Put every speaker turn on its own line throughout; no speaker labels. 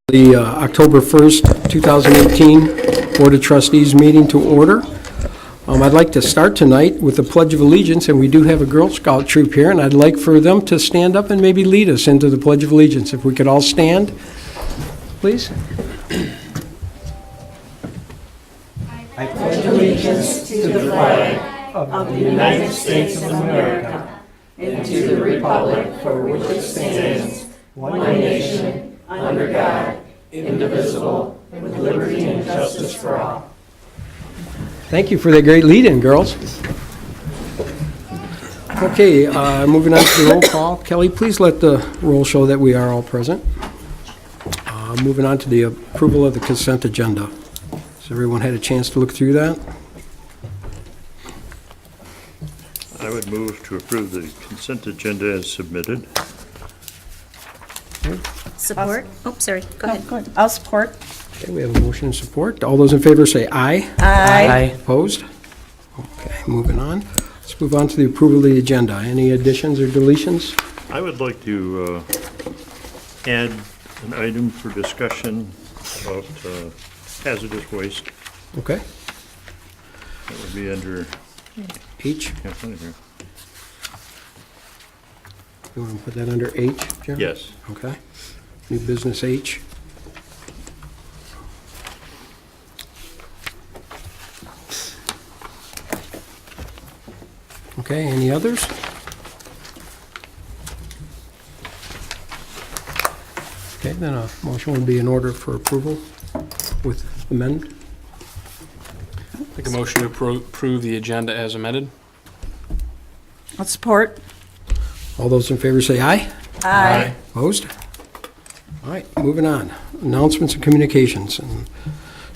The October 1st, 2018 Board of Trustees meeting to order. I'd like to start tonight with the Pledge of Allegiance, and we do have a Girl Scout troop here, and I'd like for them to stand up and maybe lead us into the Pledge of Allegiance. If we could all stand, please.
I pledge allegiance to the flag of the United States of America and to the republic for which it stands, one nation, under God, indivisible, with liberty and justice for all.
Thank you for that great lead-in, girls. Okay, moving on to the roll call. Kelly, please let the roll show that we are all present. Moving on to the approval of the consent agenda. Has everyone had a chance to look through that?
I would move to approve the consent agenda as submitted.
Okay.
Support? Oh, sorry. Go ahead.
Go ahead. I'll support.
Okay, we have a motion and support. All those in favor say aye.
Aye.
Opposed? Okay, moving on. Let's move on to the approval of the agenda. Any additions or deletions?
I would like to add an item for discussion about hazardous waste.
Okay.
That would be under,
H.
can't find it here.
You want to put that under H, Jim?
Yes.
Okay. New business H. Okay, any others? Okay, then a motion would be in order for approval with amendment.
Make a motion to approve the agenda as amended.
I'll support.
All those in favor say aye.
Aye.
Opposed? All right, moving on. Announcements and communications. And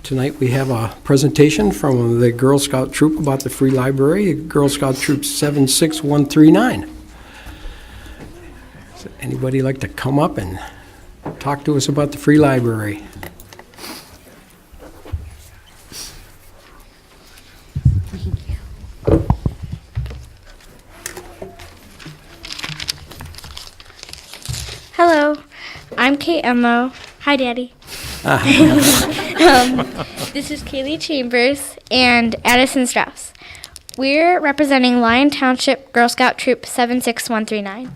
tonight we have a presentation from the Girl Scout Troop about the free library, Girl Scout Troop 76139. Does anybody like to come up and talk to us about the free library?
Hello, I'm Kate Emmo. Hi, Daddy. This is Kaylee Chambers and Addison Strauss. We're representing Lyon Township Girl Scout Troop 76139.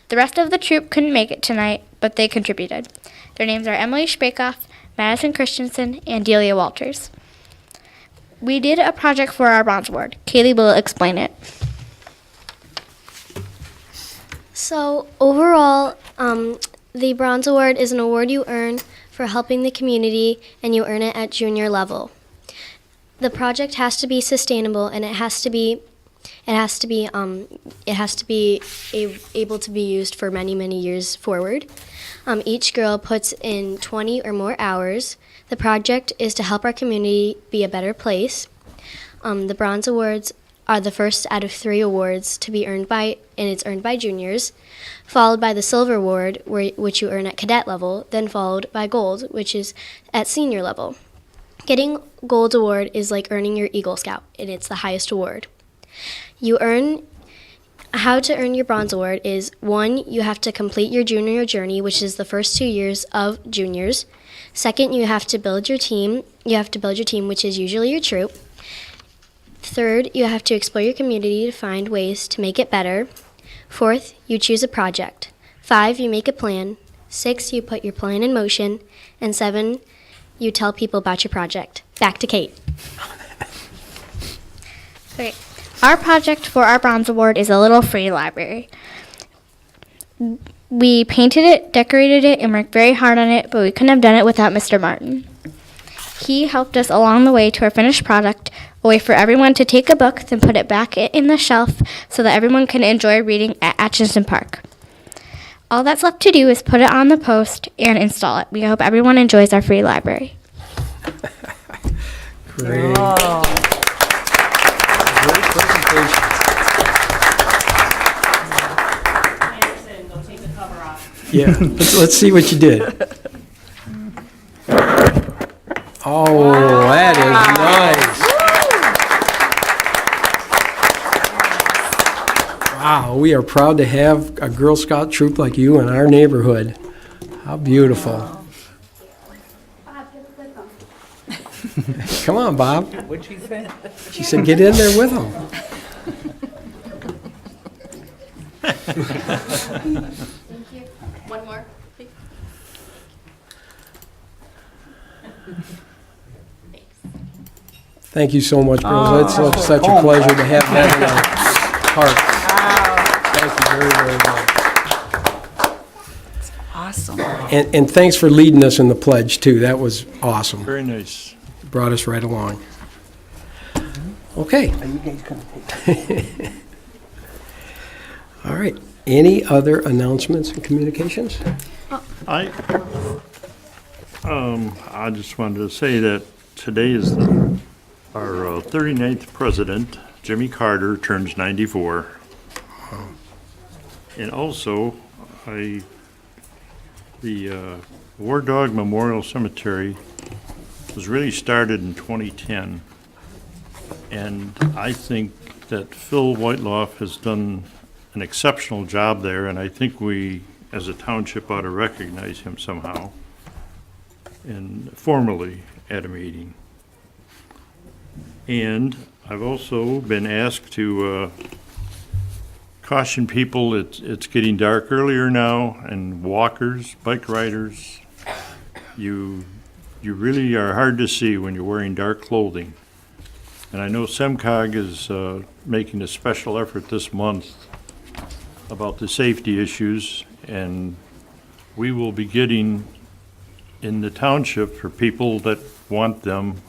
The rest of the troop couldn't make it tonight, but they contributed. Their names are Emily Sprakoff, Madison Christensen, and Delia Walters. We did a project for our Bronze Award. Kaylee will explain it.
So overall, the Bronze Award is an award you earn for helping the community, and you earn it at junior level. The project has to be sustainable, and it has to be able to be used for many, many years forward. Each girl puts in 20 or more hours. The project is to help our community be a better place. The Bronze Awards are the first out of 3 awards to be earned by, and it's earned by juniors, followed by the Silver Award, which you earn at cadet level, then followed by Gold, which is at senior level. Getting Gold Award is like earning your Eagle Scout, and it's the highest award. How to earn your Bronze Award is, 1, you have to complete your junior journey, which is the first 2 years of juniors. Second, you have to build your team. Which is usually your troop. Third, you have to explore your community to find ways to make it better. Fourth, you choose a project. 5, you make a plan. 6, you put your plan in motion. And 7, you tell people about your project. Back to Kate.
Okay. Our project for our Bronze Award is a little free library. We painted it, decorated it, and worked very hard on it, but we couldn't have done it without Mr. Martin. He helped us along the way to our finished product, a way for everyone to take a book, then put it back in the shelf so that everyone can enjoy reading at Atchison Park. All that's left to do is put it on the post and install it. We hope everyone enjoys our free library.
Great.
Oh.
Great presentation.
Anderson, don't take the cover off.
Yeah, let's see what you did. Oh, that is nice. Wow, we are proud to have a Girl Scout troop like you in our neighborhood. How beautiful. Come on, Bob.
What'd she say?
She said, get in there with them.
One more.
Thank you so much, girls. It's such a pleasure to have that in our heart. Thank you very, very much.
Awesome.
And thanks for leading us in the pledge, too. That was awesome.
Very nice.
Brought us right along. Okay.
Are you guys gonna take?
All right. Any other announcements and communications?
I just wanted to say that today is our 39th president, Jimmy Carter, turns 94. And also, the War Dog Memorial Cemetery was really started in 2010. And I think that Phil Whiteloff has done an exceptional job there, and I think we, as a township, ought to recognize him somehow, and formally at a meeting. And I've also been asked to caution people, it's getting dark earlier now, and walkers, bike riders, you really are hard to see when you're wearing dark clothing. And I know SEMCOG is making a special effort this month about the safety issues, and we will be getting in the township, for people that want them,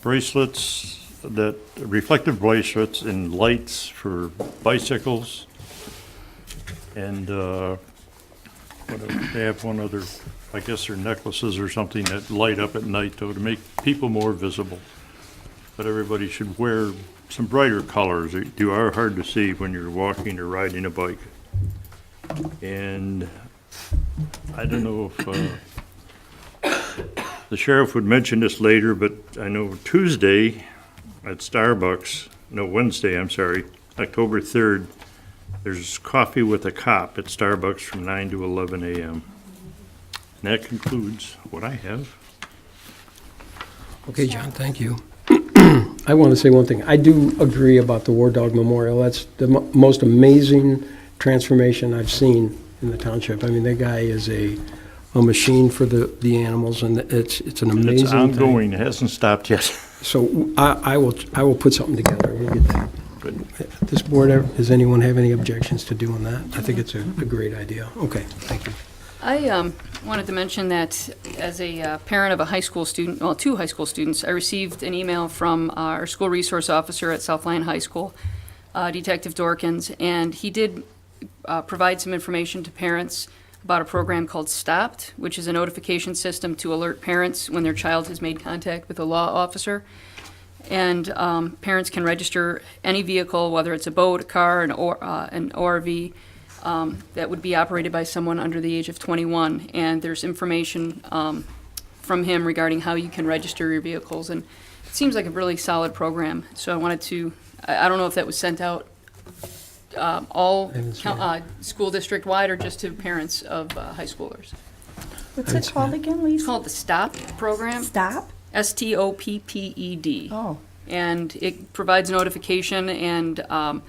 bracelets, that reflective bracelets and lights for bicycles. And they have one other, I guess they're necklaces or something that light up at night, though, to make people more visible. But everybody should wear some brighter colors. They are hard to see when you're walking or riding a bike. And I don't know if the sheriff would mention this later, but I know Tuesday at Starbucks, no, Wednesday, I'm sorry, October 3rd, there's coffee with a cop at Starbucks from 9 to 11 a.m. And that concludes what I have.
Okay, John, thank you. I want to say one thing. I do agree about the War Dog Memorial. That's the most amazing transformation I've seen in the township. I mean, that guy is a machine for the animals, and it's an
And
amazing
it's
thing.
ongoing, it hasn't stopped yet.
So I will put something together. We'll get that.
Good.
This board, does anyone have any objections to doing that? I think it's a great idea. Okay, thank you.
I wanted to mention that as a parent of a high school student, well, two high school students, I received an email from our school resource officer at South Lyon High School, Detective Dorkins, and he did provide some information to parents about a program called Stopped, which is a notification system to alert parents when their child has made contact with a law officer. And parents can register any vehicle, whether it's a boat, a car, an ORV, that would be operated by someone under the age of 21. And there's information from him regarding how you can register your vehicles. And it seems like a really solid program. So I wanted to, I don't know if that was sent out all school district-wide or just to parents of high schoolers.
What's it called again, Lisa?
It's called the STOP program.
Stop?
STOPPED.
Oh.
And it provides notification, and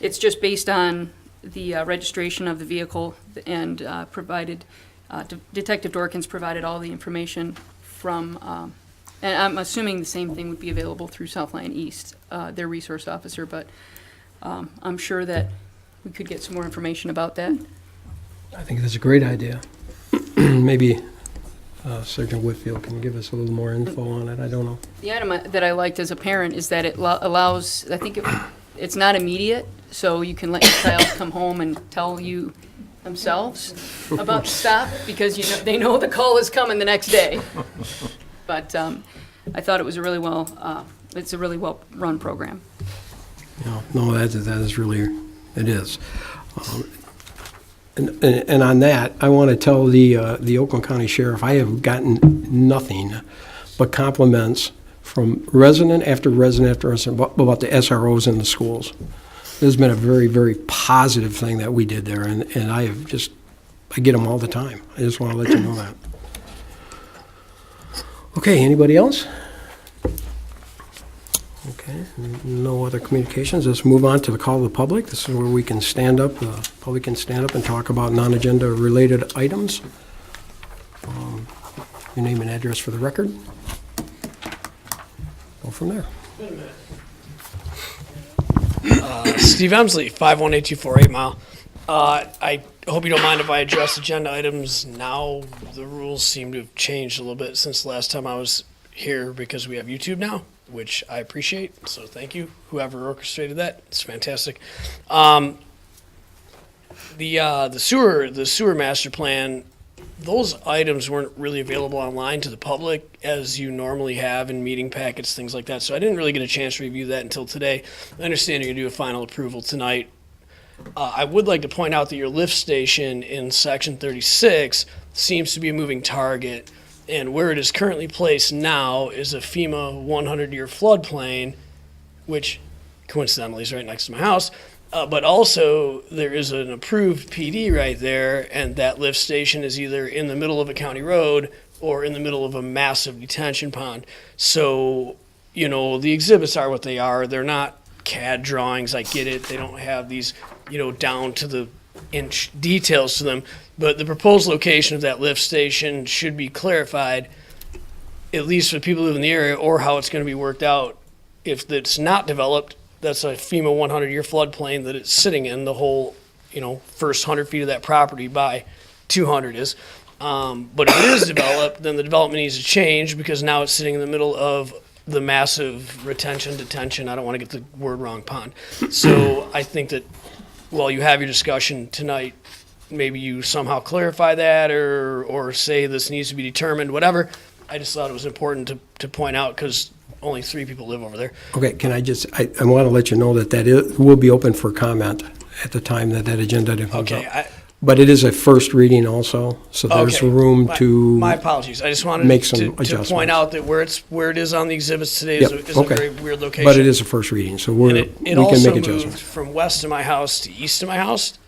it's just based on the registration of the vehicle, and Detective Dorkins provided all the information from, and I'm assuming the same thing would be available through South Lyon East, their resource officer, but I'm sure that we could get some more information about that.
I think that's a great idea. Maybe Sergeant Whitfield can give us a little more info on it. I don't know.
The item that I liked as a parent is that it allows, I think it's not immediate, so you can let your child come home and tell you themselves about the stop, because they know the call is coming the next day. But I thought it was a really it's a really well-run program.
No, that is really, it is. And on that, I want to tell the Oakland County Sheriff, I have gotten nothing but compliments from resident after resident after resident about the SROs in the schools. This has been a very, very positive thing that we did there, and I get them all the time. I just want to let you know that. Okay, anybody else? Okay, no other communications. Let's move on to the call of the public. This is where we can stand up, the public can stand up and talk about non-agenda related items. Your name and address for the record. Go from there.
Steve Emsley, 518248 Mile. I hope you don't mind if I address agenda items now. The rules seem to have changed a little bit since the last time I was here because we have YouTube now, which I appreciate. So thank you, whoever orchestrated that. It's fantastic. The sewer master plan. Those items weren't really available online to the public as you normally have in meeting packets, things like that. So I didn't really get a chance to review that until today. I understand you're going to do a final approval tonight. I would like to point out that your lift station in section 36 seems to be a moving target. And where it is currently placed now is a FEMA 100-year floodplain, which coincidentally is right next to my house. But also, there is an approved PD right there, and that lift station is either in the middle of a county road or in the middle of a massive detention pond. So, the exhibits are what they are. They're not CAD drawings. I get it. They don't have these, down to the inch details to them. But the proposed location of that lift station should be clarified, at least for people who live in the area, or how it's going to be worked out. If it's not developed, that's a FEMA 100-year floodplain that it's sitting in, the whole, first 100 feet of that property by 200 is. But if it is developed, then the development needs to change because now it's sitting in the middle of the massive detention, I don't want to get the word wrong, pond. So I think that while you have your discussion tonight, maybe you somehow clarify that or say this needs to be determined, whatever. I just thought it was important to point out because only 3 people live over there.
Okay, can I want to let you know that will be open for comment at the time that agenda item comes up.
Okay.
But it is a first reading also, so there's
Okay.
room to
My apologies. I just wanted
make some
to
adjustments.
point out that where it is on the exhibits today is
Yep,
a
okay.
very weird location.
But it is a first reading, so we
And
can
it also
make
moved
adjustments.
from west of my house to east of my house.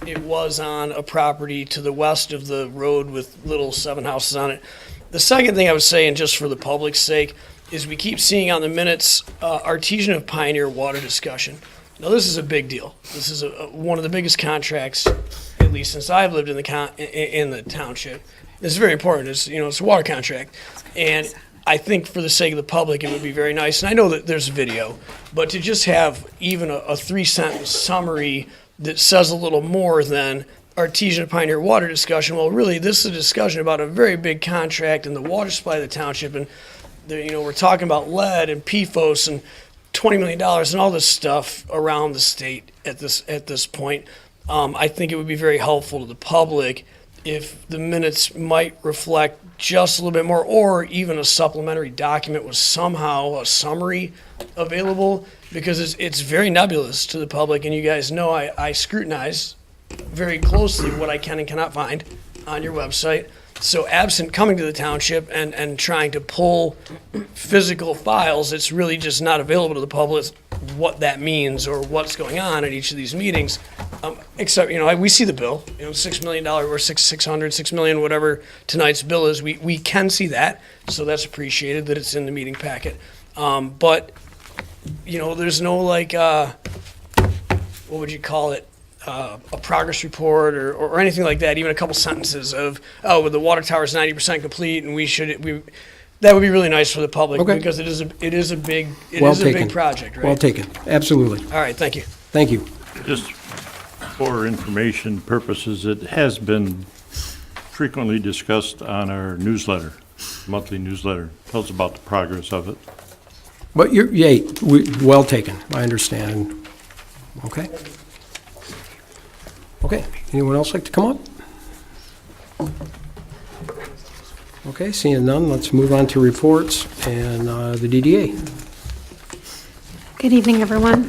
It was on a property to the west of the road with little 7 houses on it. The second thing I was saying, just for the public's sake, is we keep seeing on the minutes Artesian of Pioneer water discussion. Now, this is a big deal. This is one of the biggest contracts, at least since I've lived in the township. This is very important. It's a water contract, and I think for the sake of the public, it would be very nice. And I know that there's video, but to just have even a 3-sentence summary that says a little more than Artesian of Pioneer water discussion. Well, really, this is a discussion about a very big contract and the water supply of the township, and we're talking about lead and PFOS and $20 million and all this stuff around the state at this point. I think it would be very helpful to the public if the minutes might reflect just a little bit more, or even a supplementary document with somehow a summary available, because it's very nebulous to the public, and you guys know I scrutinize very closely what I can and cannot find on your website. So absent coming to the township and trying to pull physical files, it's really just not available to the public what that means or what's going on at each of these meetings. Except, we see the bill, $6 million or 6 million, whatever tonight's bill is. We can see that, so that's appreciated that it's in the meeting packet. But, there's no what would you call it? A progress report or anything like that, even a couple sentences of, the water tower is 90% complete, and that would be really nice for the public.
Okay.
Because it is a big project, right?
Well taken, absolutely.
All right, thank you.
Thank you.
Just for information purposes, it has been frequently discussed on our newsletter, monthly newsletter. Tells about the progress of it.
But well taken, I understand. Okay. Okay, anyone else like to come up? Okay, seeing none, let's move on to reports and the DDA.
Good evening, everyone.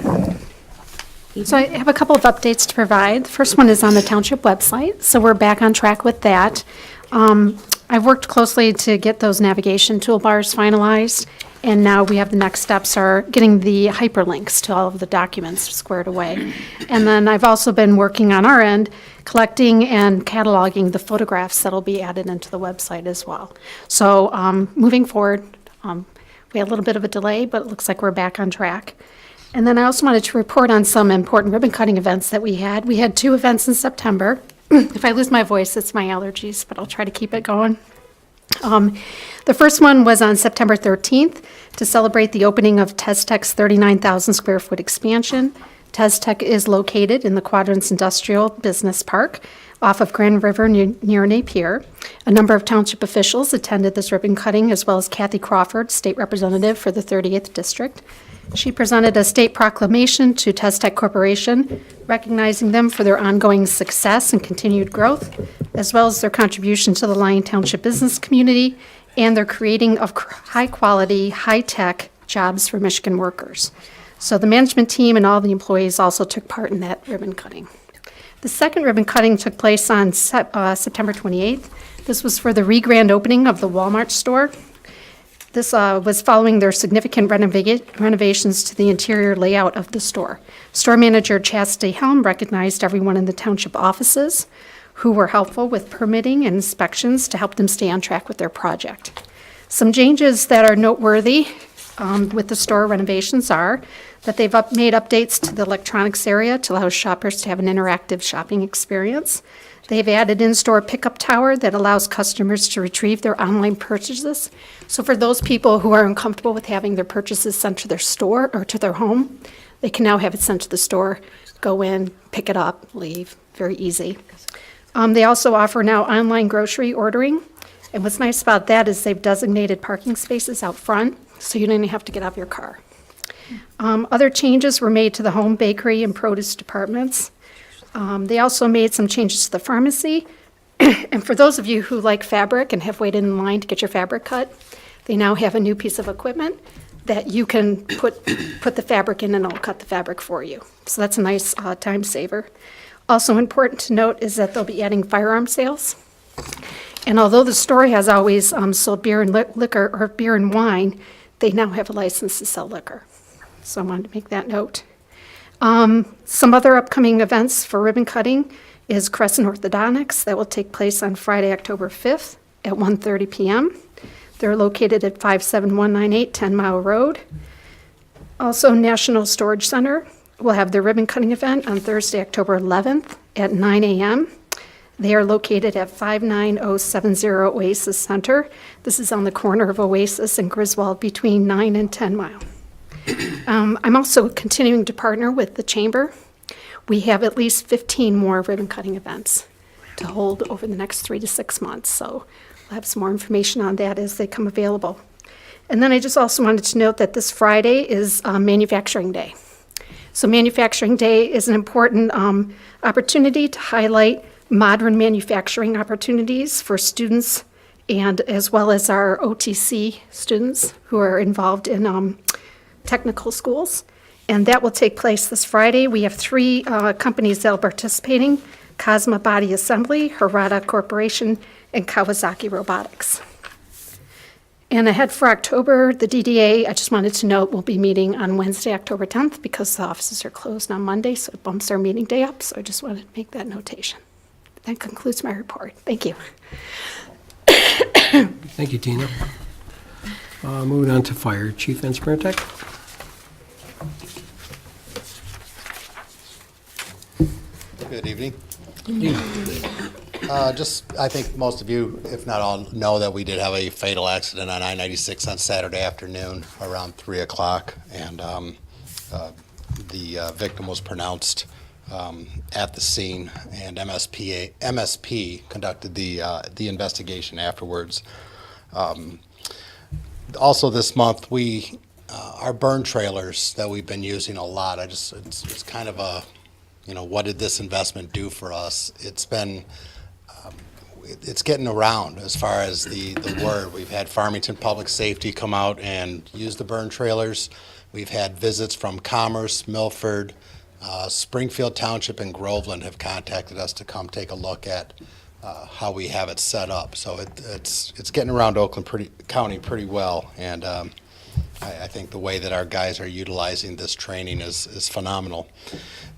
So I have a couple of updates to provide. The first one is on the township website, so we're back on track with that. I've worked closely to get those navigation toolbars finalized, and now we have the next steps are getting the hyperlinks to all of the documents squared away. And then I've also been working on our end, collecting and cataloging the photographs that'll be added into the website as well. So moving forward, we had a little bit of a delay, but it looks like we're back on track. And then I also wanted to report on some important ribbon cutting events that we had. We had 2 events in September. If I lose my voice, it's my allergies, but I'll try to keep it going. The first one was on September 13th to celebrate the opening of TesTech's 39,000 square foot expansion. TesTech is located in the Quadrants Industrial Business Park off of Grand River near Napier. A number of township officials attended this ribbon cutting, as well as Kathy Crawford, state representative for the 38th District. She presented a state proclamation to TesTech Corporation, recognizing them for their ongoing success and continued growth, as well as their contribution to the Lyon Township business community and their creating of high-quality, high-tech jobs for Michigan workers. So the management team and all the employees also took part in that ribbon cutting. The second ribbon cutting took place on September 28th. This was for the re-grand opening of the Walmart store. This was following their significant renovations to the interior layout of the store. Store manager Chastity Helm recognized everyone in the township offices who were helpful with permitting and inspections to help them stay on track with their project. Some changes that are noteworthy with the store renovations are that they've made updates to the electronics area to allow shoppers to have an interactive shopping experience. They've added in-store pickup tower that allows customers to retrieve their online purchases. So for those people who are uncomfortable with having their purchases sent to their store or to their home, they can now have it sent to the store, go in, pick it up, leave. Very easy. They also offer now online grocery ordering. And what's nice about that is they've designated parking spaces out front, so you don't even have to get out of your car. Other changes were made to the home, bakery, and produce departments. They also made some changes to the pharmacy. And for those of you who like fabric and have waited in line to get your fabric cut, they now have a new piece of equipment that you can put the fabric in and it'll cut the fabric for you. So that's a nice time saver. Also important to note is that they'll be adding firearm sales. And although the store has always sold beer and liquor or beer and wine, they now have a license to sell liquor. So I wanted to make that note. Some other upcoming events for ribbon cutting is Crescent Orthodontics that will take place on Friday, October 5th at 1:30 p.m. They're located at 57198 10 Mile Road. Also, National Storage Center will have their ribbon cutting event on Thursday, October 11th at 9 a.m. They are located at 59070 Oasis Center. This is on the corner of Oasis and Griswold between 9 and 10 Mile. I'm also continuing to partner with the Chamber. We have at least 15 more ribbon cutting events to hold over the next 3 to 6 months. So we'll have some more information on that as they come available. And then I just also wanted to note that this Friday is Manufacturing Day. So Manufacturing Day is an important opportunity to highlight modern manufacturing opportunities for students and as well as our OTC students who are involved in technical schools. And that will take place this Friday. We have 3 companies that are participating: Cosma Body Assembly, Harada Corporation, and Kawasaki Robotics. And ahead for October, the DDA, I just wanted to note, we'll be meeting on Wednesday, October 10th, because the offices are closed on Monday, so it bumps our meeting day up. So I just wanted to make that notation. That concludes my report. Thank you.
Thank you, Tina. Moving on to Fire Chief Van Spertek.
Good evening. I think most of you, if not all, know that we did have a fatal accident on I-96 on Saturday afternoon around 3 o'clock, and the victim was pronounced at the scene, and MSP conducted the investigation afterwards. Also this month, our burn trailers that we've been using a lot, it's kind of a, what did this investment do for us? It's been, it's getting around as far as the word. We've had Farmington Public Safety come out and use the burn trailers. We've had visits from Commerce, Milford, Springfield Township, and Groveland have contacted us to come take a look at how we have it set up. So it's getting around Oakland County pretty well, and I think the way that our guys are utilizing this training is phenomenal.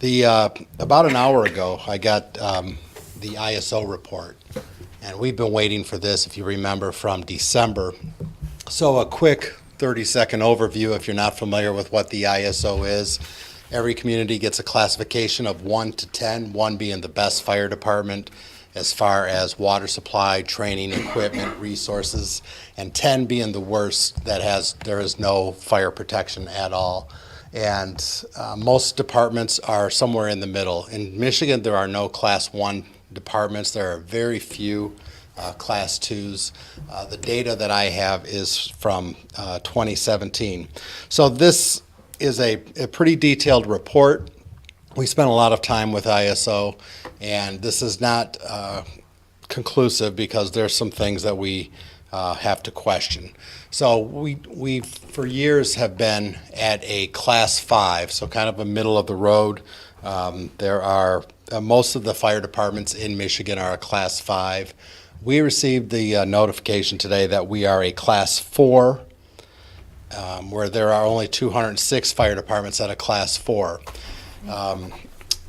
About an hour ago, I got the ISO report. And we've been waiting for this, if you remember, from December. So a quick 30-second overview, if you're not familiar with what the ISO is. Every community gets a classification of 1 to 10, 1 being the best fire department as far as water supply, training, equipment, resources, and 10 being the worst, there is no fire protection at all. And most departments are somewhere in the middle. In Michigan, there are no Class 1 departments. There are very few Class 2s. The data that I have is from 2017. So this is a pretty detailed report. We spent a lot of time with ISO, and this is not conclusive because there's some things that we have to question. So we for years have been at a Class 5, so kind of a middle of the road. There are most of the fire departments in Michigan are a Class 5. We received the notification today that we are a Class 4, where there are only 206 fire departments at a Class 4.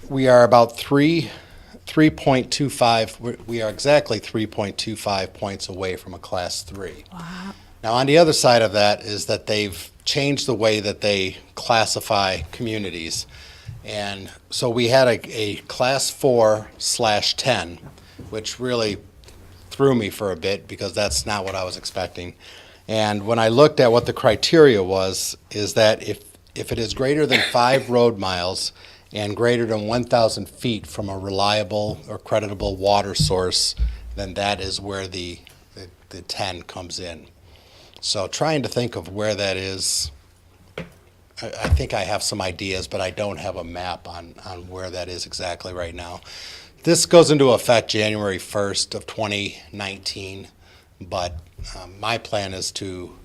We are about 3.25, we are exactly 3.25 points away from a Class 3.
Wow.
Now, on the other side of that is that they've changed the way that they classify communities. And so we had a Class 4/10, which really threw me for a bit because that's not what I was expecting. And when I looked at what the criteria was, is that if it is greater than 5 road miles and greater than 1,000 feet from a reliable or creditable water source, then that is where the 10 comes in. So trying to think of where that is, I think I have some ideas, but I don't have a map on where that is exactly right now. This goes into effect January 1st of 2019, but my plan is to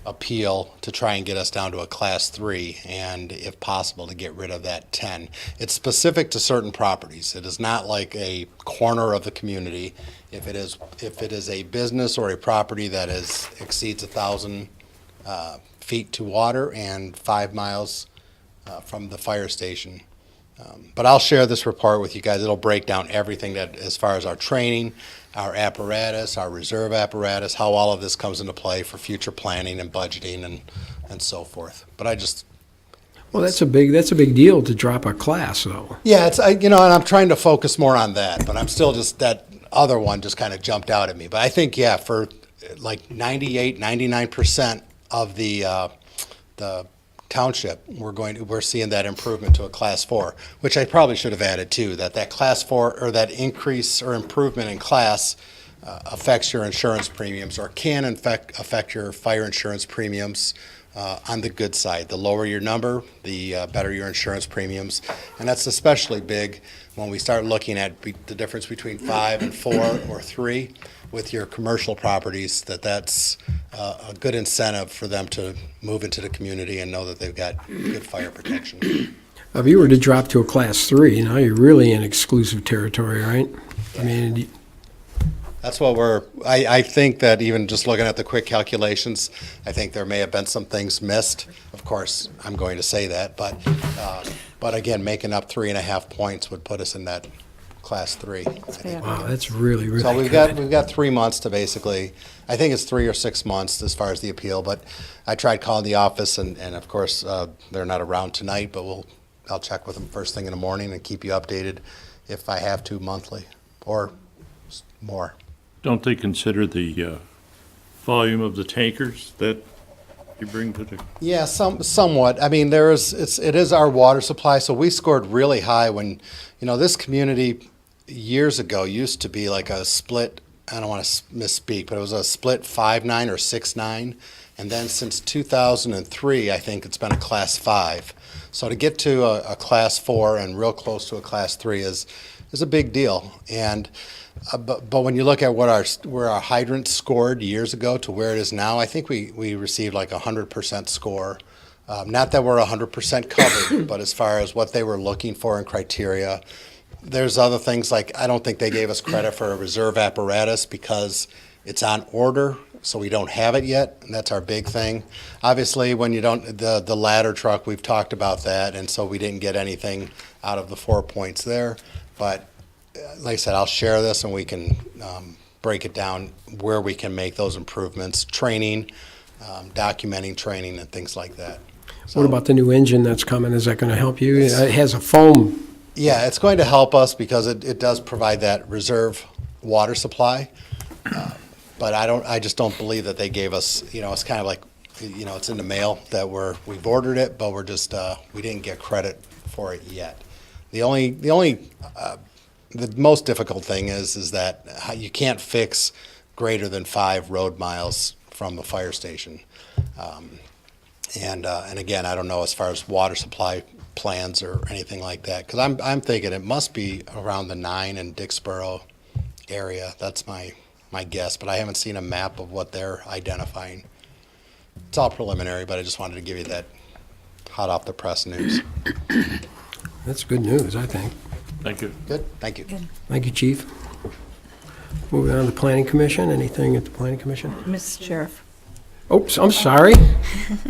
appeal to try and get us down to a Class 3, and if possible, to get rid of that 10. It's specific to certain properties. It is not like a corner of the community. If it is a business or a property that exceeds 1,000 feet to water and 5 miles from the fire station. But I'll share this report with you guys. It'll break down everything that, as far as our training, our apparatus, our reserve apparatus, how all of this comes into play for future planning and budgeting and so forth. But
Well, that's a big deal to drop a class, though.
yeah, and I'm trying to focus more on that, but I'm still just, that other one just kind of jumped out at me. But I think, yeah, for like 98, 99% of the township, we're seeing that improvement to a Class 4, which I probably should have added too, that Class 4 or that increase or improvement in class affects your insurance premiums, or can affect your fire insurance premiums on the good side. The lower your number, the better your insurance premiums, and that's especially big when we start looking at the difference between 5 and 4 or 3 with your commercial properties, that's a good incentive for them to move into the community and know that they've got good fire protection.
If you were to drop to a Class 3, now you're really in exclusive territory, right? I mean,
That's what I think that even just looking at the quick calculations, I think there may have been some things missed. Of course, I'm going to say that, but again, making up 3.5 points would put us in that Class 3.
wow, that's really, really
So
good.
we've got 3 months to basically, I think it's 3 or 6 months as far as the appeal, but I tried calling the office, and of course, they're not around tonight, but I'll check with them first thing in the morning and keep you updated if I have to monthly or more.
Don't they consider the volume of the tankers that you bring to the?
Yeah, somewhat. I mean, it is our water supply, so we scored really high when, this community years ago used to be like a split, I don't want to misspeak, but it was a split 5-9 or 6-9, and then since 2003, I think it's been a Class 5. So to get to a Class 4 and real close to a Class 3 is a big deal. And but when you look at where our hydrants scored years ago to where it is now, I think we received like 100% score. Not that we're 100% covered, but as far as what they were looking for in criteria, there's other things like I don't think they gave us credit for a reserve apparatus because it's on order, so we don't have it yet, and that's our big thing. Obviously, when you don't, the ladder truck, we've talked about that, and so we didn't get anything out of the 4 points there. But like I said, I'll share this and we can break it down where we can make those improvements, training, documenting training and things like that. So,
What about the new engine that's coming? Is that going to help you? It has a foam.
yeah, it's going to help us because it does provide that reserve water supply. But I just don't believe that they gave us, it's kind of like, it's in the mail that we've ordered it, but we're just, we didn't get credit for it yet. The most difficult thing is that you can't fix greater than 5 road miles from the fire station. And again, I don't know as far as water supply plans or anything like that, because I'm thinking it must be around the 9 and Dixboro area. That's my guess, but I haven't seen a map of what they're identifying. It's all preliminary, but I just wanted to give you that hot off the press news.
That's good news, I think.
Thank you.
Good, thank you.
Thank you, Chief. Moving on to Planning Commission. Anything at the Planning Commission?
Mr. Sheriff.
Oops, I'm sorry.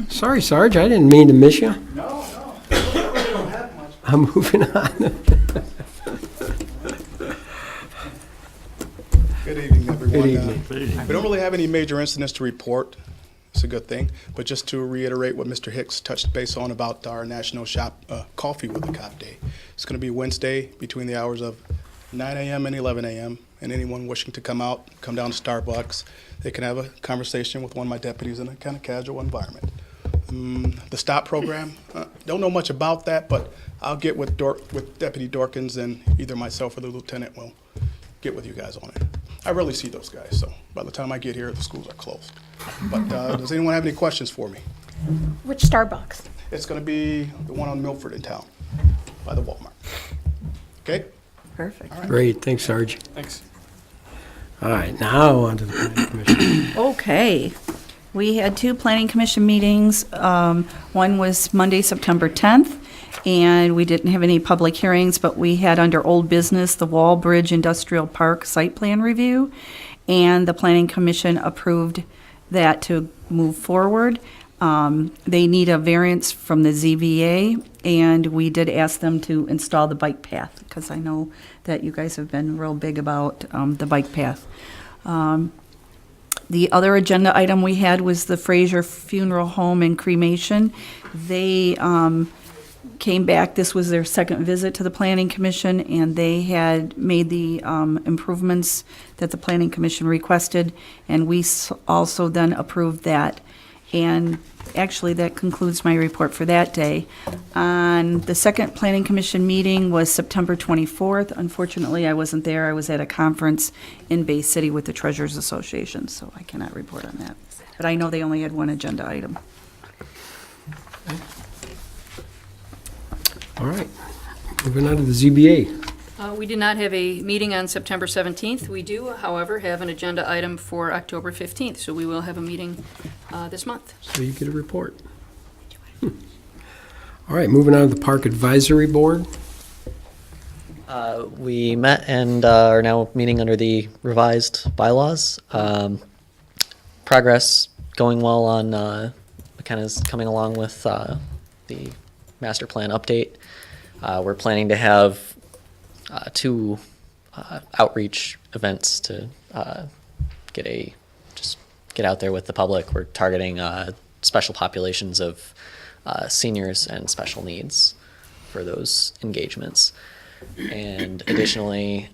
Sorry, Sarge, I didn't mean to miss you.
No, we don't have much.
I'm moving on.
Good evening, everyone.
Good evening.
We don't really have any major incidents to report. It's a good thing. But just to reiterate what Mr. Hicks touched base on about our National Coffee with a Cop Day. It's going to be Wednesday between the hours of 9 a.m. and 11 a.m. And anyone wishing to come down to Starbucks, they can have a conversation with one of my deputies in a kind of casual environment. The STOP program, don't know much about that, but I'll get with Deputy Dorkins, and either myself or the lieutenant will get with you guys on it. I rarely see those guys, so by the time I get here, the schools are closed. But does anyone have any questions for me?
Which Starbucks?
It's going to be the one on Milford in town, by the Walmart. Okay?
Perfect.
All right.
Great, thanks, Sarge.
Thanks.
All right, now on to the Planning Commission.
Okay. We had 2 planning commission meetings. One was Monday, September 10th, and we didn't have any public hearings, but we had under old business the Wall Bridge Industrial Park site plan review, and the planning commission approved that to move forward. They need a variance from the ZBA, and we did ask them to install the bike path, because I know that you guys have been real big about the bike path. The other agenda item we had was the Frazer Funeral Home and Cremation. They came back, this was their second visit to the Planning Commission, and they had made the improvements that the Planning Commission requested, and we also then approved that. And actually, that concludes my report for that day. On the second Planning Commission meeting was September 24th. Unfortunately, I wasn't there. I was at a conference in Bay City with the Treasurers Association, so I cannot report on that. But I know they only had one agenda item.
All right, moving on to the ZBA.
We did not have a meeting on September 17th. We do, however, have an agenda item for October 15th, so we will have a meeting this month.
So you get a report. All right, moving on to the Park Advisory Board.
We met and are now meeting under the revised bylaws. Progress going well on McKenna's coming along with the master plan update. We're planning to have 2 outreach events to get out there with the public. We're targeting special populations of seniors and special needs for those engagements. And additionally,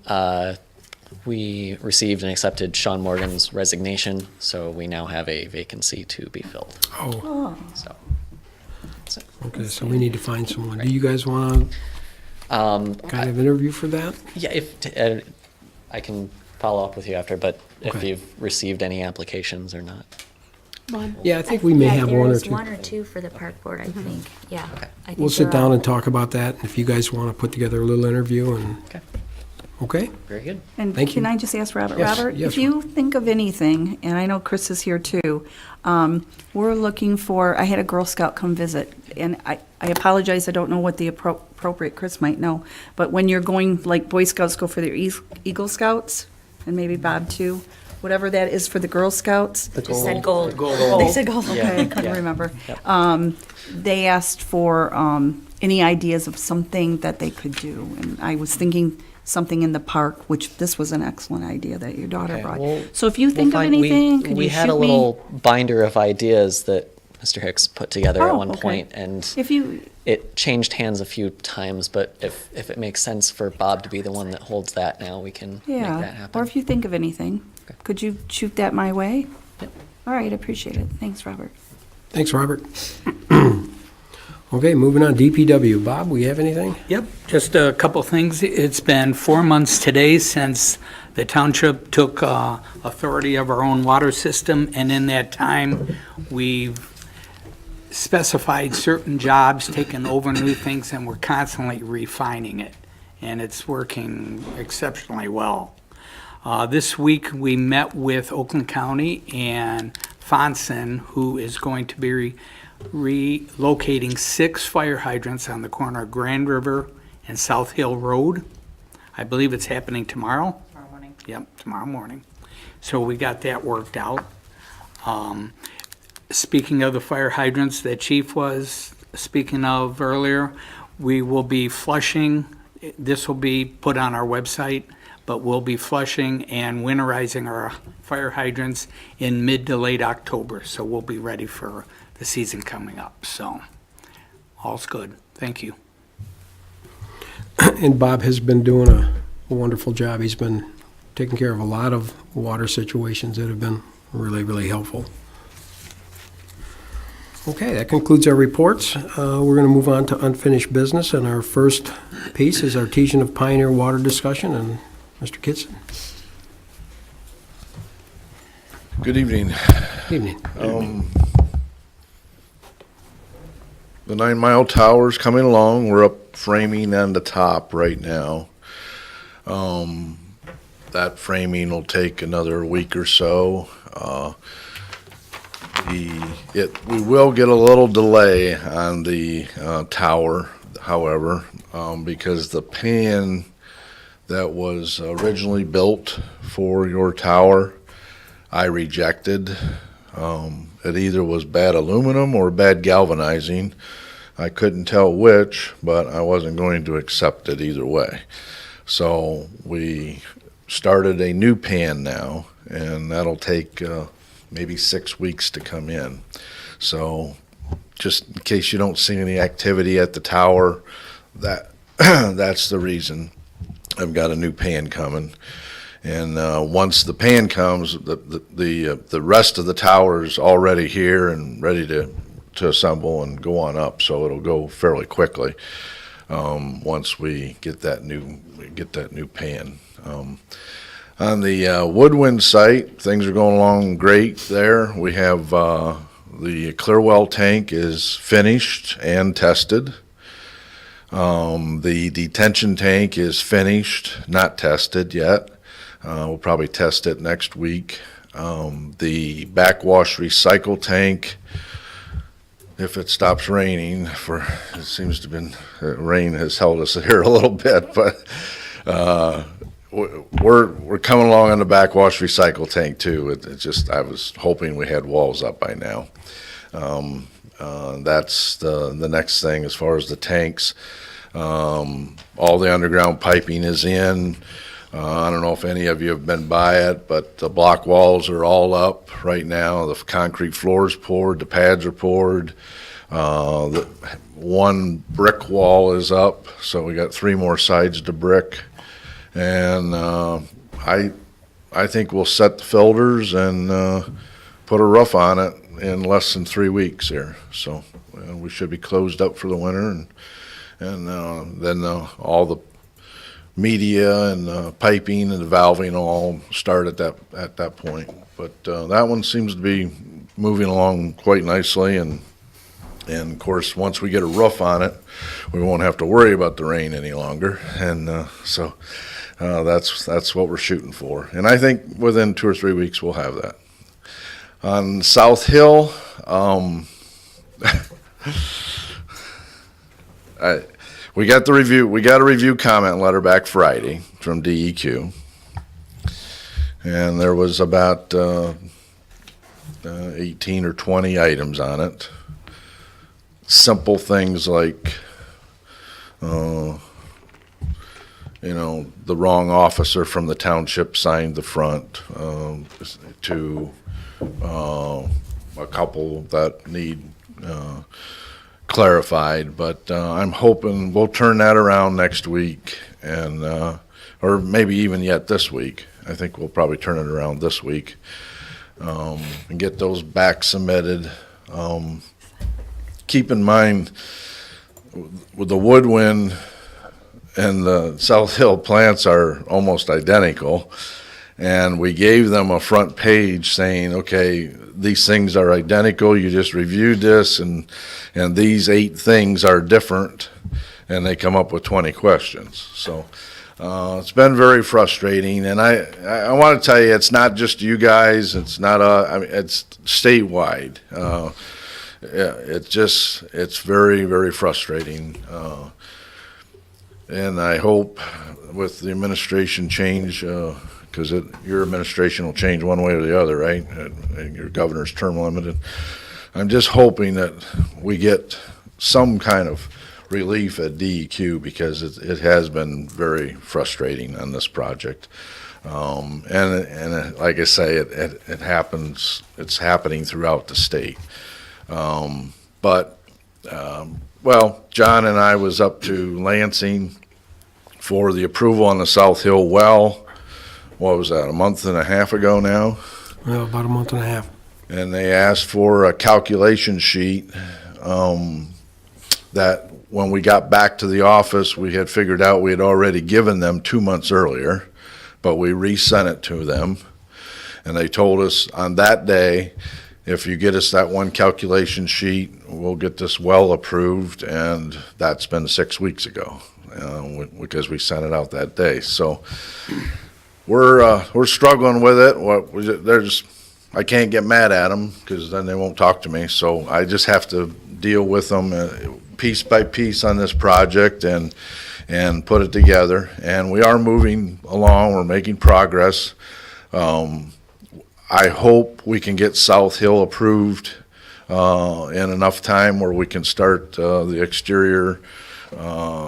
we received and accepted Sean Morgan's resignation, so we now have a vacancy to be filled.
Oh,
So,
okay, so we need to find someone. Do you guys want to kind of interview for that?
yeah, I can follow up with you after, but if
Okay.
you've received any applications or not.
Yeah, I think we may have one or two.
One or two for the park board, I think. Yeah. I think
We'll sit
they're
down
all-
and talk about that, if you guys want to put together a little interview and,
Okay.
okay?
Very good.
And
Thank
can
you.
I just ask Robert?
Yes,
Robert,
yes,
if you think of anything, and I know Chris is here too, we're looking for, I had a Girl Scout come visit, and I apologize, I don't know what the appropriate, Chris might know, but when you're going, like Boy Scouts go for their Eagle Scouts, and maybe Bob too, whatever that is for the Girl Scouts.
Just said gold.
They said gold,
Yeah,
okay, I couldn't
yeah.
remember.
Yep.
They asked for any ideas of something that they could do, and I was thinking something in the park, which this was an excellent idea that your daughter
Okay,
brought.
well,
So if you think of anything, could
we
you
had
shoot
a
me?
little binder of ideas that Mr. Hicks put together at
Oh,
one
okay.
point, and
If you,
it changed hands a few times. But if it makes sense for Bob to be the one that holds that now, we can make that
yeah,
happen.
or if you think of anything, could you shoot that my way?
Yep.
All right, appreciate it. Thanks, Robert.
Thanks, Robert. Okay, moving on, DPW. Bob, we have anything?
Yep, just a couple things. It's been 4 months today since the township took authority of our own water system, and in that time, we've specified certain jobs, taken over new things, and we're constantly refining it, and it's working exceptionally well. This week, we met with Oakland County and Fonson, who is going to be relocating 6 fire hydrants on the corner of Grand River and South Hill Road. I believe it's happening tomorrow.
Tomorrow morning.
Yep, tomorrow morning. So we got that worked out. Speaking of the fire hydrants that Chief was speaking of earlier, we will be flushing. This will be put on our website, but we'll be flushing and winterizing our fire hydrants in mid to late October. So we'll be ready for the season coming up. So all's good. Thank you.
And Bob has been doing a wonderful job. He's been taking care of a lot of water situations that have been really, really helpful. Okay, that concludes our reports. We're going to move on to unfinished business, and our first piece is Artesian of Pioneer water discussion, and Mr. Kitson.
Good evening.
Evening.
The 9 Mile Tower's coming along. We're up framing on the top right now. That framing will take another week or so. We will get a little delay on the tower, however, because the pan that was originally built for your tower, I rejected. It either was bad aluminum or bad galvanizing. I couldn't tell which, but I wasn't going to accept it either way. So we started a new pan now, and that'll take maybe 6 weeks to come in. So just in case you don't see any activity at the tower, that's the reason. I've got a new pan coming. And once the pan comes, the rest of the tower is already here and ready to assemble and go on up. So it'll go fairly quickly once we get that new pan. On the Woodwind site, things are going along great there. We have the Clearwell tank is finished and tested. The detention tank is finished, not tested yet. We'll probably test it next week. The backwash recycle tank, if it stops raining, it seems to have been, rain has held us here a little bit, but we're coming along on the backwash recycle tank too. It's just, I was hoping we had walls up by now. That's the next thing as far as the tanks. All the underground piping is in. I don't know if any of you have been by it, but the block walls are all up right now. The concrete floor's poured, the pads are poured. The one brick wall is up, so we got 3 more sides to brick. And I think we'll set the filters and put a roof on it in less than 3 weeks here. So we should be closed up for the winter, and then all the media and piping and the valving all start at that point. But that one seems to be moving along quite nicely, and of course once we get a roof on it, we won't have to worry about the rain any longer. And so that's what we're shooting for. And I think within 2 or 3 weeks we'll have that. On South Hill, we got a review comment letter back Friday from DEQ, and there was about 18 or 20 items on it. Simple things like the wrong officer from the township signed the front, to a couple that need clarified. But I'm hoping we'll turn that around next week, and or maybe even yet this week. I think we'll probably turn it around this week, and get those back submitted. Keep in mind, with the Woodwind and the South Hill plants are almost identical, and we gave them a front page saying, okay, these things are identical, you just reviewed this, and these 8 things are different, and they come up with 20 questions. So it's been very frustrating, and I want to tell you, it's not just you guys, it's not it's statewide. It's very, very frustrating. And I hope with the administration change, because your administration will change one way or the other, right? And your governor's term limited. I'm just hoping that we get some kind of relief at DEQ, because it has been very frustrating on this project. And like I say, it happens. It's happening throughout the state. Well, John and I was up to Lansing for the approval on the South Hill well. What was that, a month and a half ago now?
Well, about a month and a half.
And they asked for a calculation sheet that when we got back to the office, we had figured out we had already given them 2 months earlier, but we resent it to them. And they told us on that day, if you get us that one calculation sheet, we'll get this well approved, and that's been 6 weeks ago, because we sent it out that day. So we're struggling with it. I can't get mad at them, because then they won't talk to me. So I just have to deal with them piece by piece on this project and put it together. And we are moving along. We're making progress. I hope we can get South Hill approved in enough time where we can start the exterior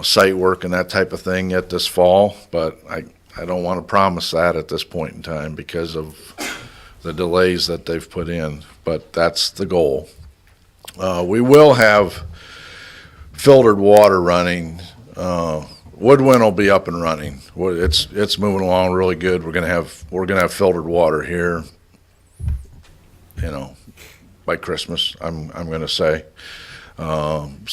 site work and that type of thing yet this fall, but I don't want to promise that at this point in time because of the delays that they've put in, but that's the goal. We will have filtered water running. Woodwind will be up and running. It's moving along really good. We're gonna have filtered water here, by Christmas, I'm gonna say. And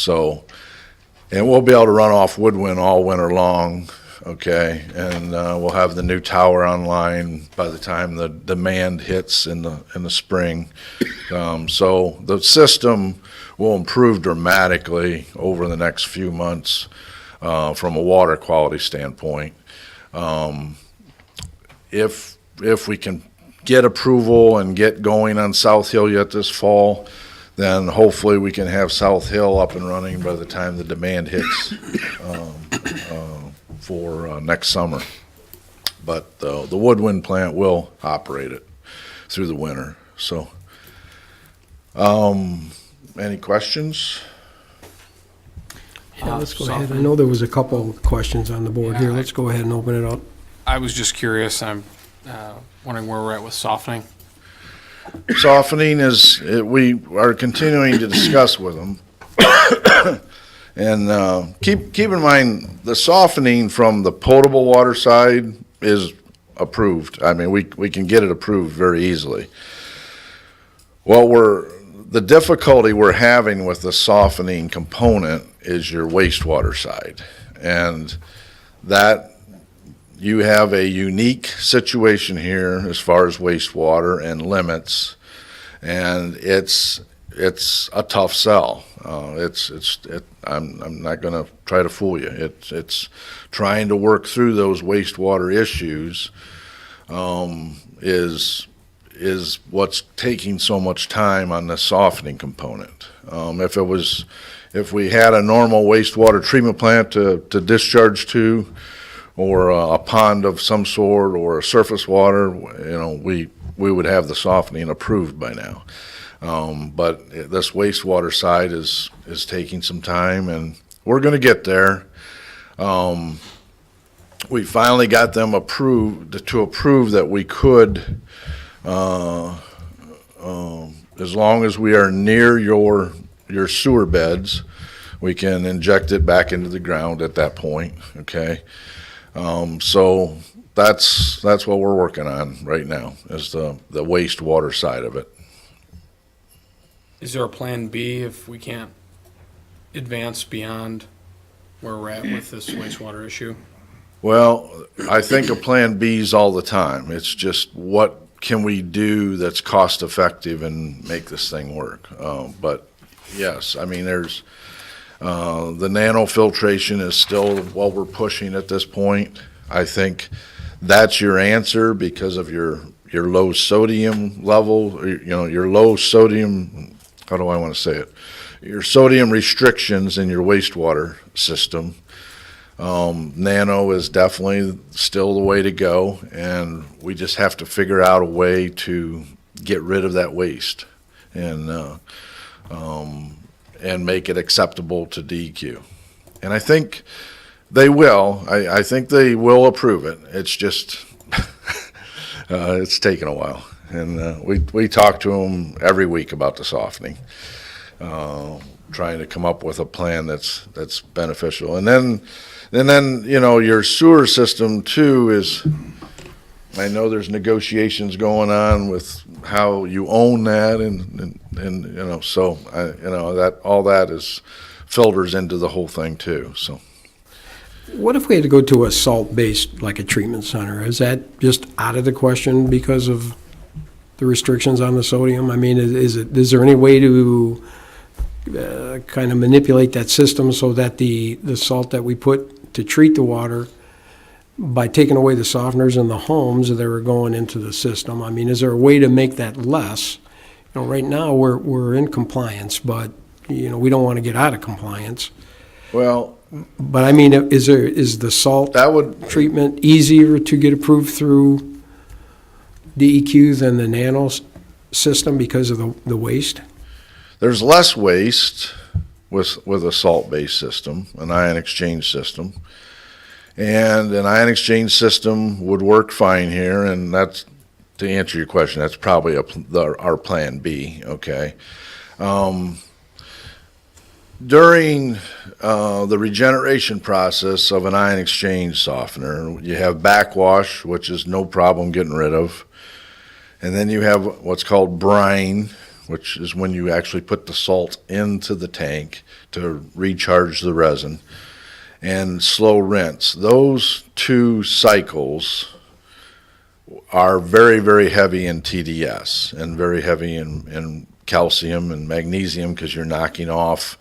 we'll be able to run off Woodwind all winter long, okay? And we'll have the new tower online by the time the demand hits in the spring. So the system will improve dramatically over the next few months from a water quality standpoint. If we can get approval and get going on South Hill yet this fall, then hopefully we can have South Hill up and running by the time the demand hits for next summer. But the Woodwind plant will operate it through the winter. So, any questions?
Yeah, let's go ahead. I know there was a couple of questions on the board here. Let's go ahead and open it up.
I was just curious, I'm wondering where we're at with softening.
Softening we are continuing to discuss with them. And keep in mind, the softening from the potable water side is approved. I mean, we can get it approved very easily. The difficulty we're having with the softening component is your wastewater side. And that you have a unique situation here as far as wastewater and limits, and it's a tough sell. I'm not going to try to fool you. It's trying to work through those wastewater issues is what's taking so much time on the softening component. If we had a normal wastewater treatment plant to discharge to, or a pond of some sort, or a surface water, we would have the softening approved by now. But this wastewater side is taking some time, and we're going to get there. we finally got them to approve that we could, as long as we are near your sewer beds, we can inject it back into the ground at that point, okay? So that's what we're working on right now, is the wastewater side of it.
Is there a plan B if we can't advance beyond where we're at with this wastewater issue?
Well, I think of Plan Bs all the time. It's just what can we do that's cost effective and make this thing work. But yes, I mean, there's the nanofiltration is still what we're pushing at this point. I think that's your answer because of your low sodium level, your low sodium, how do I want to say it? Your sodium restrictions in your wastewater system. Nano is definitely still the way to go, and we just have to figure out a way to get rid of that waste and make it acceptable to DEQ. And I think they will. I think they will approve it. It's just it's taken a while, and we talk to them every week about the softening. Trying to come up with a plan that's beneficial. And then your sewer system too is, I know there's negotiations going on with how you own that and so that all that is filters into the whole thing too. So
What if we had to go to a salt-based, like a treatment center? Is that just out of the question because of the restrictions on the sodium? I mean, is there any way to kind of manipulate that system so that the salt that we put to treat the water, by taking away the softeners in the homes that are going into the system, I mean, is there a way to make that less? Right now we're in compliance, but we don't want to get out of compliance.
Well,
but I mean, is the salt treatment easier to get approved through DEQ than the nano system because of the waste?
there's less waste with a salt-based system, an ion exchange system. And an ion exchange system would work fine here, and that's, to answer your question, that's probably our plan B, okay? During the regeneration process of an ion exchange softener, you have backwash, which is no problem getting rid of. And then you have what's called brine, which is when you actually put the salt into the tank to recharge the resin, and slow rinse. Those two cycles are very, very heavy in TDS and very heavy in calcium and magnesium, because you're knocking off,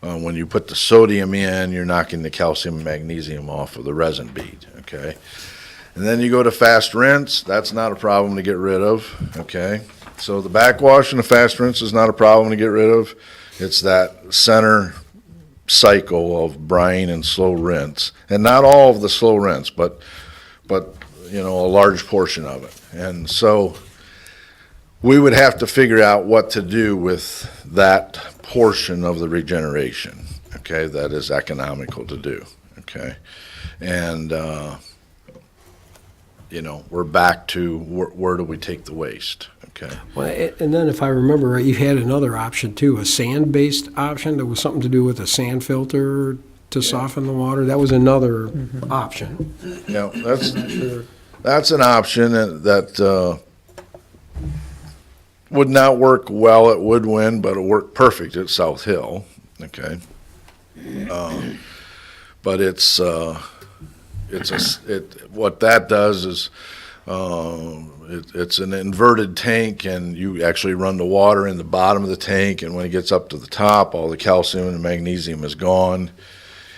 when you put the sodium in, you're knocking the calcium and magnesium off of the resin bead, okay? And then you go to fast rinse, that's not a problem to get rid of, okay? So the backwash and the fast rinse is not a problem to get rid of. It's that center cycle of brine and slow rinse, and not all of the slow rinse, but you know, a large portion of it. And so we would have to figure out what to do with that portion of the regeneration, okay, that is economical to do, okay? And you know, we're back to where do we take the waste, okay?
Well, and then if I remember right, you had another option too, a sand-based option that was something to do with a sand filter to soften the water. That was another option.
Yeah, that's an option that would not work well at Woodwind, but it worked perfect at South Hill, okay? But what that does is it's an inverted tank, and you actually run the water in the bottom of the tank, and when it gets up to the top, all the calcium and magnesium is gone.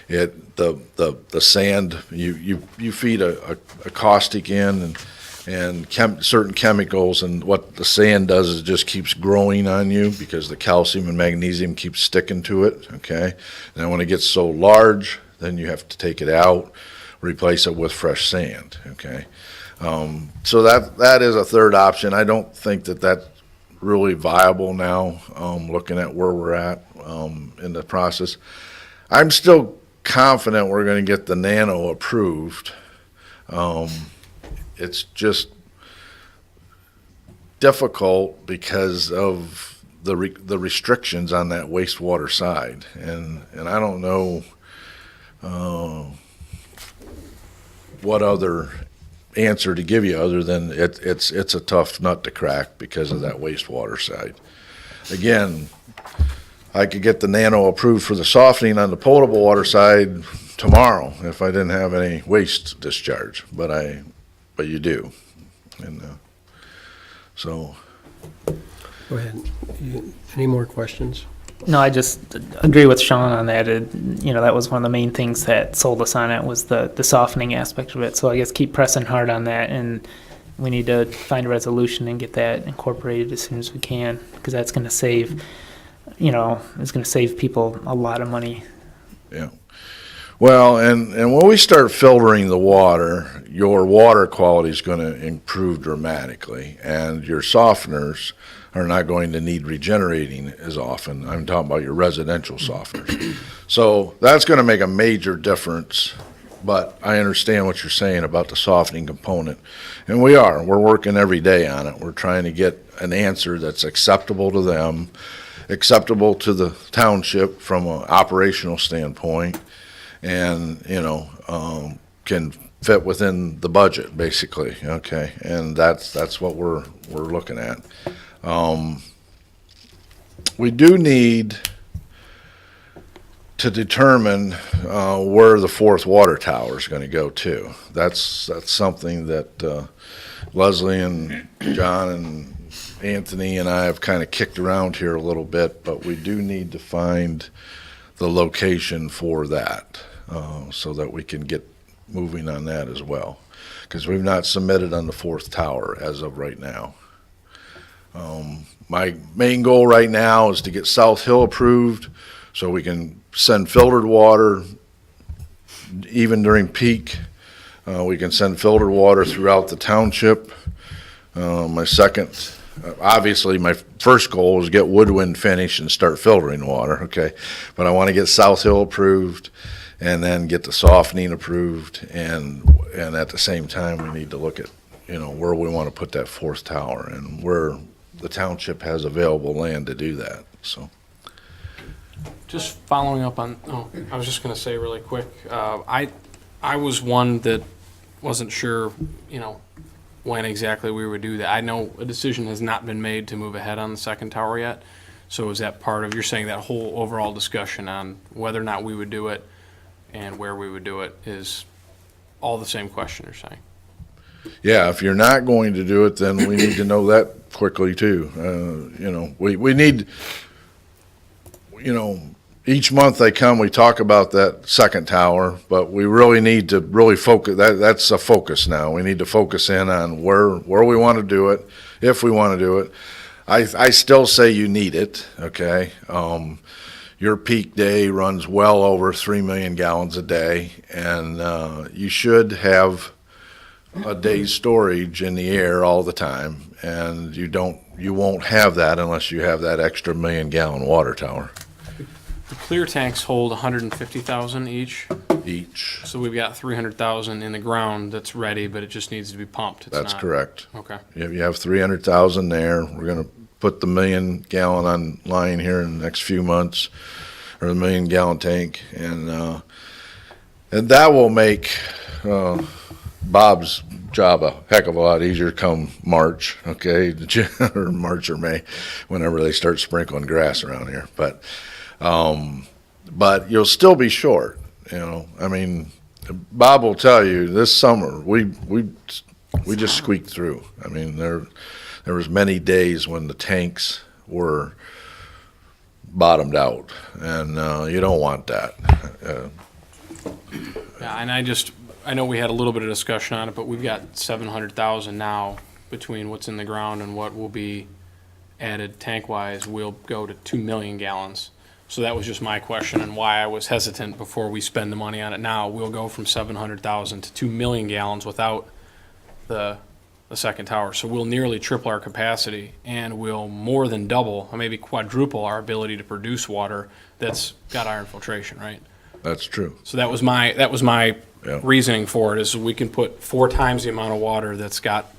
The sand, you feed a caustic in and certain chemicals, and what the sand does is it just keeps growing on you because the calcium and magnesium keeps sticking to it, okay? And then when it gets so large, then you have to take it out, replace it with fresh sand, okay? So that is a third option. I don't think that's really viable now, looking at where we're at in the process. I'm still confident we're going to get the nano approved, It's just difficult because of the restrictions on that wastewater side, and I don't know what other answer to give you other than it's a tough nut to crack because of that wastewater side. Again, I could get the nano approved for the softening on the potable water side tomorrow if I didn't have any waste discharge, but you do, and so.
Go ahead. Any more questions?
No, I just agree with Sean on that. That was one of the main things that sold us on it was the softening aspect of it. So I guess keep pressing hard on that, and we need to find a resolution and get that incorporated as soon as we can, because that's going to save, it's going to save people a lot of money.
Yeah. Well, and when we start filtering the water, your water quality is going to improve dramatically, and your softeners are not going to need regenerating as often. I'm talking about your residential softeners. So that's going to make a major difference, but I understand what you're saying about the softening component. And we're working every day on it. We're trying to get an answer that's acceptable to them, acceptable to the township from an operational standpoint, and, can fit within the budget, basically, okay? And that's what we're looking at. We do need to determine where the fourth water tower is going to go to. That's something that Leslie and John and Anthony and I have kind of kicked around here a little bit, but we do need to find the location for that so that we can get moving on that as well, because we've not submitted on the fourth tower as of right now. My main goal right now is to get South Hill approved so we can send filtered water even during peak. We can send filtered water throughout the township. Obviously my first goal is get Woodwind finished and start filtering water, okay? But I want to get South Hill approved and then get the softening approved, and at the same time we need to look at, where we want to put that fourth tower and where the township has available land to do that, so.
Just following up on, I was just going to say really quick, I was one that wasn't sure, when exactly we would do that. I know a decision has not been made to move ahead on the second tower yet. So is that part of, you're saying that whole overall discussion on whether or not we would do it and where we would do it is all the same question you're saying?
Yeah, if you're not going to do it, then we need to know that quickly too. We need, each month they come, we talk about that second tower, but we really need to really focus, that's a focus now. We need to focus in on where we want to do it, if we want to do it. I still say you need it, okay? Your peak day runs well over 3 million gallons a day, and you should have a day's storage in the air all the time, and you won't have that unless you have that extra 1 million gallon water tower.
The clear tanks hold 150,000 each.
Each.
So we've got 300,000 in the ground that's ready, but it just needs to be pumped.
That's correct.
Okay.
You have 300,000 there. We're going to put the 1 million gallon online here in the next few months, or the 1 million gallon tank, and that will make Bob's job a heck of a lot easier come March, okay, or March or May, whenever they start sprinkling grass around here. But you'll still be short, I mean, Bob will tell you this summer we just squeaked through. I mean, there was many days when the tanks were bottomed out, and you don't want that.
Yeah, and I know we had a little bit of discussion on it, but we've got 700,000 now between what's in the ground and what will be added tank-wise. We'll go to 2 million gallons. So that was just my question and why I was hesitant before we spend the money on it now. We'll go from 700,000 to 2 million gallons without the second tower. So we'll nearly triple our capacity, and we'll more than double, or maybe quadruple our ability to produce water that's got iron filtration, right?
That's true.
So that was my
Yeah.
reasoning for it is we can put 4 times the amount of water that's got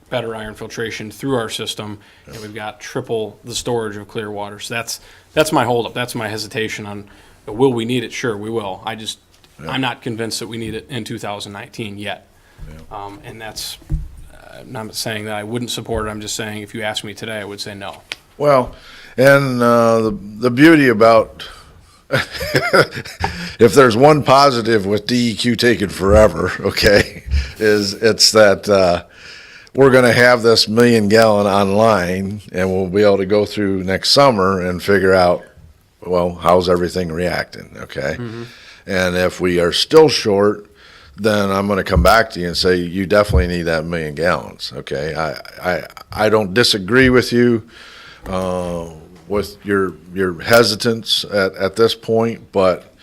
better iron filtration through our system, and we've got triple the storage of clear water. So that's my holdup. That's my hesitation on, will we need it? Sure, we will. I'm not convinced that we need it in 2019 yet. And that's, I'm not saying that I wouldn't support it. I'm just saying if you asked me today, I would say no.
Well, and the beauty about if there's one positive with DEQ taking forever, okay, is it's that we're going to have this 1 million gallon online, and we'll be able to go through next summer and figure out, well, how's everything reacting, okay? And if we are still short, then I'm going to come back to you and say, you definitely need that 1 million gallons, okay? I don't disagree with you with your hesitance at this point, but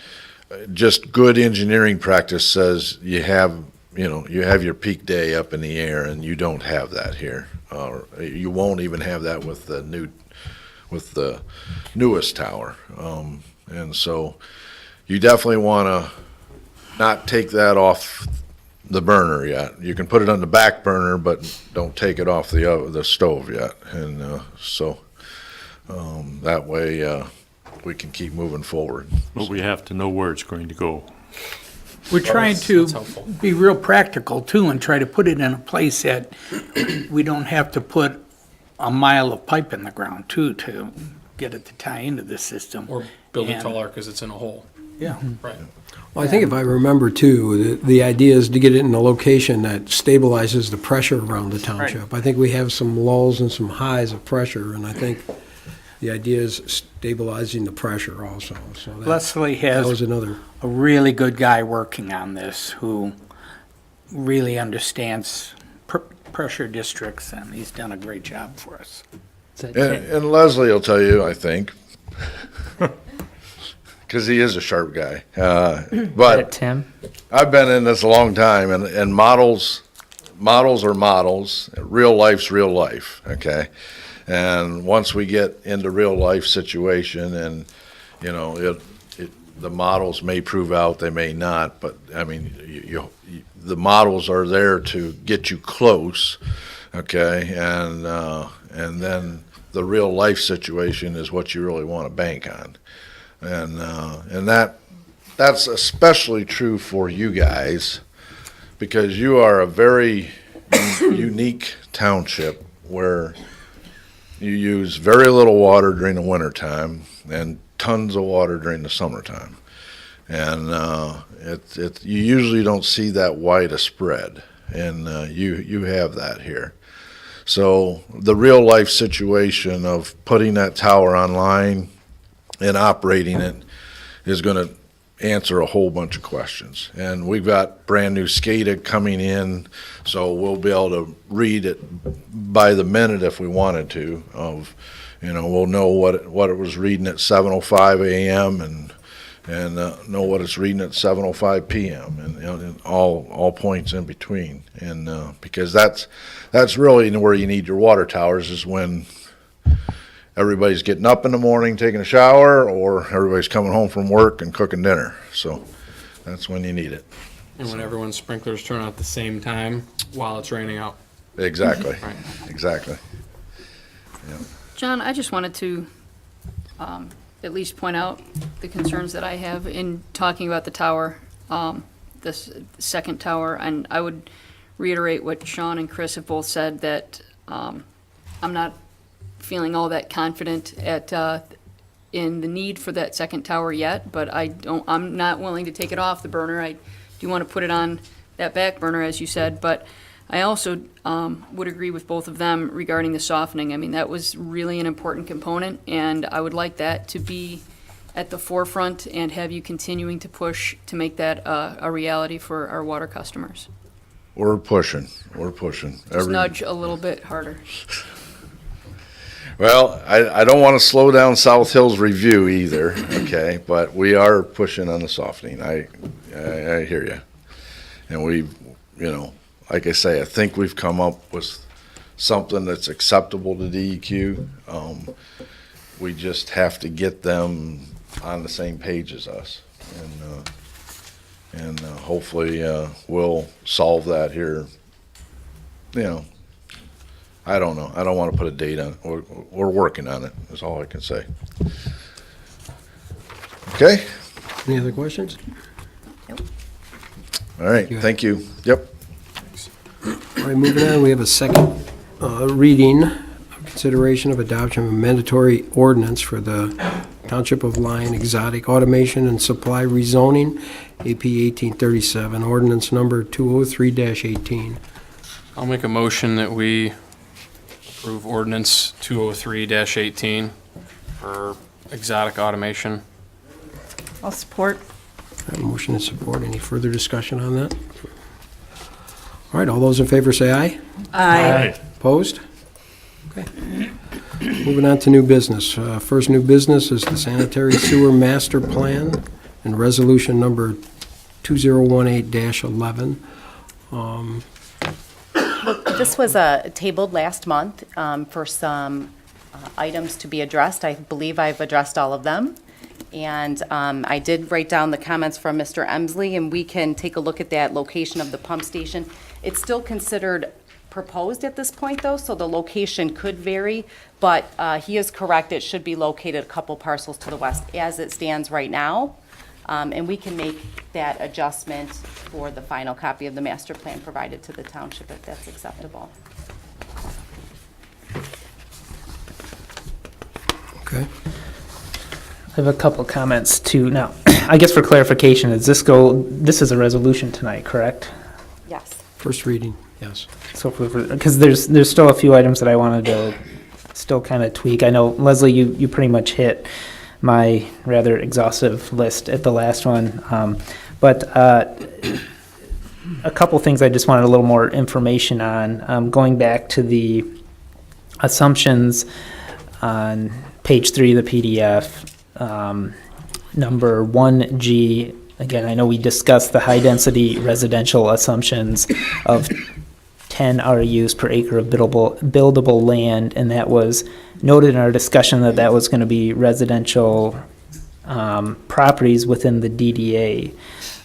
just good engineering practice says you have your peak day up in the air, and you don't have that here. You won't even have that with the newest tower, and so you definitely want to not take that off the burner yet. You can put it on the back burner, but don't take it off the stove yet, and so that way we can keep moving forward.
But we have to know where it's going to go.
We're trying to be real practical too and try to put it in a place that we don't have to put a mile of pipe in the ground too to get it to tie into the system.
Or build it
And-
taller because it's in a hole.
Yeah.
Right.
Well, I think if I remember too, the idea is to get it in a location that stabilizes the pressure around the township. I think we have some lulls and some highs of pressure, and I think the idea is stabilizing the pressure also. So
Leslie
that was
has
another.
a really good guy working on this who really understands pressure districts, and he's done a great job for us.
And Leslie will tell you, I think, because he is a sharp guy. But
Tim?
I've been in this a long time, and models are models. Real life's real life, okay? And once we get into real life situation, and the models may prove out, they may not, but I mean, the models are there to get you close, okay? And then the real life situation is what you really want to bank on, and that's especially true for you guys, because you are a very unique township where you use very little water during the wintertime and tons of water during the summertime. And you usually don't see that wide a spread, and you have that here. So the real life situation of putting that tower online and operating it is going to answer a whole bunch of questions. And we've got brand new SCADA coming in, so we'll be able to read it by the minute if we wanted to. We'll know what it was reading at 7:05 a.m. and know what it's reading at 7:05 p.m. and all points in between. And because that's really where you need your water towers, is when everybody's getting up in the morning, taking a shower, or everybody's coming home from work and cooking dinner. So that's when you need it.
And when everyone's sprinklers turn on at the same time while it's raining out.
Exactly.
Right.
Exactly. Yeah.
John, I just wanted to at least point out the concerns that I have in talking about the tower, this second tower, and I would reiterate what Sean and Chris have both said, that I'm not feeling all that confident in the need for that second tower yet, but I'm not willing to take it off the burner. I do want to put it on that back burner, as you said, but I also would agree with both of them regarding the softening. I mean, that was really an important component, and I would like that to be at the forefront and have you continuing to push to make that a reality for our water customers.
We're pushing.
Just nudge a little bit harder.
Well, I don't want to slow down South Hills review either, okay? But we are pushing on the softening. I hear you. And we, like I say, I think we've come up with something that's acceptable to DEQ. We just have to get them on the same page as us. And hopefully we'll solve that here. You know, I don't know. I don't want to put a date on it. We're working on it, is all I can say. Okay?
Any other questions?
All right, thank you. Yep.
All right, moving on, we have a second reading, consideration of adoption of a mandatory ordinance for the Township of Lyon Exotic Automation and Supply Rezoning, AP 1837, ordinance number 203-18.
I'll make a motion that we approve ordinance 203-18 for exotic automation.
I'll support.
I have a motion and support. Any further discussion on that? All right, all those in favor say aye.
Aye.
Opposed? Okay. Moving on to new business. First new business is the Sanitary Sewer Master Plan and Resolution number 2018-11.
This was tabled last month for some items to be addressed. I believe I've addressed all of them. And I did write down the comments from Mr. Emsley, and we can take a look at that location of the pump station. It's still considered proposed at this point, though, so the location could vary, but he is correct. It should be located a couple parcels to the west as it stands right now. And we can make that adjustment for the final copy of the master plan provided to the township if that's acceptable.
Okay.
I have a couple comments too. Now, I guess for clarification, this is a resolution tonight, correct?
Yes.
First reading, yes.
So, because there's still a few items that I wanted to still kind of tweak. I know, Leslie, you pretty much hit my rather exhaustive list at the last one. But a couple things I just wanted a little more information on. Going back to the assumptions on page 3 of the PDF, number 1G, again, I know we discussed the high-density residential assumptions of 10 RUs per acre of buildable land, and that was noted in our discussion that that was going to be residential properties within the DDA.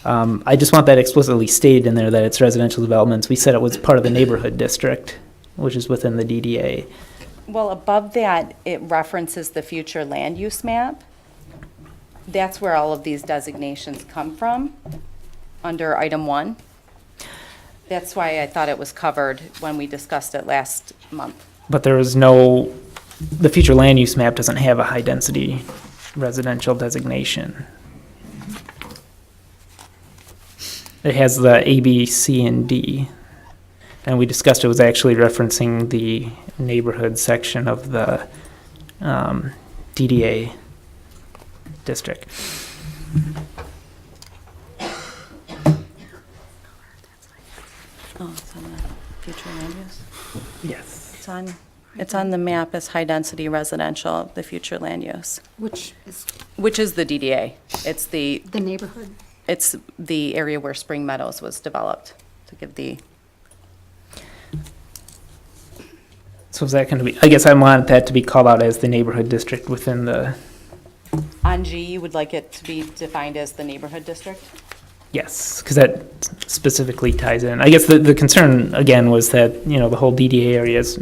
I just want that explicitly stated in there that it's residential developments. We said it was part of the neighborhood district, which is within the DDA.
Well, above that, it references the future land use map. That's where all of these designations come from, under item 1. That's why I thought it was covered when we discussed it last month.
But the future land use map doesn't have a high-density residential designation. It has the A, B, C, and D. And we discussed it was actually referencing the neighborhood section of the DDA district.
Oh, it's on the future land use?
Yes.
It's on the map as high-density residential, the future land use.
Which
is the DDA. It's the
neighborhood.
It's the area where Spring Meadows was developed, to give the...
So is that going to be, I guess I want that to be called out as the neighborhood district within the,
On G, you would like it to be defined as the neighborhood district?
yes, because that specifically ties in. I guess the concern, again, was that, the whole DDA area is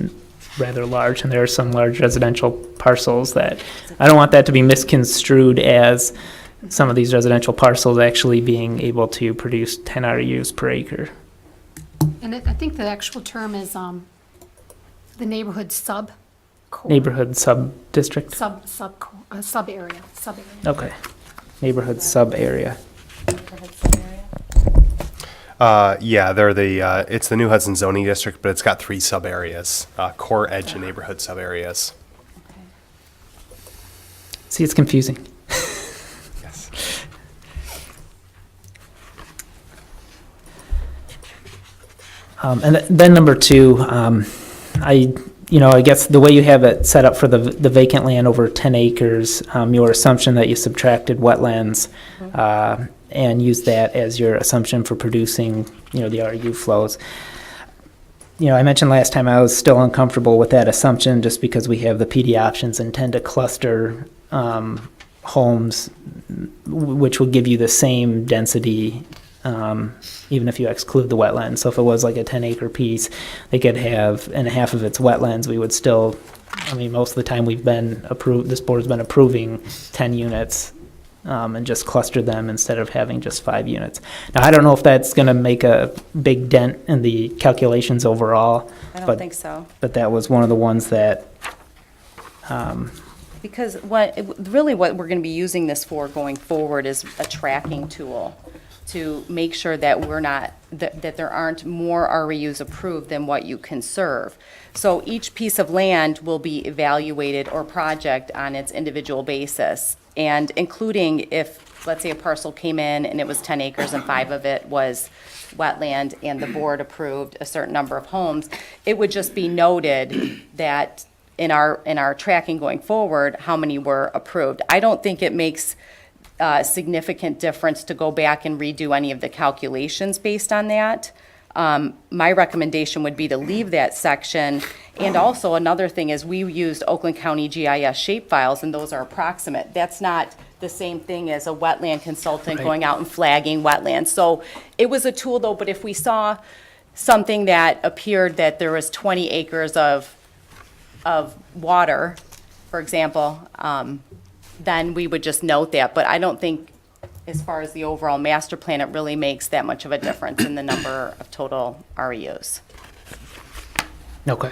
rather large, and there are some large residential parcels that, I don't want that to be misconstrued as some of these residential parcels actually being able to produce 10 RUs per acre.
And I think the actual term is the neighborhood sub.
Neighborhood sub-district?
Sub area.
Okay. Neighborhood sub-area.
Yeah, they're it's the New Hudson zoning district, but it's got 3 sub areas, core, edge, and neighborhood sub areas.
See, it's confusing.
Yes.
And then number 2, I guess the way you have it set up for the vacant land over 10 acres, your assumption that you subtracted wetlands and use that as your assumption for producing, the RU flows. I mentioned last time I was still uncomfortable with that assumption just because we have the PD options and tend to cluster homes, which will give you the same density even if you exclude the wetlands. So if it was like a 10-acre piece, they could have, and half of its wetlands, we would still, I mean, most of the time we've been this board's been approving 10 units and just clustered them instead of having just 5 units. Now, I don't know if that's going to make a big dent in the calculations overall.
I don't think so.
But that was one of the ones that,
Because what we're going to be using this for going forward is a tracking tool to make sure that that there aren't more REUs approved than what you can serve. So each piece of land will be evaluated or project on its individual basis, and including if, let's say, a parcel came in and it was 10 acres and 5 of it was wetland and the board approved a certain number of homes, it would just be noted that in our tracking going forward, how many were approved. I don't think it makes a significant difference to go back and redo any of the calculations based on that. My recommendation would be to leave that section. And also another thing is we used Oakland County GIS shapefiles, and those are approximate. That's not the same thing as a wetland consultant going out and flagging wetlands. So it was a tool though, but if we saw something that appeared that there was 20 acres of water, for example, then we would just note that. But I don't think, as far as the overall master plan, it really makes that much of a difference in the number of total REUs.
okay.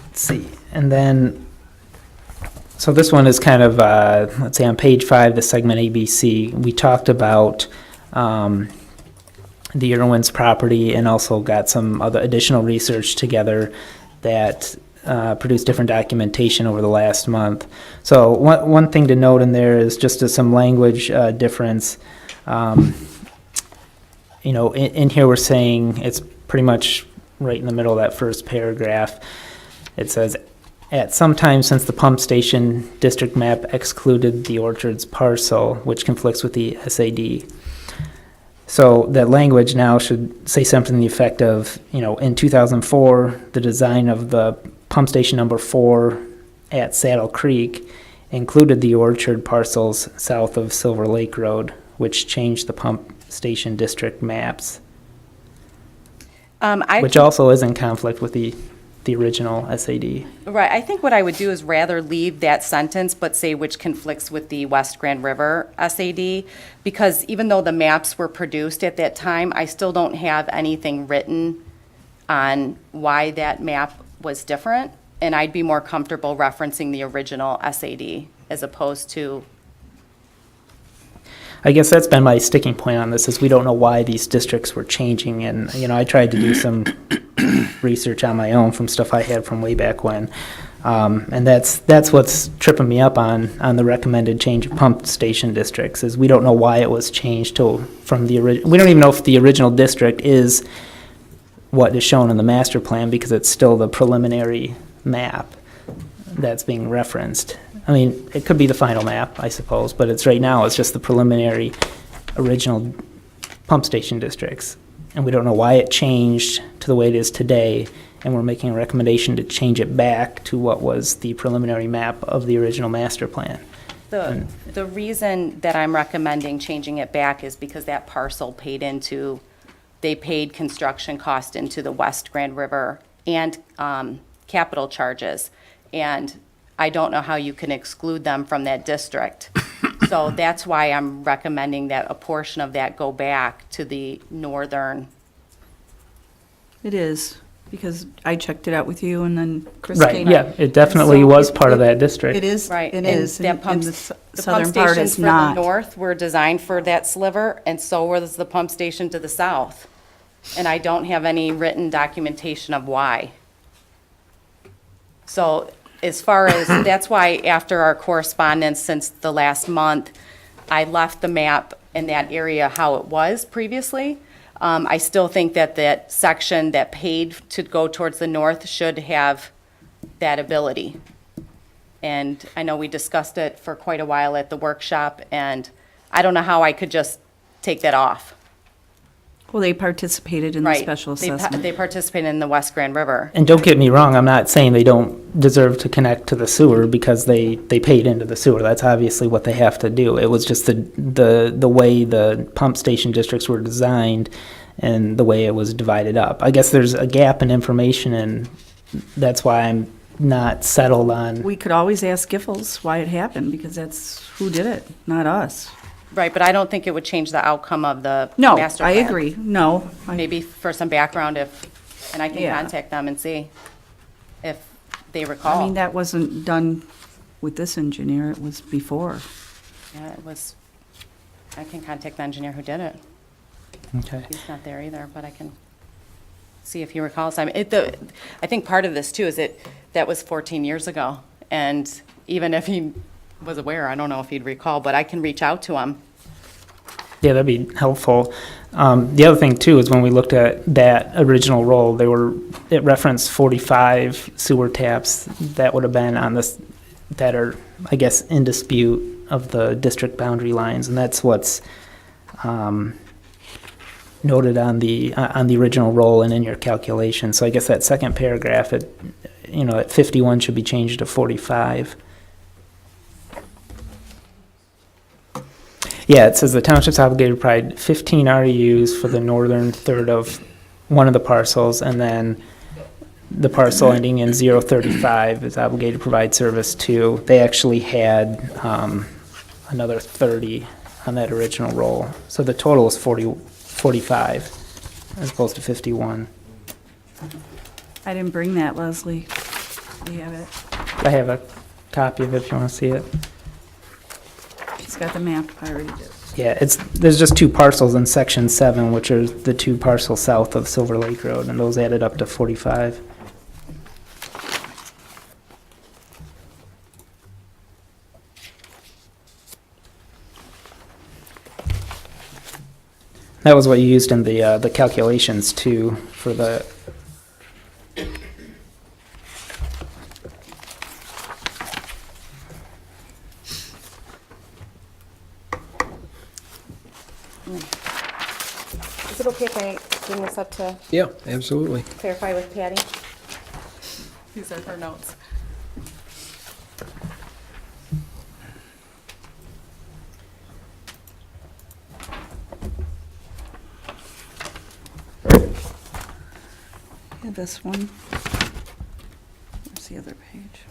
Let's see, and then, so this one is kind of, let's say on page 5, the segment ABC, we talked about the Irwin's property and also got some other additional research together that produced different documentation over the last month. So one thing to note in there is just some language difference. You know, in here we're saying it's pretty much right in the middle of that first paragraph. It says, at some time since the pump station district map excluded the orchards parcel, which conflicts with the SAD. So that language now should say something to the effect of, you know, in 2004, the design of the pump station number 4 at Saddle Creek included the orchard parcels south of Silver Lake Road, which changed the pump station district maps. Which also is in conflict with the original SAD.
Right, I think what I would do is rather leave that sentence, but say which conflicts with the West Grand River SAD, because even though the maps were produced at that time, I still don't have anything written on why that map was different, and I'd be more comfortable referencing the original SAD as opposed to.
I guess that's been my sticking point on this, is we don't know why these districts were changing, and, you know, I tried to do some research on my own from stuff I had from way back when, and that's what's tripping me up on the recommended change of pump station districts, is we don't know why it was changed from the original. We don't even know if the original district is what is shown in the master plan, because it's still the preliminary map that's being referenced. I mean, it could be the final map, I suppose, but it's right now, it's just the preliminary original pump station districts. And we don't know why it changed to the way it is today, and we're making a recommendation to change it back to what was the preliminary map of the original master plan.
The reason that I'm recommending changing it back is because that parcel they paid construction cost into the West Grand River and capital charges. And I don't know how you can exclude them from that district. So that's why I'm recommending that a portion of that go back to the northern.
It is, because I checked it out with you and then Chris
Right,
came.
yeah, it definitely was part of that district.
It is,
Right.
it
and
is.
That
and
pump,
the
the
southern
pump
part
stations
is
for
not.
the north were designed for that sliver, and so was the pump station to the south. And I don't have any written documentation of why. So as far as, that's why after our correspondence since the last month, I left the map in that area how it was previously. I still think that that section that paid to go towards the north should have that ability. And I know we discussed it for quite a while at the workshop, and I don't know how I could just take that off.
Well, they participated in the
Right.
special assessment.
They participated in the West Grand River.
And don't get me wrong, I'm not saying they don't deserve to connect to the sewer because they paid into the sewer. That's obviously what they have to do. It was just the way the pump station districts were designed and the way it was divided up. I guess there's a gap in information, and that's why I'm not settled on.
We could always ask Giffords why it happened, because that's who did it, not us.
Right, but I don't think it would change the outcome of the
No,
master
I
plan.
agree. No.
Maybe for some background and I can
Yeah.
contact them and see if they
I
recall.
mean, that wasn't done with this engineer, it was before.
Yeah, I can contact the engineer who did it.
Okay.
He's not there either, but I can see if he recalls. I mean, I think part of this too is that was 14 years ago. And even if he was aware, I don't know if he'd recall, but I can reach out to him.
Yeah, that'd be helpful. The other thing too is when we looked at that original roll, it referenced 45 sewer taps that would have been on this, that are, I guess, in dispute of the district boundary lines, and that's what's noted on the original roll and in your calculation. So I guess that second paragraph, at 51 should be changed to 45. Yeah, it says the township's obligated to provide 15 REUs for the northern third of one of the parcels, and then the parcel ending in 035 is obligated to provide service to. They actually had another 30 on that original roll. So the total is 45 as opposed to 51.
I didn't bring that, Leslie. Do you have it?
I have a copy of it if you want to see it.
She's got the map, I already did.
Yeah, there's just two parcels in section 7, which are the two parcels south of Silver Lake Road, and those added up to 45. That was what you used in the calculations too for the.
Is it okay if I bring this up to
Yeah, absolutely.
clarify with Patty? These are her notes.
Yeah, this one. Where's the other page?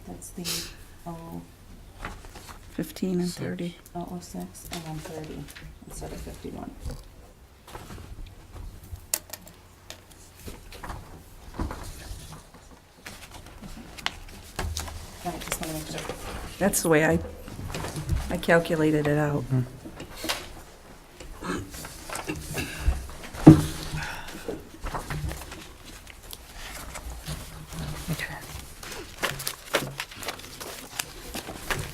That's the
15 and 30.
006 and then 30 instead of 51. I just want to make sure.
That's the way I calculated it out.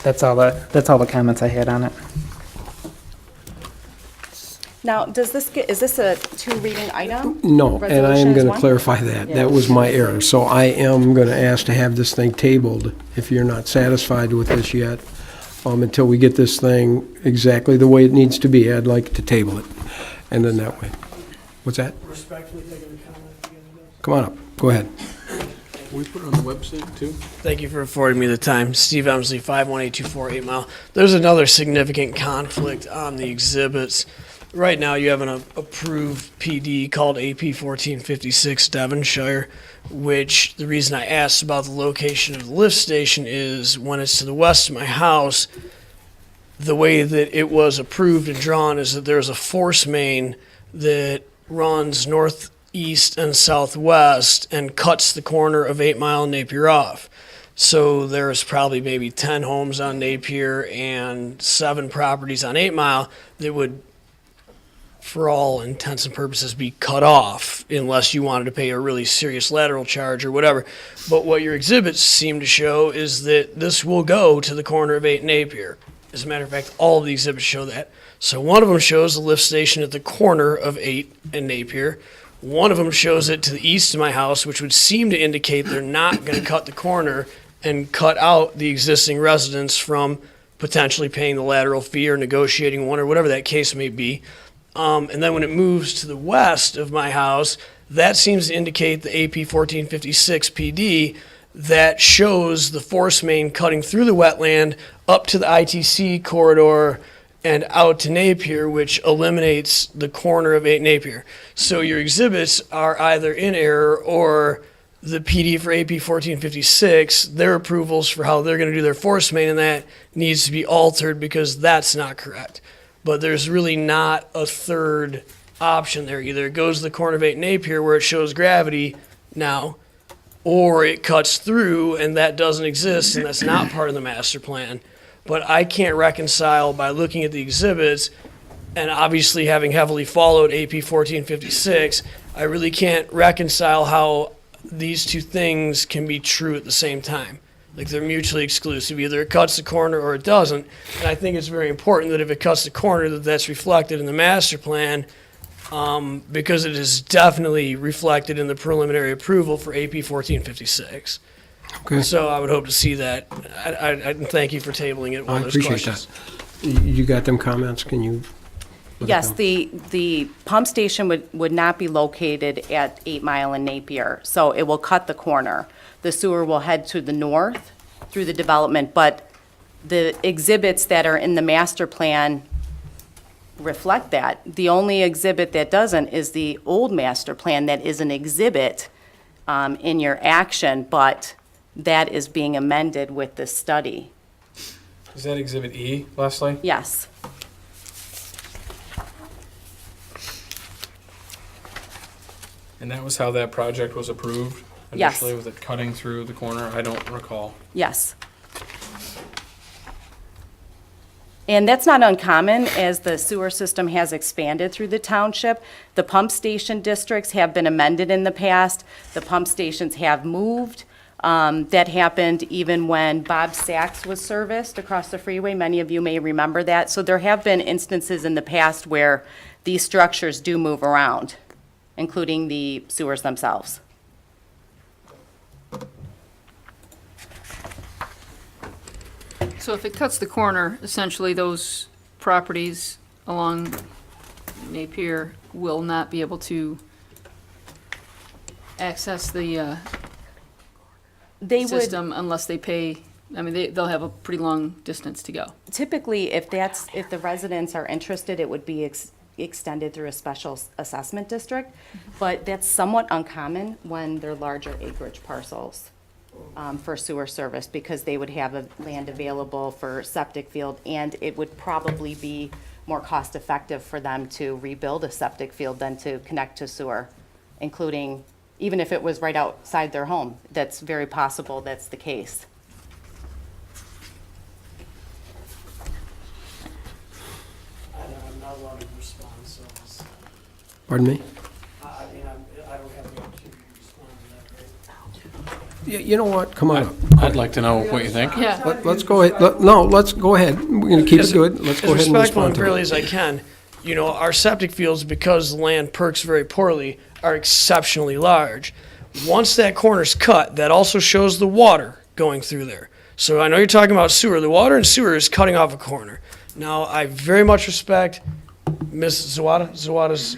That's all the comments I had on it.
Now, is this a 2-reading item?
No, and I am
Resolution is
going to
one?
clarify that.
Yeah.
That was my error. So I am going to ask to have this thing tabled, if you're not satisfied with this yet, until we get this thing exactly the way it needs to be. I'd like to table it, and then that way. What's that?
Respectfully taking the comment.
Come on up. Go ahead.
We put it on the website too?
Thank you for affording me the time. Steve Emsley, 51824 8 Mile. There's another significant conflict on the exhibits. Right now, you have an approved PD called AP 1456 Devonshire, which the reason I asked about the location of the lift station is when it's to the west of my house, the way that it was approved and drawn is that there's a force main that runs northeast and southwest and cuts the corner of 8 Mile and Napier off. So there's probably maybe 10 homes on Napier and 7 properties on 8 Mile that would, for all intents and purposes, be cut off unless you wanted to pay a really serious lateral charge or whatever. But what your exhibits seem to show is that this will go to the corner of 8 Napier. As a matter of fact, all of the exhibits show that. So one of them shows the lift station at the corner of 8 and Napier. One of them shows it to the east of my house, which would seem to indicate they're not going to cut the corner and cut out the existing residents from potentially paying the lateral fee or negotiating one or whatever that case may be. And then when it moves to the west of my house, that seems to indicate the AP 1456 PD that shows the force main cutting through the wetland up to the ITC corridor and out to Napier, which eliminates the corner of 8 Napier. So your exhibits are either in error, or the PD for AP 1456, their approvals for how they're going to do their force main, and that needs to be altered because that's not correct. But there's really not a third option there. Either it goes to the corner of 8 Napier where it shows gravity now, or it cuts through and that doesn't exist and that's not part of the master plan. But I can't reconcile, by looking at the exhibits and obviously having heavily followed AP 1456, I really can't reconcile how these two things can be true at the same time. Like, they're mutually exclusive. Either it cuts the corner or it doesn't. And I think it's very important that if it cuts the corner, that that's reflected in the master plan, because it is definitely reflected in the preliminary approval for AP 1456.
Okay.
So I would hope to see that. I thank you for tabling it.
I appreciate that. You got them comments? Can you?
Yes, the pump station would not be located at 8 Mile and Napier, so it will cut the corner. The sewer will head to the north through the development, but the exhibits that are in the master plan reflect that. The only exhibit that doesn't is the old master plan that is an exhibit in your action, but that is being amended with this study.
Is that Exhibit E, Leslie?
Yes.
And that was how that project was approved
Yes.
initially, with it cutting through the corner? I don't recall.
Yes. And that's not uncommon, as the sewer system has expanded through the township. The pump station districts have been amended in the past. The pump stations have moved. That happened even when Bob Sachs was serviced across the freeway. Many of you may remember that. So there have been instances in the past where these structures do move around, including the sewers themselves.
So if it cuts the corner, essentially those properties along Napier will not be able to access the system unless they pay. I mean, they'll have a pretty long distance to go.
Typically, if the residents are interested, it would be extended through a special assessment district, but that's somewhat uncommon when they're larger acreage parcels for sewer service, because they would have land available for septic field, and it would probably be more cost effective for them to rebuild a septic field than to connect to sewer, including, even if it was right outside their home. That's very possible that's the case.
I'm not allowed to respond, so
Pardon me?
I mean, I don't have the opportunity to respond to that, right?
You know what? Come on up.
I'd like to know what you think.
Yeah.
Let's go ahead. Let's go ahead. We're going to keep it good. Let's go ahead and
As respectful
respond
and
to
fairly
it.
as I can, you know, our septic fields, because the land perks very poorly, are exceptionally large. Once that corner's cut, that also shows the water going through there. So I know you're talking about sewer. The water and sewer is cutting off a corner. Now, I very much respect Ms. Zawada's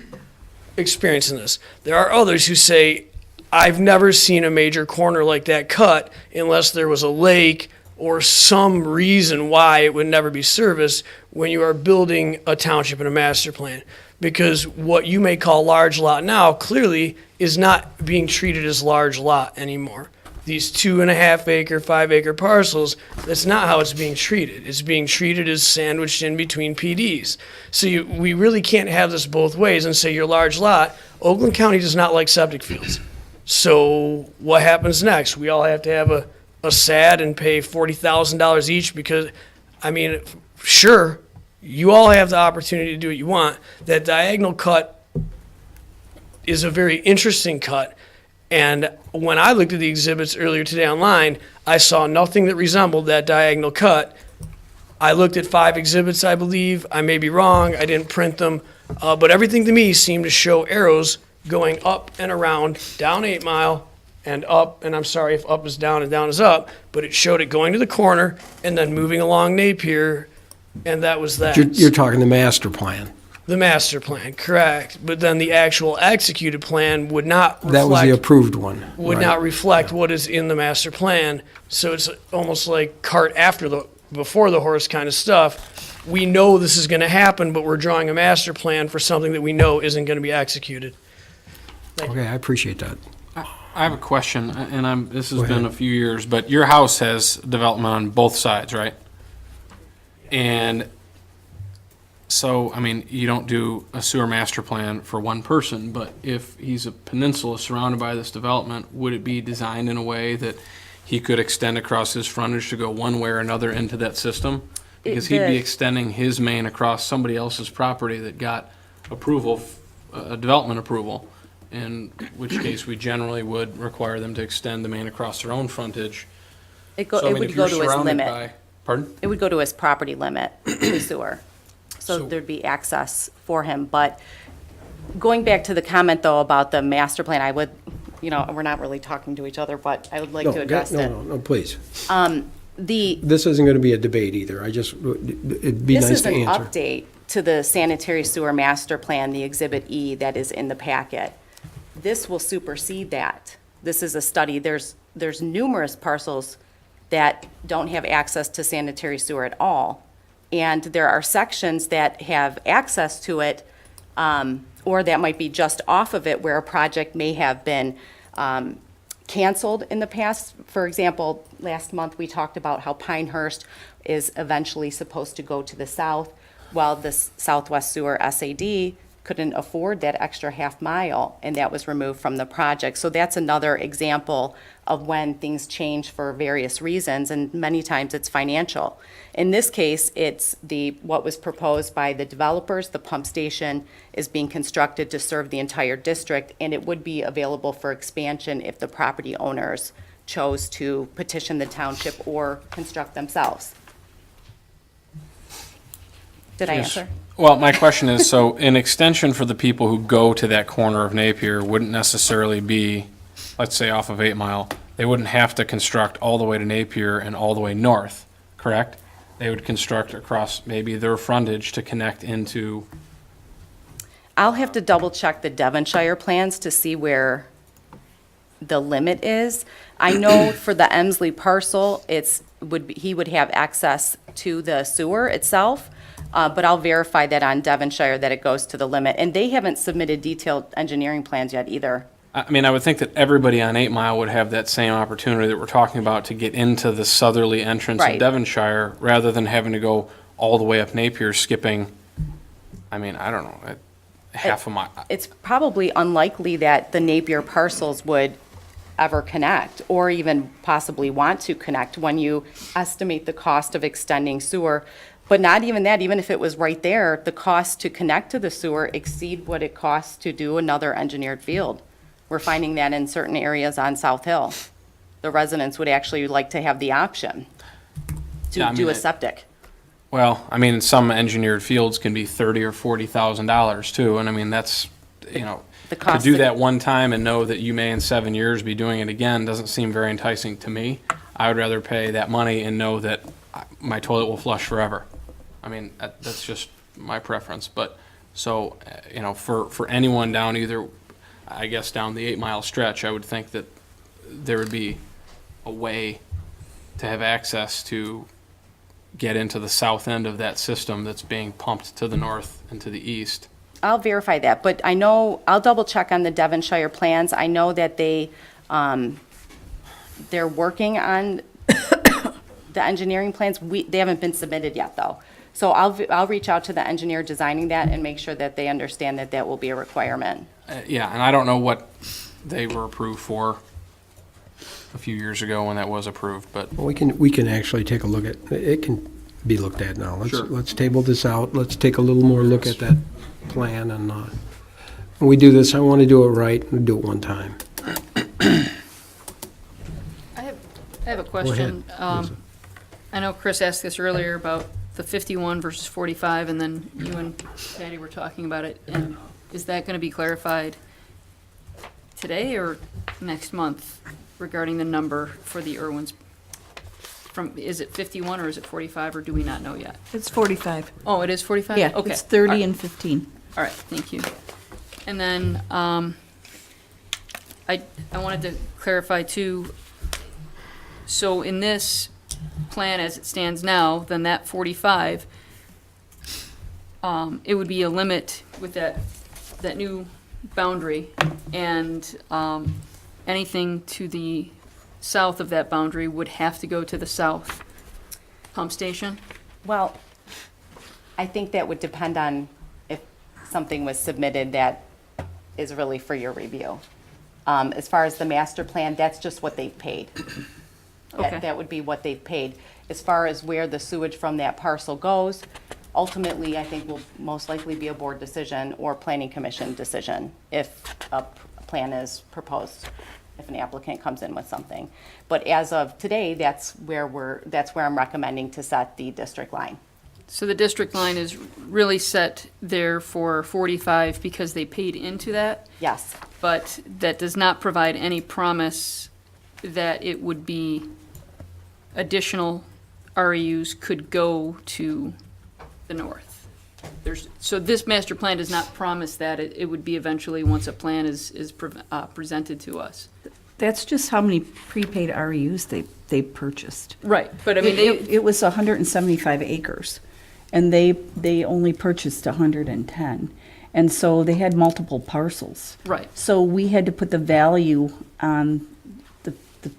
experience in this. There are others who say, I've never seen a major corner like that cut unless there was a lake or some reason why it would never be serviced when you are building a township and a master plan. Because what you may call large lot now clearly is not being treated as large lot anymore. These 2.5 acre, 5 acre parcels, that's not how it's being treated. It's being treated as sandwiched in between PDs. So we really can't have this both ways and say you're large lot. Oakland County does not like septic fields. So what happens next? We all have to have a SAD and pay $40,000 each because, I mean, sure, you all have the opportunity to do what you want. That diagonal cut is a very interesting cut. And when I looked at the exhibits earlier today online, I saw nothing that resembled that diagonal cut. I looked at 5 exhibits, I believe. I may be wrong. I didn't print them. But everything to me seemed to show arrows going up and around, down 8 Mile and up, and I'm sorry if up is down and down is up, but it showed it going to the corner and then moving along Napier, and that was that.
You're talking the master plan.
The master plan, correct. But then the actual executed plan would not reflect.
That was the approved one.
Would
right.
not reflect what is in the master plan. So it's almost like cart before the horse kind of stuff. We know this is going to happen, but we're drawing a master plan for something that we know isn't going to be executed.
Okay, I appreciate that.
I have a question, and this has
Go
been
ahead.
a few years, but your house has development on both sides, right? And so, I mean, you don't do a sewer master plan for one person, but if he's a peninsula surrounded by this development, would it be designed in a way that he could extend across his frontage to go one way or another into that system? Because he'd be extending his main across somebody else's property that got approval, development approval, in which case we generally would require them to extend the main across their own frontage.
It
So, I mean,
would
if
go
you're
to his
surrounded
limit.
by- Pardon?
It would go to his property limit, the sewer. So there'd be access for him. But going back to the comment, though, about the master plan, I would, we're not really talking to each other, but I would like to address it.
No, please.
The
This isn't going to be a debate either. It'd be
This
nice
is
to
an
answer.
update to the sanitary sewer master plan, the Exhibit E that is in the packet. This will supersede that. This is a study. There's numerous parcels that don't have access to sanitary sewer at all. And there are sections that have access to it, or that might be just off of it where a project may have been canceled in the past. For example, last month we talked about how Pinehurst is eventually supposed to go to the south, while the Southwest Sewer SAD couldn't afford that extra half mile, and that was removed from the project. So that's another example of when things change for various reasons, and many times it's financial. In this case, it's what was proposed by the developers. The pump station is being constructed to serve the entire district, and it would be available for expansion if the property owners chose to petition the township or construct themselves. Did I
Yes.
answer?
Well, my question is, so an extension for the people who go to that corner of Napier wouldn't necessarily be, let's say, off of 8 Mile. They wouldn't have to construct all the way to Napier and all the way north, correct? They would construct across maybe their frontage to connect into,
I'll have to double check the Devonshire plans to see where the limit is. I know for the Emsley parcel, he would have access to the sewer itself, but I'll verify that on Devonshire that it goes to the limit. And they haven't submitted detailed engineering plans yet either.
I mean, I would think that everybody on 8 Mile would have that same opportunity that we're talking about to get into the southerly entrance of
Right.
Devonshire, rather than having to go all the way up Napier, skipping, I mean, I don't know, half a mile.
It's probably unlikely that the Napier parcels would ever connect, or even possibly want to connect when you estimate the cost of extending sewer. But not even that, even if it was right there, the cost to connect to the sewer exceed what it costs to do another engineered field. We're finding that in certain areas on South Hill. The residents would actually like to have the option to
Yeah, I mean,
do a septic.
Well, I mean, some engineered fields can be $30,000 or $40,000 too, and I mean, that's, to
cost
do
that-
that one time and know that you may in 7 years be doing it again doesn't seem very enticing to me. I would rather pay that money and know that my toilet will flush forever. I mean, that's just my preference, but, so, for anyone down either, I guess down the 8 Mile stretch, I would think that there would be a way to have access to get into the south end of that system that's being pumped to the north and to the east.
I'll verify that, but I know, I'll double check on the Devonshire plans. I know that they're working on the engineering plans. They haven't been submitted yet, though. So I'll reach out to the engineer designing that and make sure that they understand that that will be a requirement.
Yeah, and I don't know what they were approved for a few years ago when that was approved, but
Well, we can actually take a look at, it can be looked at now.
Sure.
Let's table this out, let's take a little more look at that plan, and when we do this, I want to do it right, and do it one time.
I have a question.
Lisa.
I know Chris asked this earlier about the 51 versus 45, and then you and Patty were talking about it. And is that going to be clarified today or next month regarding the number for the Irwins? Is it 51 or is it 45, or do we not know yet?
It's 45.
Oh, it is 45?
Yeah,
Okay.
it's 30
All right.
and 15.
All right, thank you. And then, I wanted to clarify too, so in this plan as it stands now, then that 45, it would be a limit with that new boundary, and anything to the south of that boundary would have to go to the south pump station?
Well, I think that would depend on if something was submitted that is really for your review. As far as the master plan, that's just what they've paid.
Okay.
That would be what they've paid. As far as where the sewage from that parcel goes, ultimately, I think will most likely be a board decision or planning commission decision if a plan is proposed, if an applicant comes in with something. But as of today, that's where I'm recommending to set the district line.
So the district line is really set there for 45 because they paid into that?
Yes.
But that does not provide any promise that it would be additional REUs could go to the north. So this master plan does not promise that it would be eventually once a plan is presented to us.
That's just how many prepaid REUs they purchased.
Right, but I mean,
It was 175 acres, and they only purchased 110. And so they had multiple parcels.
Right.
So we had to put the value on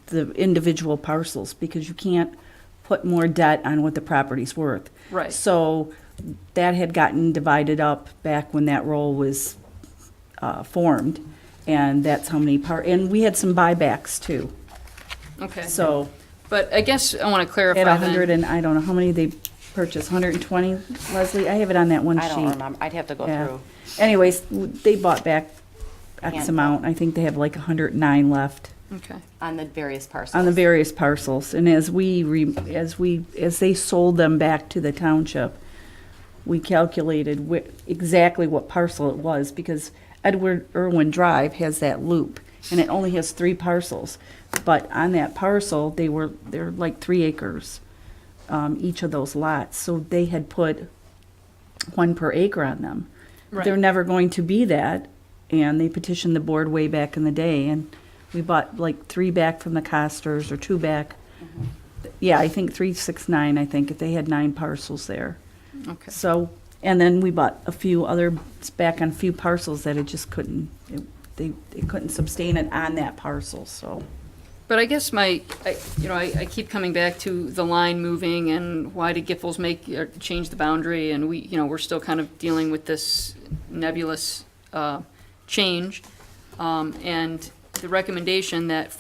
the individual parcels, because you can't put more debt on what the property's worth.
Right.
So that had gotten divided up back when that roll was formed, and that's how many and we had some buybacks too.
Okay.
So.
But I guess I want to clarify
At
then.
100 and, I don't know, how many they purchased, 120, Leslie? I have it on that one sheet.
I don't remember. I'd have to go through.
Anyways, they bought back X
Handful.
amount. I think they have like 109 left.
Okay.
On the various parcels.
On the various parcels. And as they sold them back to the township, we calculated exactly what parcel it was, because Edward Irwin Drive has that loop, and it only has 3 parcels. But on that parcel, they're like 3 acres, each of those lots. So they had put 1 per acre on them.
Right.
They're never going to be that, and they petitioned the board way back in the day, and we bought like 3 back from the Costers, or 2 back. Yeah, I think 369, I think, if they had 9 parcels there.
Okay.
So, and then we bought a few other back on a few parcels that it just couldn't, they couldn't sustain it on that parcel, so.
But I guess I keep coming back to the line moving and why did Giffords change the boundary, and we're still kind of dealing with this nebulous change, and the recommendation that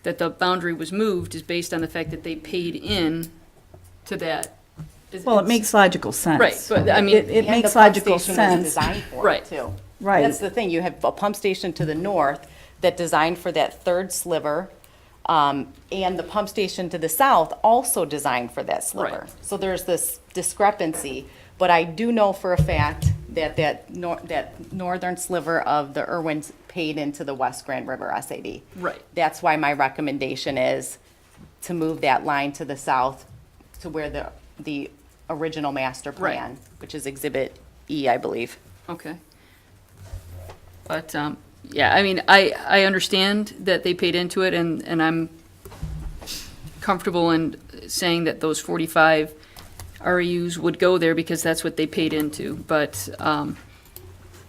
that the boundary was moved is based on the fact that they paid in to that.
Well, it makes logical sense.
Right, but I mean,
It makes logical sense.
Designed for
Right.
it too.
Right.
That's the thing. You have a pump station to the north that designed for that 3rd sliver, and the pump station to the south also designed for that sliver.
Right.
So there's this discrepancy. But I do know for a fact that northern sliver of the Irwins paid into the West Grand River SAD.
Right.
That's why my recommendation is to move that line to the south to where the original master plan, which is Exhibit E, I believe.
Okay. But, yeah, I mean, I understand that they paid into it, and I'm comfortable in saying that those 45 REUs would go there because that's what they paid into. But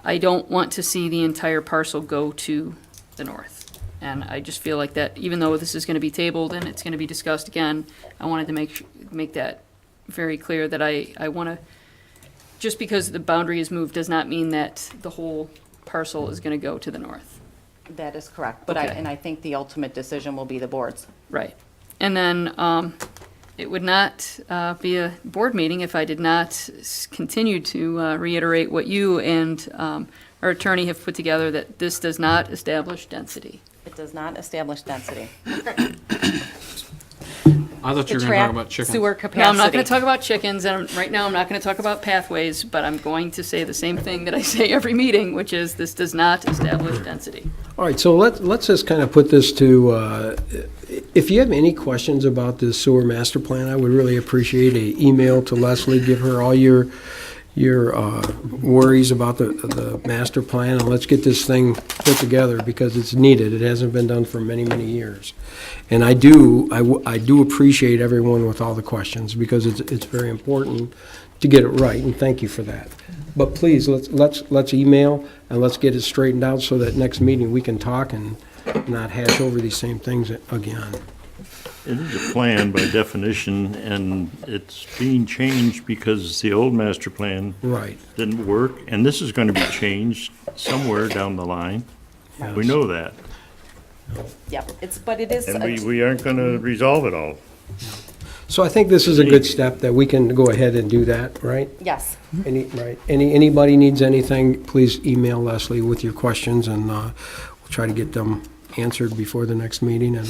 I don't want to see the entire parcel go to the north. And I just feel like that, even though this is going to be tabled and it's going to be discussed again, I wanted to make that very clear that I want to, just because the boundary is moved does not mean that the whole parcel is going to go to the north.
That is correct. But
Okay.
I think the ultimate decision will be the board's.
Right. And then it would not be a board meeting if I did not continue to reiterate what you and our attorney have put together, that this does not establish density.
It does not establish density.
I thought you were going to talk about chickens.
Sewer
No,
capacity.
I'm not going to talk about chickens, and right now I'm not going to talk about pathways, but I'm going to say the same thing that I say every meeting, which is this does not establish density.
All right, so let's just kind of put this to, if you have any questions about this sewer master plan, I would really appreciate an email to Leslie, give her all your your worries about the master plan, and let's get this thing put together because it's needed. It hasn't been done for many, many years. And I do appreciate everyone with all the questions because it's very important to get it right, and thank you for that. But please, let's email and let's get it straightened out so that next meeting we can talk and not hash over these same things again.
It is a plan by definition, and it's being changed because the old master plan
Right.
didn't work, and this is going to be changed somewhere down the line. We know that.
Yep, but it is.
And we aren't going to resolve it all.
So I think this is a good step that we can go ahead and do that, right?
Yes.
Anybody needs anything, please email Leslie with your questions, and we'll try to get them answered before the next meeting. And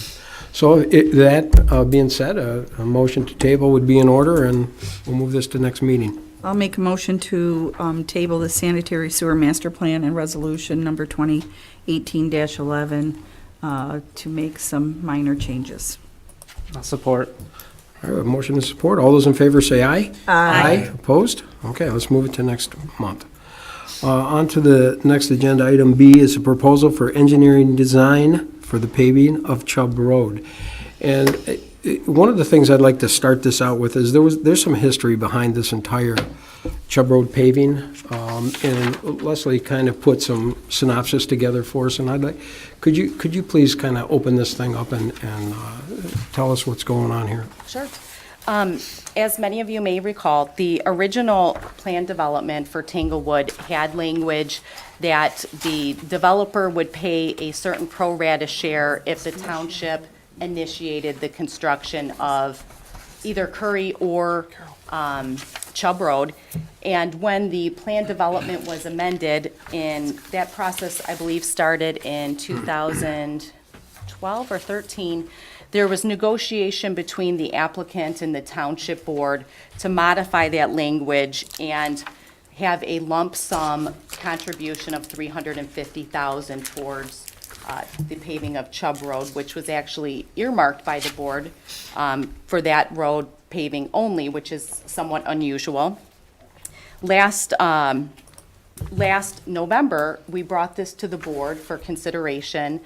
so that being said, a motion to table would be in order, and we'll move this to next meeting.
I'll make a motion to table the sanitary sewer master plan and resolution number 2018-11 to make some minor changes.
I'll support.
All right, a motion to support. All those in favor say aye.
Aye.
Opposed? Okay, let's move it to next month. On to the next agenda. Item B is a proposal for engineering design for the paving of Chubb Road. And one of the things I'd like to start this out with is there's some history behind this entire Chubb Road paving. And Leslie kind of put some synopsis together for us, and could you please kind of open this thing up and tell us what's going on here?
Sure. As many of you may recall, the original plan development for Tanglewood had language that the developer would pay a certain pro rata share if the township initiated the construction of either Curry or Chubb Road. And when the plan development was amended, and that process, I believe, started in 2012 or 13, there was negotiation between the applicant and the township board to modify that language and have a lump sum contribution of $350,000 towards the paving of Chubb Road, which was actually earmarked by the board for that road paving only, which is somewhat unusual. Last November, we brought this to the board for consideration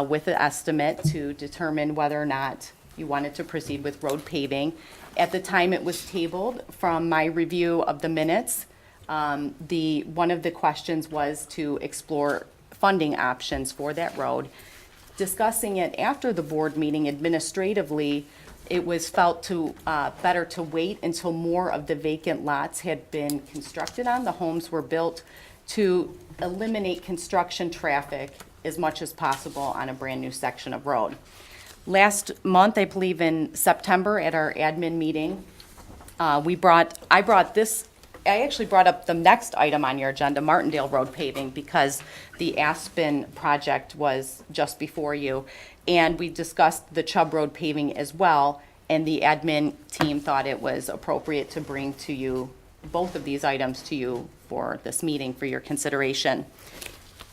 with an estimate to determine whether or not you wanted to proceed with road paving. At the time it was tabled, from my review of the minutes, one of the questions was to explore funding options for that road. Discussing it after the board meeting administratively, it was felt better to wait until more of the vacant lots had been constructed on. The homes were built to eliminate construction traffic as much as possible on a brand-new section of road. Last month, I believe in September, at our admin meeting, I actually brought up the next item on your agenda, Martindale Road paving, because the Aspen project was just before you. And we discussed the Chubb Road paving as well, and the admin team thought it was appropriate to bring to you both of these items to you for this meeting for your consideration.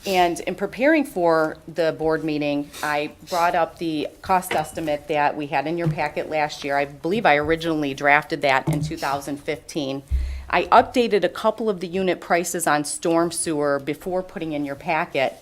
And in preparing for the board meeting, I brought up the cost estimate that we had in your packet last year. I believe I originally drafted that in 2015. I updated a couple of the unit prices on storm sewer before putting in your packet.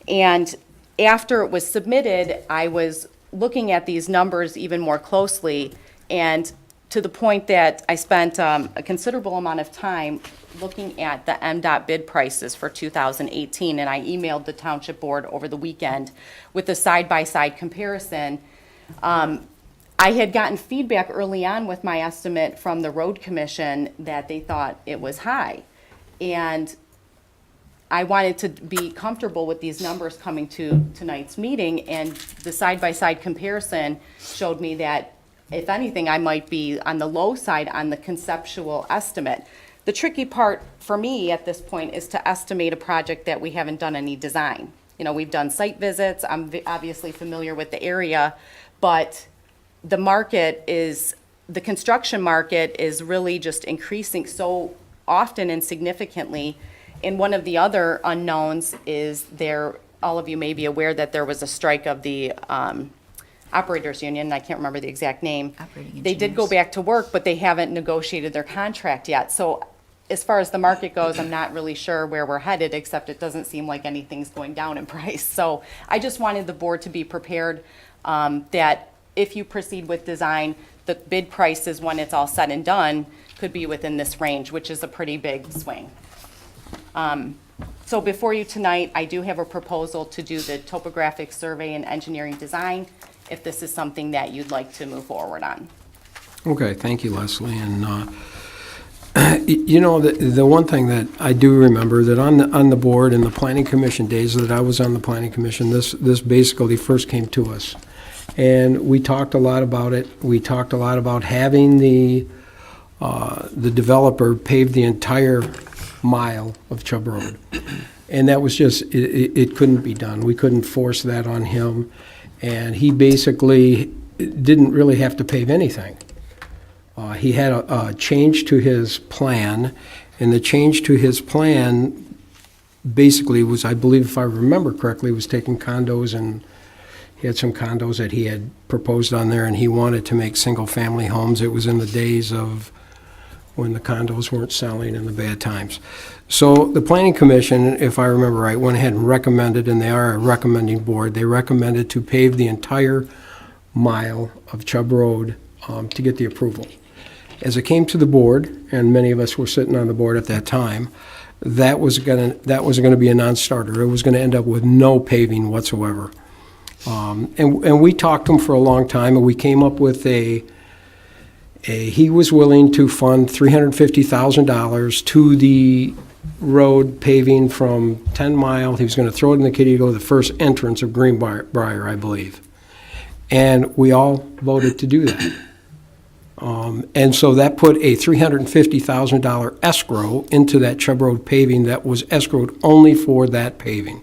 And after it was submitted, I was looking at these numbers even more closely, and to the point that I spent a considerable amount of time looking at the MDOT bid prices for 2018, and I emailed the township board over the weekend with a side-by-side comparison. I had gotten feedback early on with my estimate from the road commission that they thought it was high. And I wanted to be comfortable with these numbers coming to tonight's meeting, and the side-by-side comparison showed me that, if anything, I might be on the low side on the conceptual estimate. The tricky part for me at this point is to estimate a project that we haven't done any design. You know, we've done site visits, I'm obviously familiar with the area, but the construction market is really just increasing so often and significantly. And one of the other unknowns is all of you may be aware that there was a strike of the operators union, I can't remember the exact name. They did go back to work, but they haven't negotiated their contract yet. So as far as the market goes, I'm not really sure where we're headed, except it doesn't seem like anything's going down in price. So I just wanted the board to be prepared that if you proceed with design, the bid prices, when it's all said and done, could be within this range, which is a pretty big swing. So before you tonight, I do have a proposal to do the topographic survey and engineering design, if this is something that you'd like to move forward on.
Okay, thank you, Leslie. And, you know, the one thing that I do remember, that on the board in the planning commission days that I was on the planning commission, this basically first came to us. And we talked a lot about it. We talked a lot about having the developer pave the entire mile of Chubb Road. And that was just, it couldn't be done. We couldn't force that on him. And he basically didn't really have to pave anything. He had a change to his plan, and the change to his plan basically was, I believe if I remember correctly, was taking condos, and he had some condos that he had proposed on there, and he wanted to make single-family homes. It was in the days of when the condos weren't selling in the bad times. So the Planning Commission, if I remember right, went ahead and recommended, and they are a recommending board, they recommended to pave the entire mile of Chubb Road to get the approval. As it came to the board, and many of us were sitting on the board at that time, that was gonna be a non-starter. It was gonna end up with no paving whatsoever. And we talked to him for a long time, and we came up with he was willing to fund $350,000 to the road paving from 10 Mile. He was gonna throw it in the kitty to go to the first entrance of Greenbrier, I believe. And we all voted to do that. And so that put a $350,000 escrow into that Chubb Road paving that was escrowed only for that paving.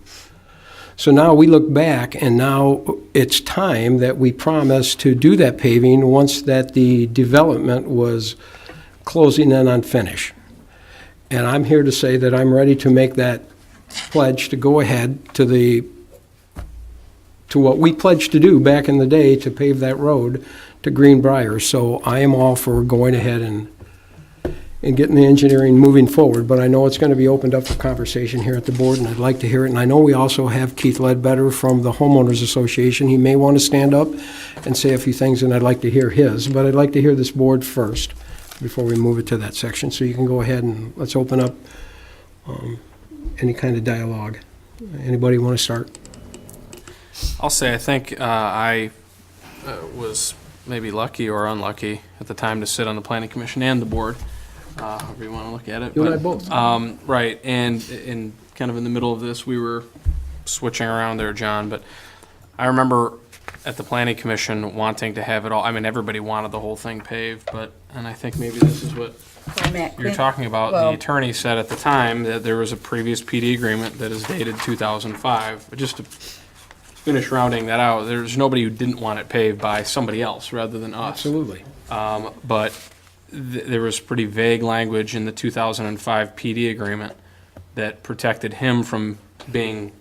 So now we look back, and now it's time that we promise to do that paving once that the development was closing in on finish. And I'm here to say that I'm ready to make that pledge to go ahead to what we pledged to do back in the day, to pave that road to Greenbrier. So I am all for going ahead and getting the engineering moving forward, but I know it's going to be opened up for conversation here at the board, and I'd like to hear it. And I know we also have Keith Ledbetter from the Homeowners Association. He may want to stand up and say a few things, and I'd like to hear his, but I'd like to hear this board first before we move it to that section. So you can go ahead and let's open up any kind of dialogue. Anybody want to start?
I'll say I think I was maybe lucky or unlucky at the time to sit on the planning commission and the board, however you want to look at it.
You and I both.
Right, and in kind of in the middle of this, we were switching around there, John, but I remember at the planning commission wanting to have it all. I mean, everybody wanted the whole thing paved, and I think maybe this is what you're talking about. The attorney said at the time that there was a previous PD agreement that is dated 2005. But just to finish rounding that out, there's nobody who didn't want it paved by somebody else rather than us.
Absolutely.
But there was pretty vague language in the 2005 PD agreement that protected him from being,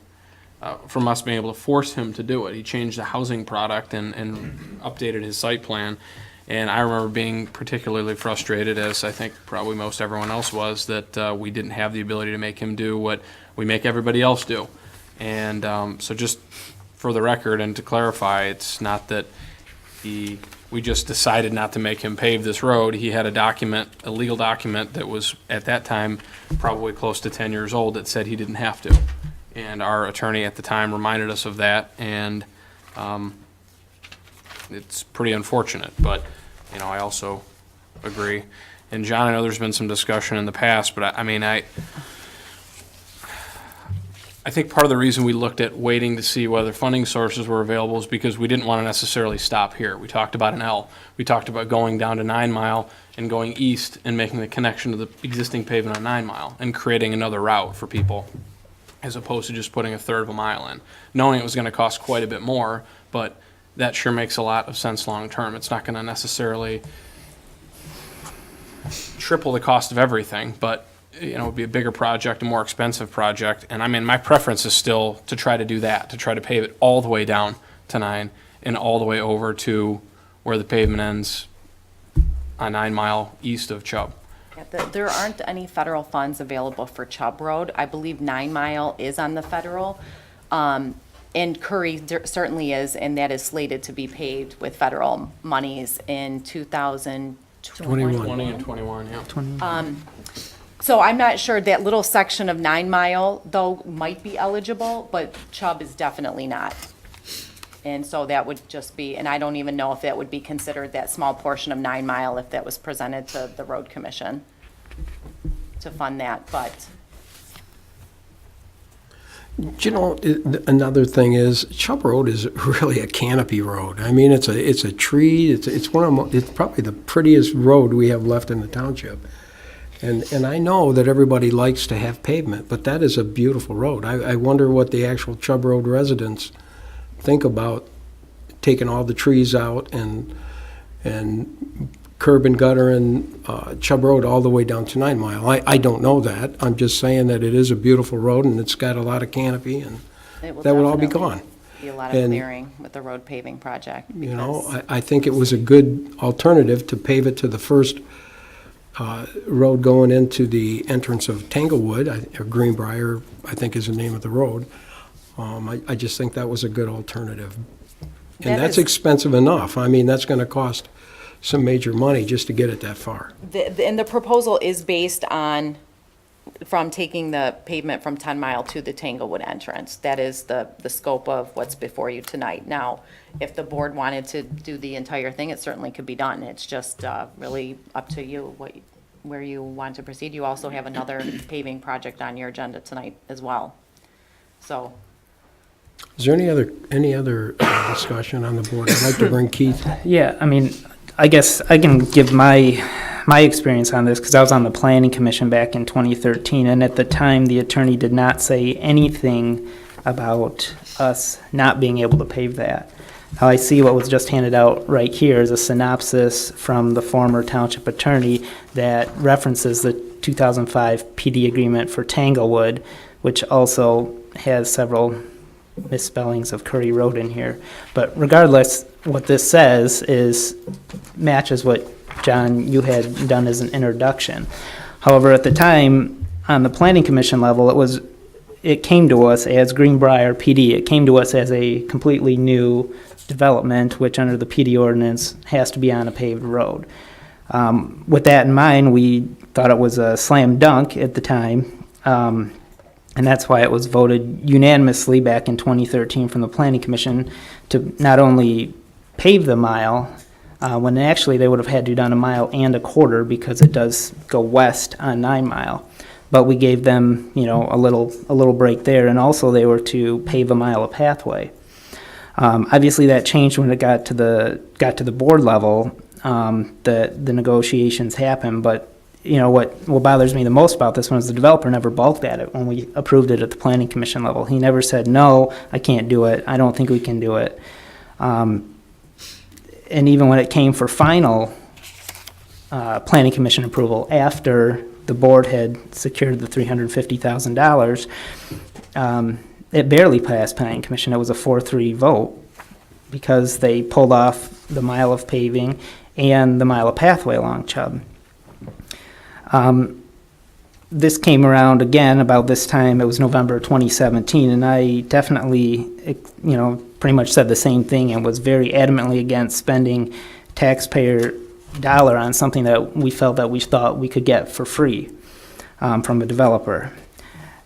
from us being able to force him to do it. He changed the housing product and updated his site plan. And I remember being particularly frustrated, as I think probably most everyone else was, that we didn't have the ability to make him do what we make everybody else do. And so just for the record and to clarify, it's not that we just decided not to make him pave this road. He had a legal document that was at that time probably close to 10 years old that said he didn't have to. And our attorney at the time reminded us of that, and it's pretty unfortunate, but I also agree. And John, I know there's been some discussion in the past, but I think part of the reason we looked at waiting to see whether funding sources were available is because we didn't want to necessarily stop here. We talked about an L. We talked about going down to 9 Mile and going east and making the connection to the existing pavement on 9 Mile and creating another route for people, as opposed to just putting a third of a mile in, knowing it was going to cost quite a bit more, but that sure makes a lot of sense long term. It's not going to necessarily triple the cost of everything, but it would be a bigger project, a more expensive project. And my preference is still to try to do that, to try to pave it all the way down to 9 and all the way over to where the pavement ends on 9 Mile east of Chubb.
There aren't any federal funds available for Chubb Road. I believe 9 Mile is on the federal. And Curry certainly is, and that is slated to be paid with federal monies in 2021.
20 and 21, yeah.
So I'm not sure, that little section of 9 Mile, though, might be eligible, but Chubb is definitely not. And so that would just be, and I don't even know if that would be considered that small portion of 9 Mile if that was presented to the road commission to fund that, but.
You know, another thing is Chubb Road is really a canopy road. I mean, it's a tree. It's it's probably the prettiest road we have left in the township. And I know that everybody likes to have pavement, but that is a beautiful road. I wonder what the actual Chubb Road residents think about taking all the trees out and curb and gutter and Chubb Road all the way down to 9 Mile. I don't know that. I'm just saying that it is a beautiful road and it's got a lot of canopy, and that would all be gone.
Be a lot of clearing with the road paving project.
You know, I think it was a good alternative to pave it to the first road going into the entrance of Tanglewood, or Greenbrier, I think is the name of the road. I just think that was a good alternative. And that's expensive enough. I mean, that's going to cost some major money just to get it that far.
And the proposal is based on, from taking the pavement from 10 Mile to the Tanglewood entrance. That is the scope of what's before you tonight. Now, if the board wanted to do the entire thing, it certainly could be done. It's just really up to you where you want to proceed. You also have another paving project on your agenda tonight as well. So.
Is there any other discussion on the board? I'd like to bring Keith.
Yeah, I mean, I guess I can give my experience on this, because I was on the planning commission back in 2013, and at the time, the attorney did not say anything about us not being able to pave that. Now, I see what was just handed out right here is a synopsis from the former township attorney that references the 2005 PD agreement for Tanglewood, which also has several misspellings of Curry Road in here. But regardless, what this says matches what, John, you had done as an introduction. However, at the time, on the planning commission level, it came to us as Greenbrier PD. It came to us as a completely new development, which under the PD ordinance has to be on a paved road. With that in mind, we thought it was a slam dunk at the time. And that's why it was voted unanimously back in 2013 from the Planning Commission to not only pave the mile, when actually they would have had to done 1.25 miles because it does go west on 9 Mile. But we gave them, a little break there, and also they were to pave 1 mile of pathway. Obviously, that changed when it got to the board level. The negotiations happened, but what bothers me the most about this one is the developer never balked at it when we approved it at the planning commission level. He never said, no, I can't do it. I don't think we can do it. And even when it came for final planning commission approval after the board had secured the $350,000, it barely passed planning commission. It was a 4-3 vote because they pulled off the mile of paving and the mile of pathway along Chubb. This came around again about this time. It was November 2017, and I definitely, pretty much said the same thing and was very adamantly against spending taxpayer dollar on something that we thought we could get for free from a developer.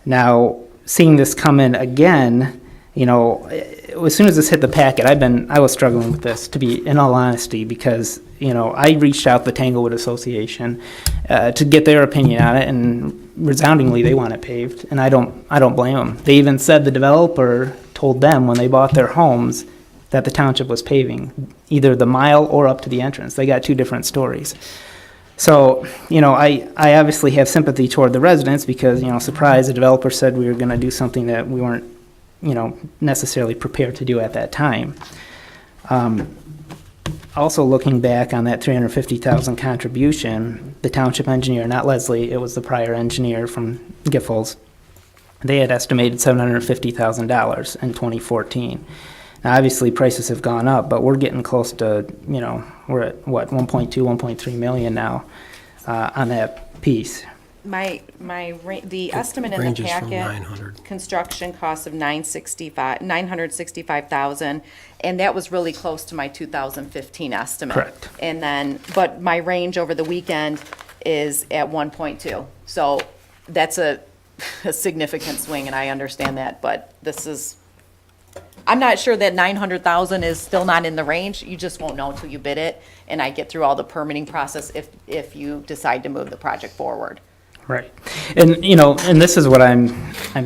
Now, seeing this come in again, as soon as this hit the packet, I was struggling with this, to be in all honesty, because I reached out to the Tanglewood Association to get their opinion on it, and resoundingly they want it paved, and I don't blame them. They even said the developer told them when they bought their homes that the township was paving either the mile or up to the entrance. They got two different stories. So, I obviously have sympathy toward the residents because, surprise, the developer said we were going to do something that we weren't necessarily prepared to do at that time. Also, looking back on that $350,000 contribution, the township engineer, not Leslie, it was the prior engineer from Giffords, they had estimated $750,000 in 2014. Now, obviously, prices have gone up, but we're getting close to, we're at, 1.2, 1.3 million now on that piece?
The estimate in the
Ranges from
packet,
900.
construction costs of $965,000, and that was really close to my 2015 estimate.
Correct.
And then, but my range over the weekend is at 1.2. So that's a significant swing, and I understand that, but this is, I'm not sure that 900,000 is still not in the range. You just won't know until you bid it, and I get through all the permitting process if you decide to move the project forward.
Right. And, you know, and this is what I'm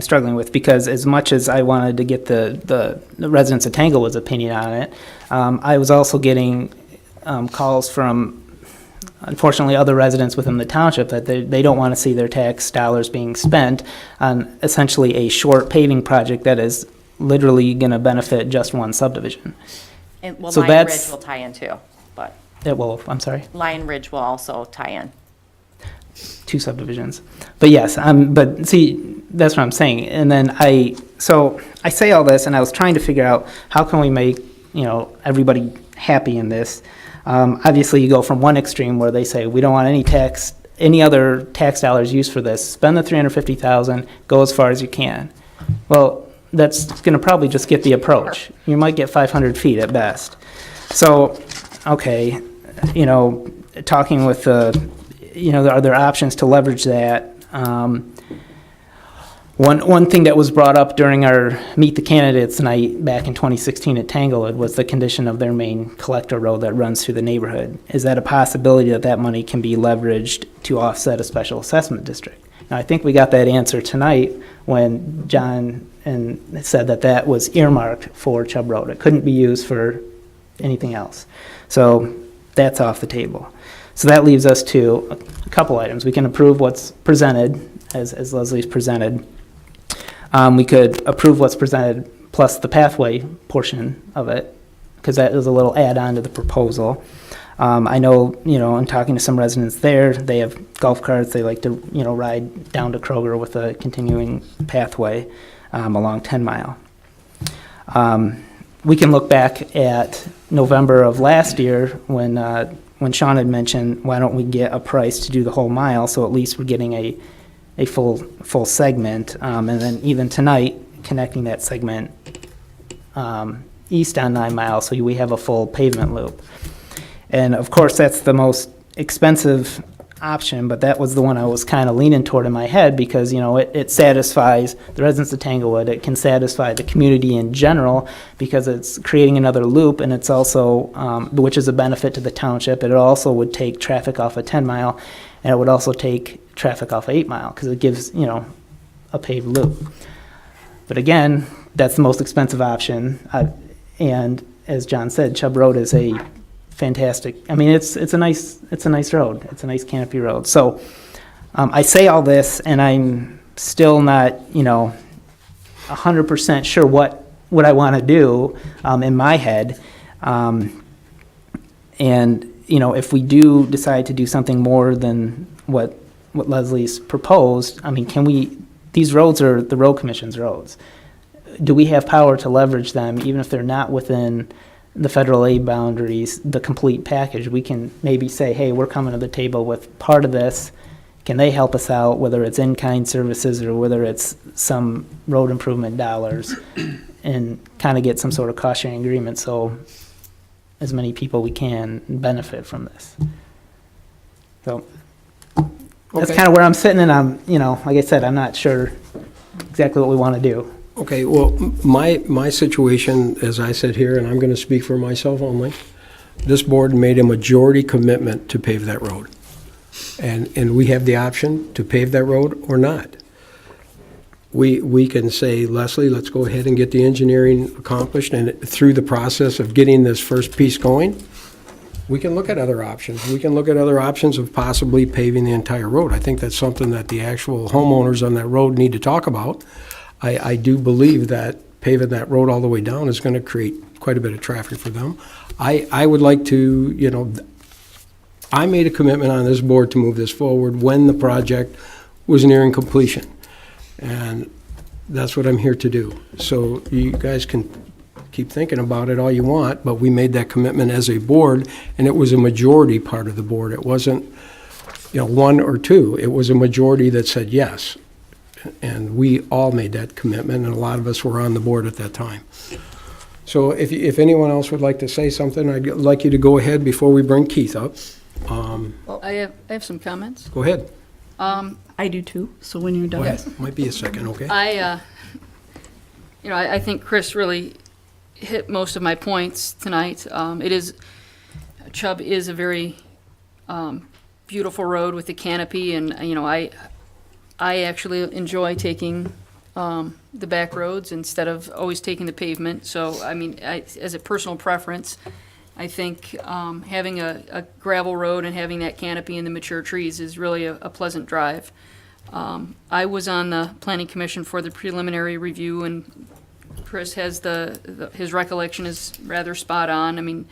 struggling with, because as much as I wanted to get the residents of Tanglewood's opinion on it, I was also getting calls from, unfortunately, other residents within the township that they don't want to see their tax dollars being spent on essentially a short paving project that is literally going to benefit just one subdivision.
And, well,
So
Lion Ridge will tie in too, but
I'm sorry?
Lion Ridge will also tie in.
2 subdivisions. But yes, but see, that's what I'm saying. And then I say all this, and I was trying to figure out how can we make, you know, everybody happy in this. Obviously, you go from one extreme where they say, we don't want any other tax dollars used for this. Spend the $350,000, go as far as you can. Well, that's going to probably just get the approach. You might get 500 feet at best. So, okay, you know, talking with you know, are there options to leverage that? One thing that was brought up during our Meet the Candidates night back in 2016 at Tanglewood was the condition of their main collector road that runs through the neighborhood. Is that a possibility that money can be leveraged to offset a special assessment district? Now, I think we got that answer tonight when John said that was earmarked for Chubb Road. It couldn't be used for anything else. So that's off the table. So that leaves us to a couple items. We can approve what's presented, as Leslie's presented. We could approve what's presented plus the pathway portion of it, because that is a little add-on to the proposal. I know, you know, I'm talking to some residents there, they have golf carts, they like to, you know, ride down to Kroger with a continuing pathway along 10 Mile. We can look back at November of last year when Sean had mentioned, why don't we get a price to do the whole mile, so at least we're getting a full segment, and then even tonight, connecting that segment east on 9 Mile, so we have a full pavement loop. And of course, that's the most expensive option, but that was the one I was kind of leaning toward in my head, because, you know, it satisfies the residents of Tanglewood, it can satisfy the community in general, because it's creating another loop, and it's also, which is a benefit to the township. It also would take traffic off of 10 Mile, and it would also take traffic off of 8 Mile, because it gives, you know, a paved loop. But again, that's the most expensive option, and as John said, Chubb Road is a fantastic, I mean, it's a nice road. It's a nice canopy road. So I say all this, and I'm still not, you know, 100% sure what I want to do in my head. And, you know, if we do decide to do something more than what Leslie's proposed, I mean, these roads are the road commission's roads. Do we have power to leverage them, even if they're not within the federal aid boundaries, the complete package? We can maybe say, hey, we're coming to the table with part of this. Can they help us out, whether it's in-kind services or whether it's some road improvement dollars, and kind of get some sort of cost-sharing agreement so as many people we can benefit from this. So that's kind of where I'm sitting, and I'm, you know, like I said, I'm not sure exactly what we want to do.
Okay, well, my situation, as I said here, and I'm going to speak for myself only, this board made a majority commitment to pave that road. And we have the option to pave that road or not. We can say, Leslie, let's go ahead and get the engineering accomplished, and through the process of getting this first piece going, we can look at other options. We can look at other options of possibly paving the entire road. I think that's something that the actual homeowners on that road need to talk about. I do believe that paving that road all the way down is going to create quite a bit of traffic for them. I would like to, you know, I made a commitment on this board to move this forward when the project was nearing completion. And that's what I'm here to do. So you guys can keep thinking about it all you want, but we made that commitment as a board, and it was a majority part of the board. It wasn't one or two. It was a majority that said yes. And we all made that commitment, and a lot of us were on the board at that time. So if anyone else would like to say something, I'd like you to go ahead before we bring Keith up.
Well, I have some comments.
Go ahead.
I do too, so when you're done.
Might be a second, okay?
I think Chris really hit most of my points tonight. Chubb is a very beautiful road with the canopy, and I actually enjoy taking the back roads instead of always taking the pavement. So, as a personal preference, I think having a gravel road and having that canopy and the mature trees is really a pleasant drive. I was on the Planning Commission for the preliminary review, and Chris has his recollection is rather spot on.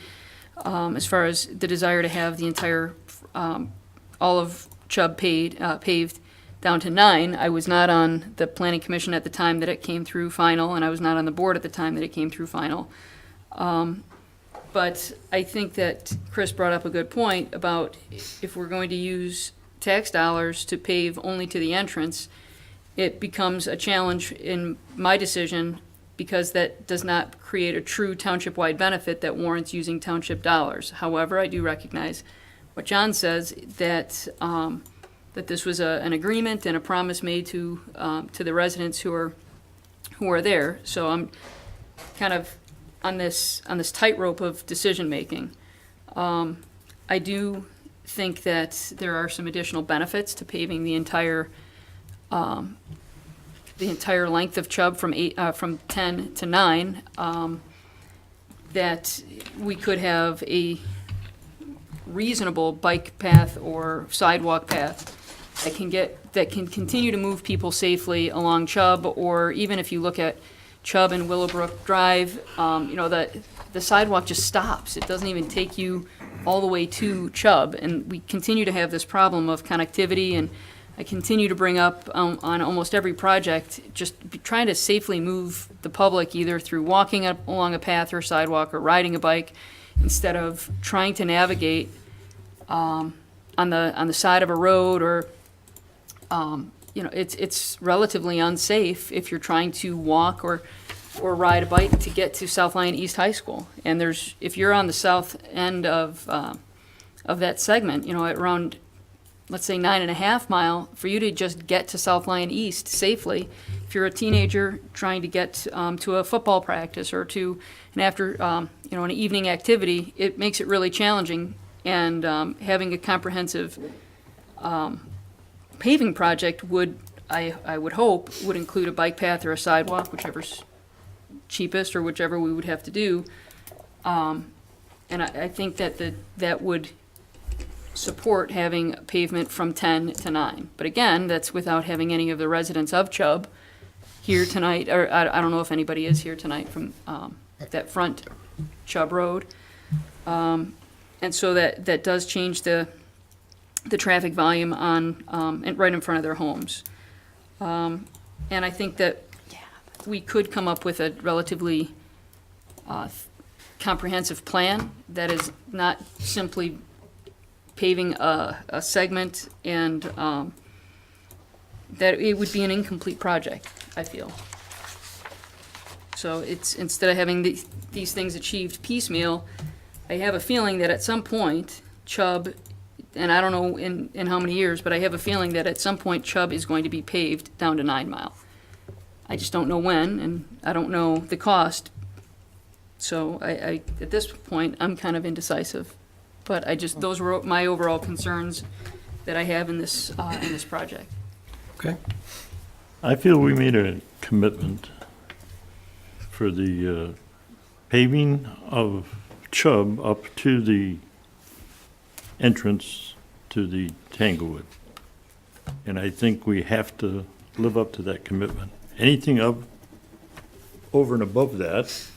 As far as the desire to have the entire all of Chubb paved down to 9. I was not on the Planning Commission at the time that it came through final, and I was not on the board at the time that it came through final. But I think that Chris brought up a good point about if we're going to use tax dollars to pave only to the entrance, it becomes a challenge in my decision because that does not create a true township-wide benefit that warrants using township dollars. However, I do recognize what John says, that this was an agreement and a promise made to the residents who are there. So I'm kind of on this tightrope of decision making. I do think that there are some additional benefits to paving the entire length of Chubb from 10 to 9. That we could have a reasonable bike path or sidewalk path that can continue to move people safely along Chubb, or even if you look at Chubb and Willowbrook Drive, the sidewalk just stops. It doesn't even take you all the way to Chubb, and we continue to have this problem of connectivity, and I continue to bring up on almost every project, just trying to safely move the public either through walking up along a path or sidewalk or riding a bike, instead of trying to navigate on the side of a road, or it's relatively unsafe if you're trying to walk or ride a bike to get to South Lyon East High School. And if you're on the south end of that segment, at around, let's say 9.5 mile, for you to just get to South Lyon East safely, if you're a teenager trying to get to a football practice or to an evening activity, it makes it really challenging. And having a comprehensive paving project I would hope would include a bike path or a sidewalk, whichever's cheapest or whichever we would have to do. And I think that would support having pavement from 10 to 9. But again, that's without having any of the residents of Chubb here tonight, or I don't know if anybody is here tonight from that front Chubb Road. And so that does change the traffic volume and right in front of their homes. And I think that we could come up with a relatively comprehensive plan that is not simply paving a segment, and that it would be an incomplete project, I feel. So it's, instead of having these things achieved piecemeal, I have a feeling that at some point Chubb, and I don't know in how many years, but I have a feeling that at some point Chubb is going to be paved down to 9 mile. I just don't know when, and I don't know the cost. So I at this point, I'm kind of indecisive. But those were my overall concerns that I have in this project.
Okay.
I feel we made a commitment for the paving of Chubb up to the entrance to the Tanglewood. And I think we have to live up to that commitment. Anything over and above that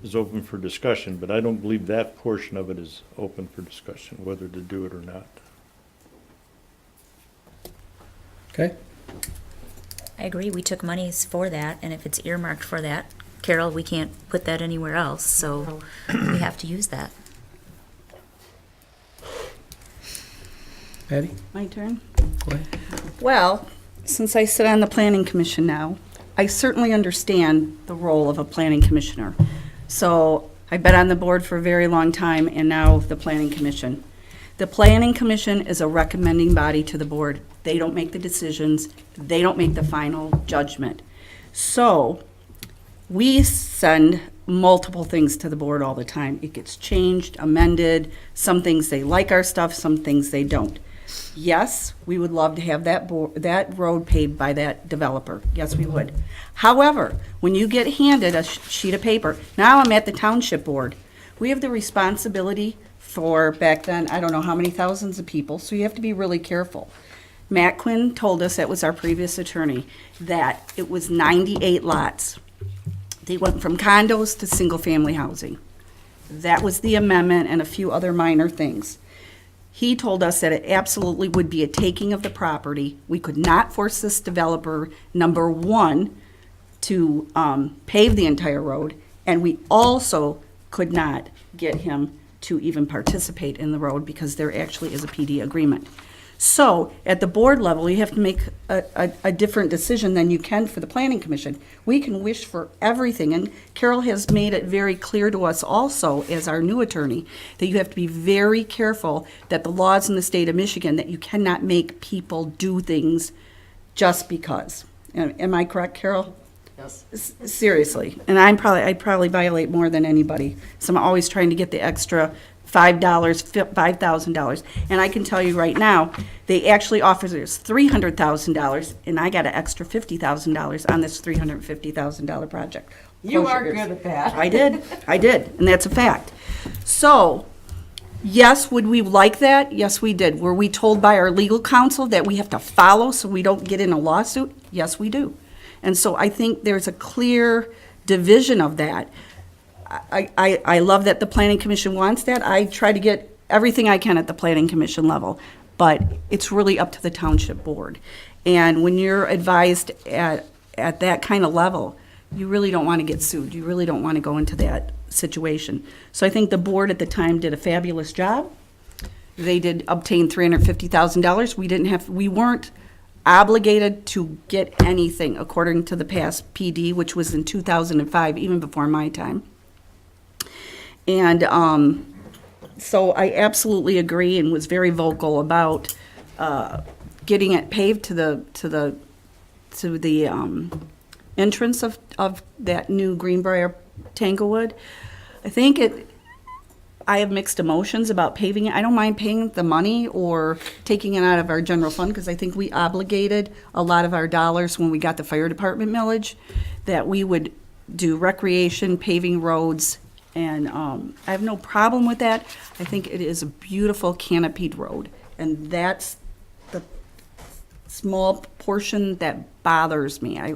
is open for discussion, but I don't believe that portion of it is open for discussion, whether to do it or not.
Okay.
I agree, we took monies for that, and if it's earmarked for that, Carol, we can't put that anywhere else, so we have to use that.
Patty?
My turn?
Go ahead.
Well, since I sit on the planning commission now, I certainly understand the role of a planning commissioner. So I've been on the board for a very long time, and now the planning commission. The planning commission is a recommending body to the board. They don't make the decisions. They don't make the final judgment. So we send multiple things to the board all the time. It gets changed, amended. Some things they like our stuff, some things they don't. Yes, we would love to have that road paved by that developer. Yes, we would. However, when you get handed a sheet of paper, now I'm at the township board. We have the responsibility for, back then, I don't know how many thousands of people, so you have to be really careful. Matt Quinn told us, that was our previous attorney, that it was 98 lots. They went from condos to single-family housing. That was the amendment and a few other minor things. He told us that it absolutely would be a taking of the property. We could not force this developer, number one, to pave the entire road, and we also could not get him to even participate in the road because there actually is a PD agreement. So at the board level, you have to make a different decision than you can for the planning commission. We can wish for everything, and Carol has made it very clear to us also, as our new attorney, that you have to be very careful that the laws in the state of Michigan, that you cannot make people do things just because. Am I correct, Carol?
Yes.
Seriously, and I probably violate more than anybody. So I'm always trying to get the extra $5, $5,000. And I can tell you right now, they actually offered us $300,000, and I got an extra $50,000 on this $350,000 project.
You
Closure
are
is-
good at that.
I did, and that's a fact. So, yes, would we like that? Yes, we did. Were we told by our legal counsel that we have to follow so we don't get in a lawsuit? Yes, we do. And so I think there's a clear division of that. I love that the planning commission wants that. I try to get everything I can at the planning commission level, but it's really up to the township board. And when you're advised at that kind of level, you really don't want to get sued. You really don't want to go into that situation. So I think the board at the time did a fabulous job. They did obtain $350,000. We weren't obligated to get anything according to the past PD, which was in 2005, even before my time. And so I absolutely agree and was very vocal about getting it paved to the entrance of that new Greenbrier Tanglewood. I have mixed emotions about paving it. I don't mind paying the money or taking it out of our general fund, because I think we obligated a lot of our dollars when we got the fire department millage, that we would do recreation, paving roads, and I have no problem with that. I think it is a beautiful canopied road, and that's the small portion that bothers me. I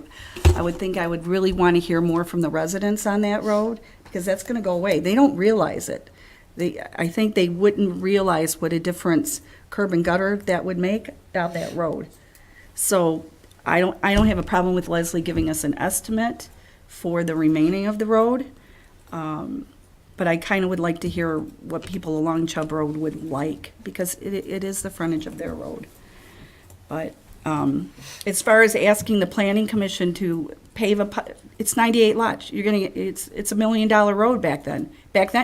would think I would really want to hear more from the residents on that road, because that's going to go away. They don't realize it. I think they wouldn't realize what a difference curb and gutter that would make down that road. So I don't have a problem with Leslie giving us an estimate for the remaining of the road. But I kind of would like to hear what people along Chubb Road would like, because it is the frontage of their road. But as far as asking the planning commission to pave it's 98 lots. It's $1 million road back then.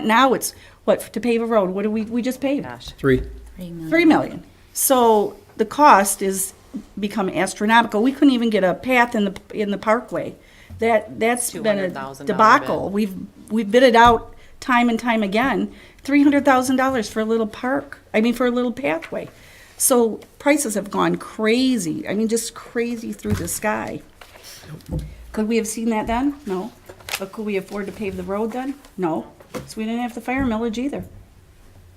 Now it's what, to pave a road? What do we just paved?
$3
million. So the cost is become astronomical. We couldn't even get a path in the parkway. That's been a
$200,000
debacle. We've bid it out time and time again. $300,000 for a little for a little pathway. So prices have gone crazy. I mean, just crazy through the sky. Could we have seen that then? No. But could we afford to pave the road then? No. So we didn't have the fire millage either.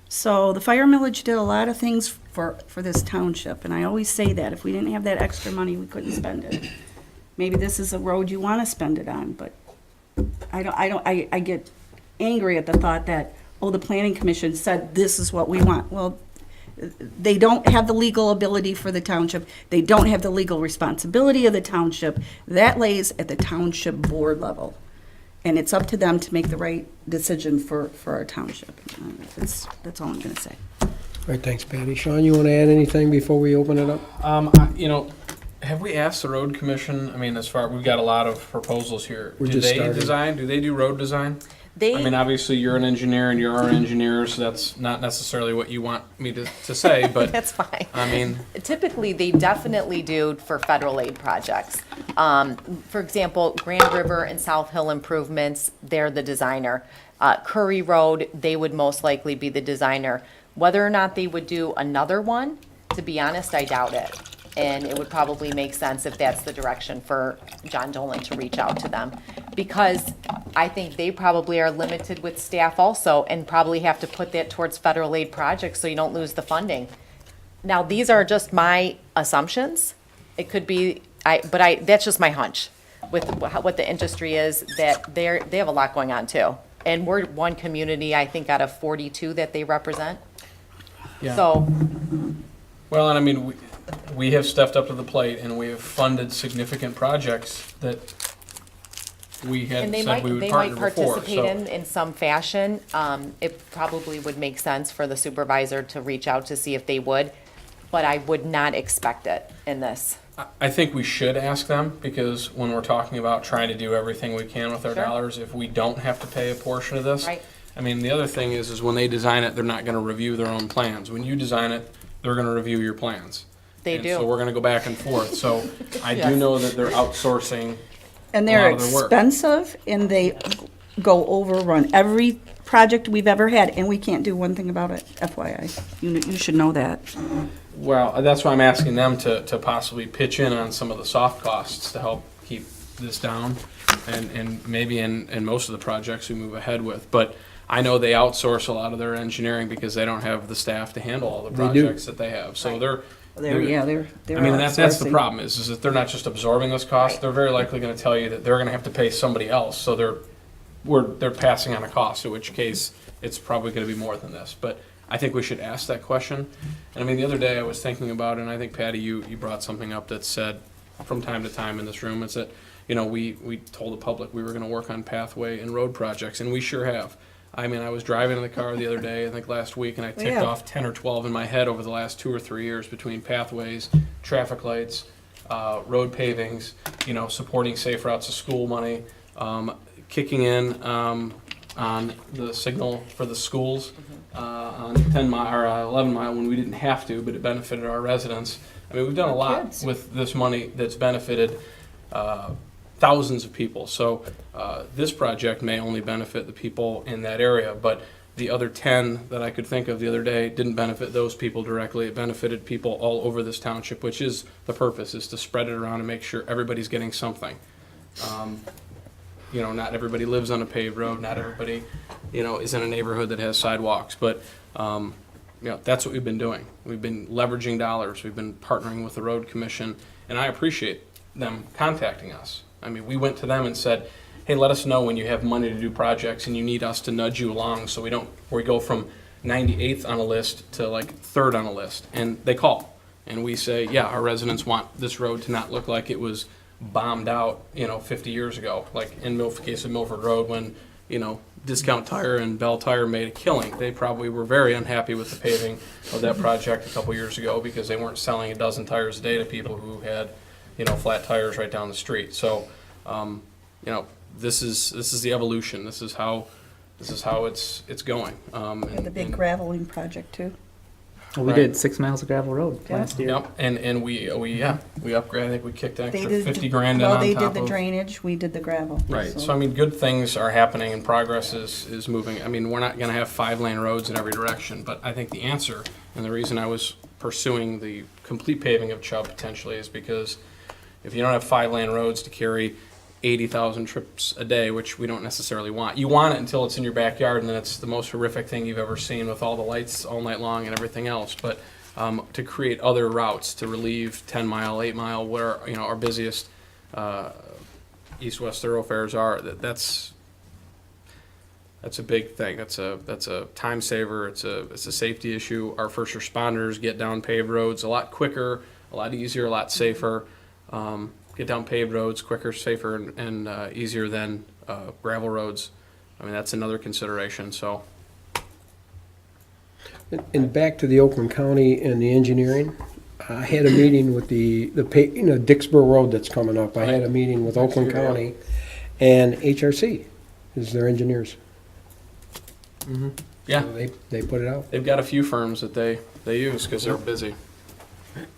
So the fire millage did a lot of things for this township, and I always say that if we didn't have that extra money, we couldn't spend it. Maybe this is a road you want to spend it on, but I get angry at the thought that, the planning commission said this is what we want. Well, they don't have the legal ability for the township. They don't have the legal responsibility of the township. That lays at the township board level. And it's up to them to make the right decision for our township. That's all I'm going to say.
right, thanks, Patty. Sean, you want to add anything before we open it up?
You know, have we asked the road commission? I mean, as far, we've got a lot of proposals here.
We're
Do
just
they
starting.
design, do they do road design?
They,
I mean, obviously, you're an engineer and you're our engineer, so that's not necessarily what you want me to say, but.
That's fine.
I mean.
Typically, they definitely do for federal aid projects. For example, Grand River and South Hill improvements, they're the designer. Curry Road, they would most likely be the designer. Whether or not they would do another one, to be honest, I doubt it. And it would probably make sense if that's the direction for John Dolan to reach out to them. Because I think they probably are limited with staff also and probably have to put that towards federal aid projects so you don't lose the funding. Now, these are just my assumptions. It could be, that's just my hunch with what the industry is, that they have a lot going on too. And we're one community, I think, out of 42 that they represent.
Yeah.
So,
Well, and I mean, we have stepped up to the plate and we have funded significant projects that we had
and they
said we would
might
partner before.
participate
So
in some fashion. It probably would make sense for the supervisor to reach out to see if they would, but I would not expect it in this.
I think we should ask them, because when we're talking about trying to do everything we can with our
Sure.
dollars, if we don't have to pay a portion of this.
Right.
I mean, the other thing is when they design it, they're not gonna review their own plans. When you design it, they're gonna review your plans.
They
And
do.
so we're gonna go back and forth. So I do
Yes.
know that they're outsourcing
And
a
they're
lot of their work.
expensive, and they go overrun every project we've ever had, and we can't do one thing about it, FYI. You should know that.
Well, that's why I'm asking them to possibly pitch in on some of the soft costs to help keep this down, and maybe in most of the projects we move ahead with. But I know they outsource a lot of their engineering because they don't have the staff to handle all the
They do.
projects that they have. So they're
They're
I mean, that's the
outsourcing.
problem is that they're not just absorbing this cost. They're very likely going to tell you that they're going to have to pay somebody else. So they're passing on a cost, in which case it's probably going to be more than this. But I think we should ask that question. And I mean, the other day I was thinking about it, and I think, Patty, you brought something up that said from time to time in this room, it's that, you know, we told the public we were going to work on pathway and road projects, and we sure have. I mean, I was driving in the car the other day, I think last week, and I ticked off 10 or 12 in my head over the last 2 or 3 years between pathways, traffic lights, road pavings, you know, supporting safe routes to school money, kicking in on the signal for the schools on 10 mile or 11 mile when we didn't have to, but it benefited our residents. I mean, we've done a lot with this money that's benefited thousands of people. So this project may only benefit the people in that area, but the other 10 that I could think of the other day didn't benefit those people directly. It benefited people all over this township, which is the purpose, is to spread it around and make sure everybody's getting something. You know, not everybody lives on a paved road, not everybody, you know, is in a neighborhood that has sidewalks, but you know, that's what we've been doing. We've been leveraging dollars, we've been partnering with the road commission, and I appreciate them contacting us. I mean, we went to them and said, hey, let us know when you have money to do projects and you need us to nudge you along so we go from 98th on a list to like 3rd on a list. And they call and we say, yeah, our residents want this road to not look like it was bombed out, you know, 50 years ago, like in the case of Milford Road when, you know, Discount Tire and Bell Tire made a killing. They probably were very unhappy with the paving of that project a couple years ago because they weren't selling a dozen tires a day to people who had, you know, flat tires right down the street. So, you know, this is the evolution. This is how it's going.
The big graveling project too.
Well, we did 6 miles of gravel road last year.
Yep, and we upgraded. I think we kicked an extra 50 grand in
Well,
on
they
top
did the
of.
drainage, we did the gravel.
Right. So I mean, good things are happening and progress is moving. I mean, we're not going to have 5-lane roads in every direction, but I think the answer and the reason I was pursuing the complete paving of Chubb potentially is because if you don't have 5-lane roads to carry 80,000 trips a day, which we don't necessarily want. You want it until it's in your backyard, and then it's the most horrific thing you've ever seen with all the lights all night long and everything else. But to create other routes to relieve 10 mile, 8 mile, where, you know, our busiest east-west thoroughfares are, that's a big thing. That's a time saver. It's a safety issue. Our first responders get down paved roads a lot quicker, a lot easier, a lot safer. Get down paved roads quicker, safer, and easier than gravel roads. I mean, that's another consideration. So,
And back to the Oakland County and the engineering, I had a meeting with the Dixboro Road that's coming up. I had a meeting with Oakland County and HRC is their engineers.
Yeah.
So they put it out.
They've got a few firms that they use because they're busy.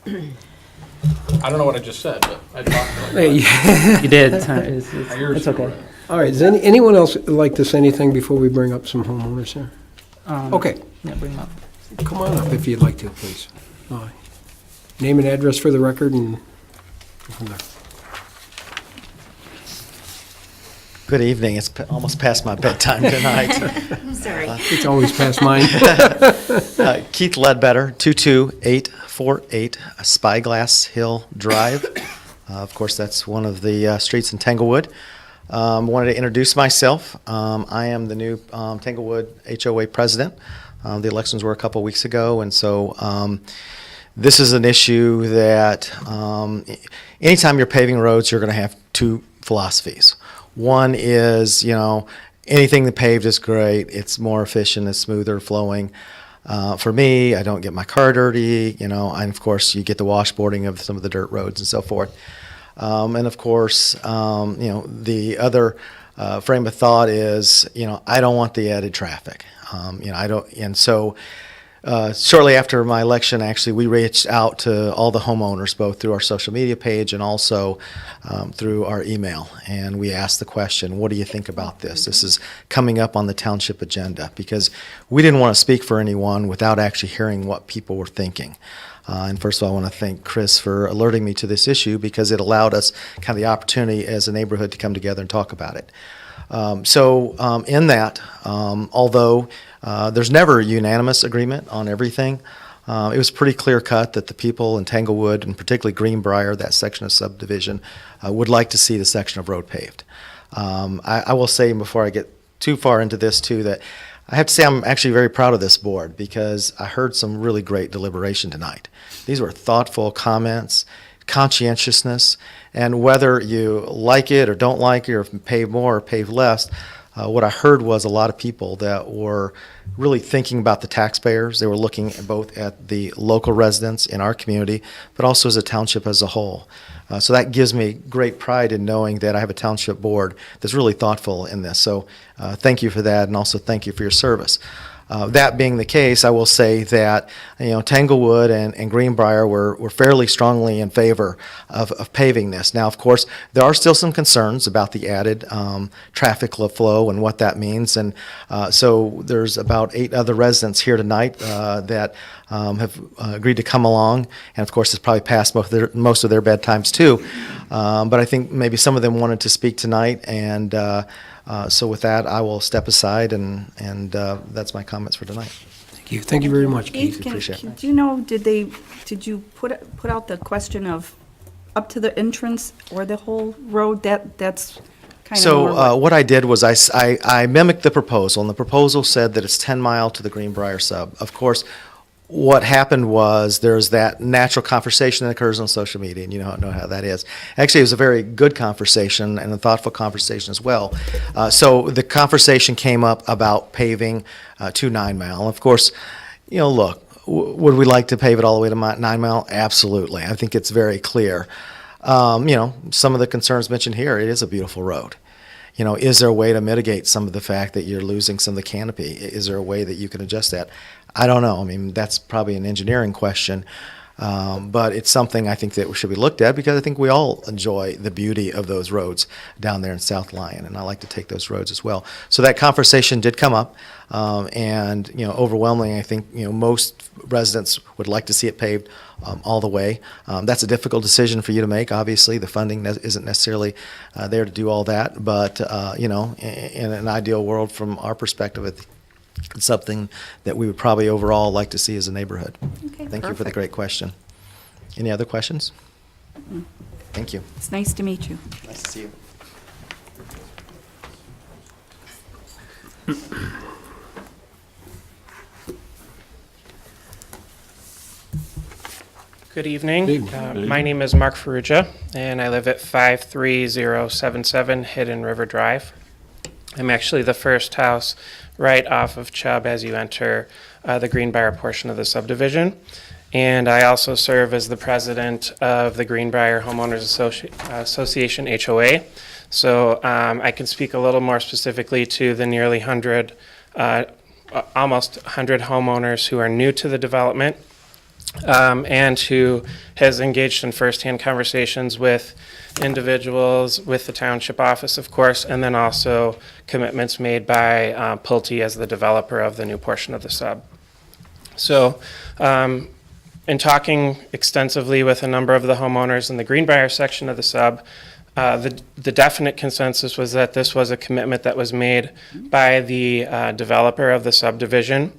I don't know what I just said, but I talked like that.
You did.
It's
okay.
All right, does anyone else like to say anything before we bring up some homeowners here? Okay.
Yeah, bring them up.
Come on up if you'd like to, please. Name and address for the record and go from there.
Good evening. It's almost past my bedtime tonight.
Sorry.
It's always past mine.
Keith Ledbetter, 22848 Spyglass Hill Drive. Of course, that's one of the streets in Tanglewood. Wanted to introduce myself. I am the new Tanglewood HOA president. The elections were a couple weeks ago, and so this is an issue that anytime you're paving roads, you're going to have two philosophies. One is, anything that paved is great. It's more efficient, it's smoother flowing. For me, I don't get my car dirty, and of course you get the washboarding of some of the dirt roads and so forth. And of course, the other frame of thought is, I don't want the added traffic. I don't, and so shortly after my election, actually, we reached out to all the homeowners, both through our social media page and also through our email. And we asked the question, what do you think about this? This is coming up on the township agenda because we didn't want to speak for anyone without actually hearing what people were thinking. And first of all, I want to thank Chris for alerting me to this issue because it allowed us kind of the opportunity as a neighborhood to come together and talk about it. In that, although there's never a unanimous agreement on everything, it was pretty clear cut that the people in Tanglewood, and particularly Greenbrier, that section of subdivision, would like to see the section of road paved. I will say before I get too far into this too that I have to say I'm actually very proud of this board because I heard some really great deliberation tonight. These were thoughtful comments, conscientiousness, and whether you like it or don't like it or pay more or pay less, what I heard was a lot of people that were really thinking about the taxpayers. They were looking both at the local residents in our community, but also as a township as a whole. So that gives me great pride in knowing that I have a township board that's really thoughtful in this. So thank you for that, and also thank you for your service. That being the case, I will say that Tanglewood and Greenbrier were fairly strongly in favor of paving this. Now, of course, there are still some concerns about the added traffic flow and what that means, and so there's about 8 other residents here tonight that have agreed to come along, and of course, it's probably past most of their bedtimes too. But I think maybe some of them wanted to speak tonight, and so with that, I will step aside, and that's my comments for tonight.
Thank you very much, Keith.
Appreciate it.
Do you know, did you put out the question of up to the entrance or the whole road? That's kind of
So what I did was I mimicked the proposal, and the proposal said that it's 10 mile to the Greenbrier sub. Of course, what happened was there's that natural conversation that occurs on social media, and you know how that is. Actually, it was a very good conversation and a thoughtful conversation as well. So the conversation came up about paving to 9 Mile. Of course, look, would we like to pave it all the way to 9 Mile? Absolutely. I think it's very clear. Some of the concerns mentioned here, it is a beautiful road. Is there a way to mitigate some of the fact that you're losing some of the canopy? Is there a way that you can adjust that? I don't know. I mean, that's probably an engineering question, but it's something I think that should be looked at because I think we all enjoy the beauty of those roads down there in South Lyon, and I like to take those roads as well. So that conversation did come up, and overwhelmingly, I think most residents would like to see it paved all the way. That's a difficult decision for you to make. Obviously, the funding isn't necessarily there to do all that, but in an ideal world, from our perspective, it's something that we would probably overall like to see as a neighborhood.
Okay,
Thank you for the
perfect.
great question. Any other questions? Thank you.
It's nice to meet you.
Nice to see you.
Good evening. My name is Mark Ferrugia, and I live at 53077 Hidden River Drive. I'm actually the first house right off of Chubb as you enter the Greenbrier portion of the subdivision. And I also serve as the president of the Greenbrier Homeowners Association HOA. So I can speak a little more specifically to the nearly almost 100 homeowners who are new to the development and who has engaged in firsthand conversations with individuals, with the township office, of course, and then also commitments made by Pulte as the developer of the new portion of the sub. So in talking extensively with a number of the homeowners in the Greenbrier section of the sub, the definite consensus was that this was a commitment that was made by the developer of the subdivision.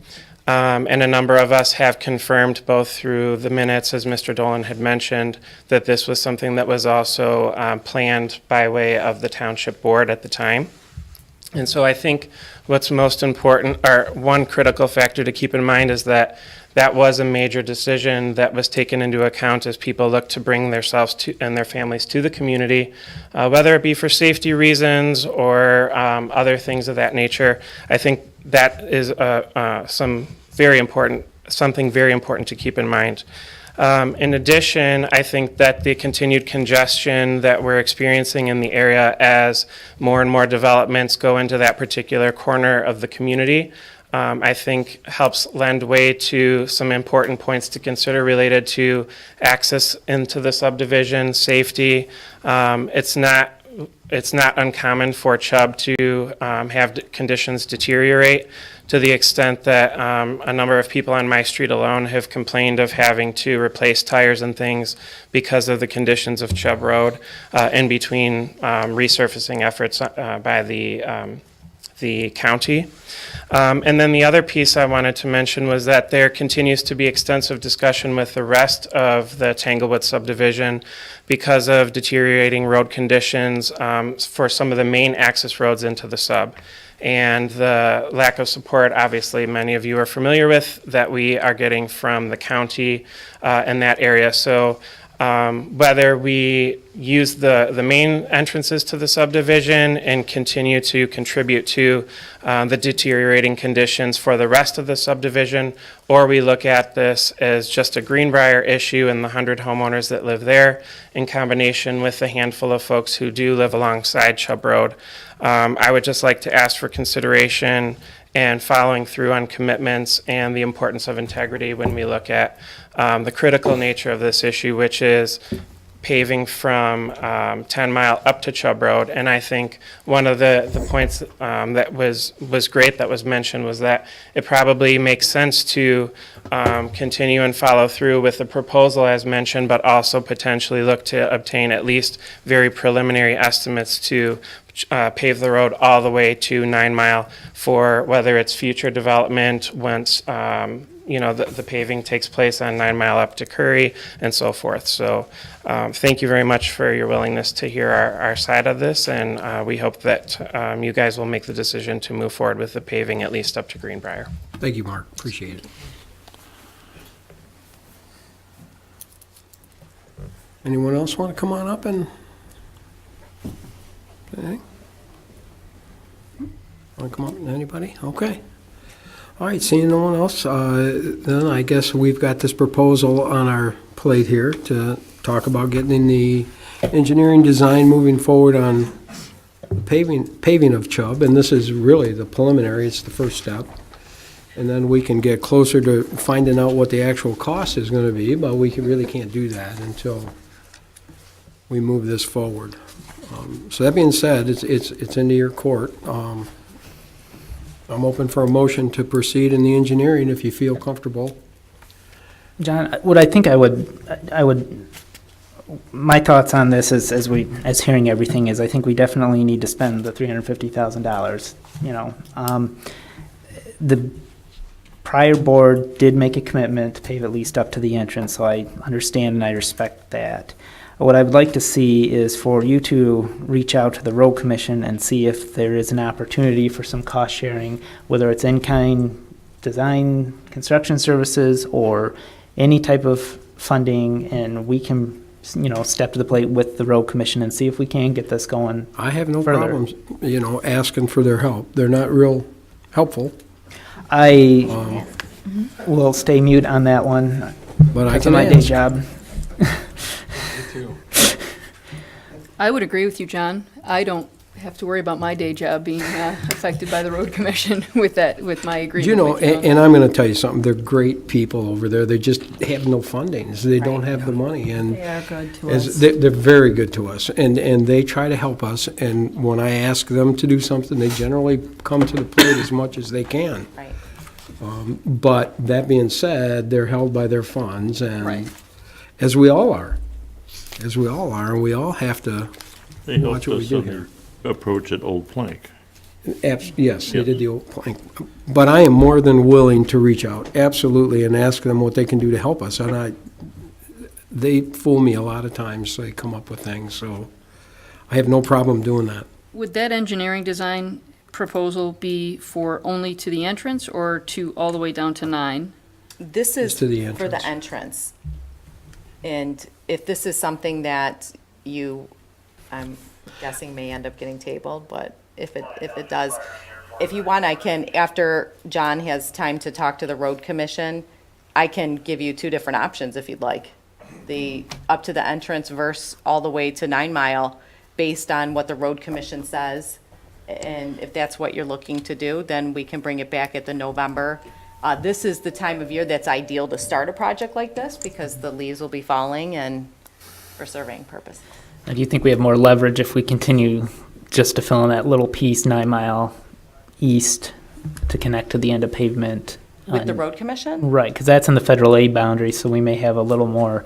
And a number of us have confirmed both through the minutes, as Mr. Dolan had mentioned, that this was something that was also planned by way of the township board at the time. And so I think what's most important, or one critical factor to keep in mind, is that that was a major decision that was taken into account as people look to bring themselves and their families to the community, whether it be for safety reasons or other things of that nature. I think that is something very important to keep in mind. In addition, I think that the continued congestion that we're experiencing in the area as more and more developments go into that particular corner of the community, I think helps lend way to some important points to consider related to access into the subdivision, safety. It's not uncommon for Chubb to have conditions deteriorate to the extent that a number of people on my street alone have complained of having to replace tires and things because of the conditions of Chubb Road in between resurfacing efforts by the county. And then the other piece I wanted to mention was that there continues to be extensive discussion with the rest of the Tanglewood subdivision because of deteriorating road conditions for some of the main access roads into the sub. And the lack of support, obviously, many of you are familiar with, that we are getting from the county in that area. So whether we use the main entrances to the subdivision and continue to contribute to the deteriorating conditions for the rest of the subdivision, or we look at this as just a Greenbrier issue and the 100 homeowners that live there in combination with the handful of folks who do live alongside Chubb Road, I would just like to ask for consideration and following through on commitments and the importance of integrity when we look at the critical nature of this issue, which is paving from 10 Mile up to Chubb Road. And I think one of the points that was great that was mentioned was that it probably makes sense to continue and follow through with the proposal as mentioned, but also potentially look to obtain at least very preliminary estimates to pave the road all the way to 9 Mile for whether it's future development once the paving takes place on 9 Mile up to Curry and so forth. So thank you very much for your willingness to hear our side of this, and we hope that you guys will make the decision to move forward with the paving at least up to Greenbrier.
Thank you, Mark. Appreciate it. Anyone else want to come on up and... Okay. Want to come up? Anybody? Okay. All right, seeing no one else, then I guess we've got this proposal on our plate here to talk about getting the engineering design moving forward on paving of Chubb, and this is really the preliminary, it's the first step. And then we can get closer to finding out what the actual cost is going to be, but we really can't do that until we move this forward. So that being said, it's into your court. I'm open for a motion to proceed in the engineering if you feel comfortable.
John, what I think I would, my thoughts on this as hearing everything is I think we definitely need to spend the $350,000, the prior board did make a commitment to pave at least up to the entrance, so I understand and I respect that. What I would like to see is for you to reach out to the road commission and see if there is an opportunity for some cost sharing, whether it's in-kind design, construction services, or any type of funding, and we can step to the plate with the road commission and see if we can get this going.
I have no
further.
problems, asking for their help. They're not real helpful.
I will stay mute on that one.
But I
That's
can
my day
ask.
job.
I would agree with you, John. I don't have to worry about my day job being affected by the road commission with my agreement with you.
And I'm going to tell you something, they're great people over there. They just have no fundings. They don't have the money. And
They are good to
as-
us.
They're very good to us, and they try to help us. And when I ask them to do something, they generally come to the plate as much as they can.
Right.
But that being said, they're held by their funds, and
Right.
as we all are. As we all are, and we all have to
They
watch
helped
what we
us
do
on
here.
their approach at Old Plank.
Yes, they
Yep.
did the old plank. But I am more than willing to reach out, absolutely, and ask them what they can do to help us. And they fool me a lot of times, they come up with things, so I have no problem doing that.
Would that engineering design proposal be for only to the entrance or to all the way down to 9?
This is
It's to the
for the entrance. And if this is something that you, I'm guessing may end up getting tabled, but if it does, if you want, I can, after John has time to talk to the road commission, I can give you two different options if you'd like. The up to the entrance versus all the way to 9 Mile, based on what the road commission says. And if that's what you're looking to do, then we can bring it back at the November. This is the time of year that's ideal to start a project like this because the leaves will be falling and for surveying purposes.
Now, do you think we have more leverage if we continue just to fill in that little piece 9 Mile east to connect to the end of pavement?
With the
on-
road commission?
Right, because that's in the federal aid boundary, so we may have a little more.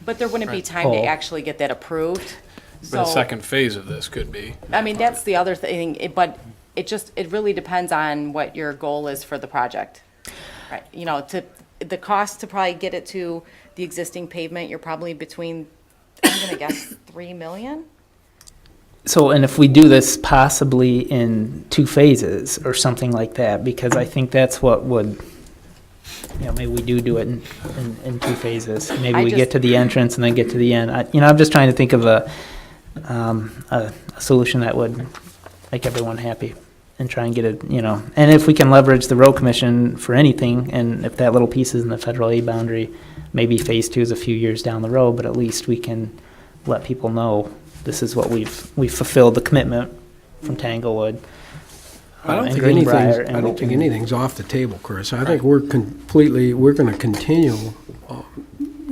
But there wouldn't be time to
Oh.
actually get that approved.
But a
So,
second phase of this could be.
I mean, that's the other thing, but it really depends on what your goal is for the project. Right, the cost to probably get it to the existing pavement, you're probably between, I'm gonna guess, 3 million?
So, and if we do this possibly in 2 phases or something like that, because I think that's what would, maybe we do it in 2 phases. Maybe
I
we
just-
get to the entrance and then get to the end. I'm just trying to think of a solution that would make everyone happy and try and get it, and if we can leverage the road commission for anything, and if that little piece is in the federal aid boundary, maybe phase 2 is a few years down the road, but at least we can let people know this is what we've fulfilled the commitment from Tanglewood.
I don't
and
think
Greenbrier,
anything's,
and
I
we
don't think
can-
anything's off the table, Chris. I think we're going to continue,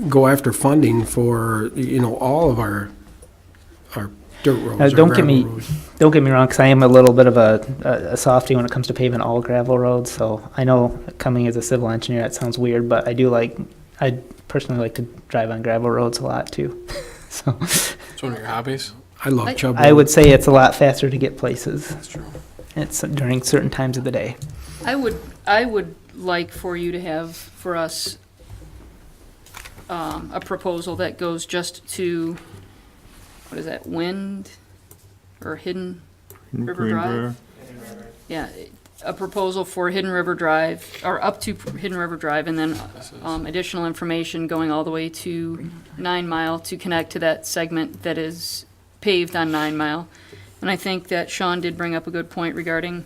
go after funding for, all of our dirt roads. our
Don't get me,
gravel roads.
don't get me wrong, because I am a little bit of a softie when it comes to paving all gravel roads, so I know coming as a civil engineer, that sounds weird, but I personally like to drive on gravel roads a lot too, so.
It's one of your hobbies.
I love Chubb
I
Road.
would say it's a lot faster to get places.
That's true.
It's during certain times of the day.
I would like for you to have, for us, a proposal that goes just to, what is that, Wind or Hidden River Drive? Yeah, a proposal for Hidden River Drive, or up to Hidden River Drive, and then additional information going all the way to 9 Mile to connect to that segment that is paved on 9 Mile. And I think that Sean did bring up a good point regarding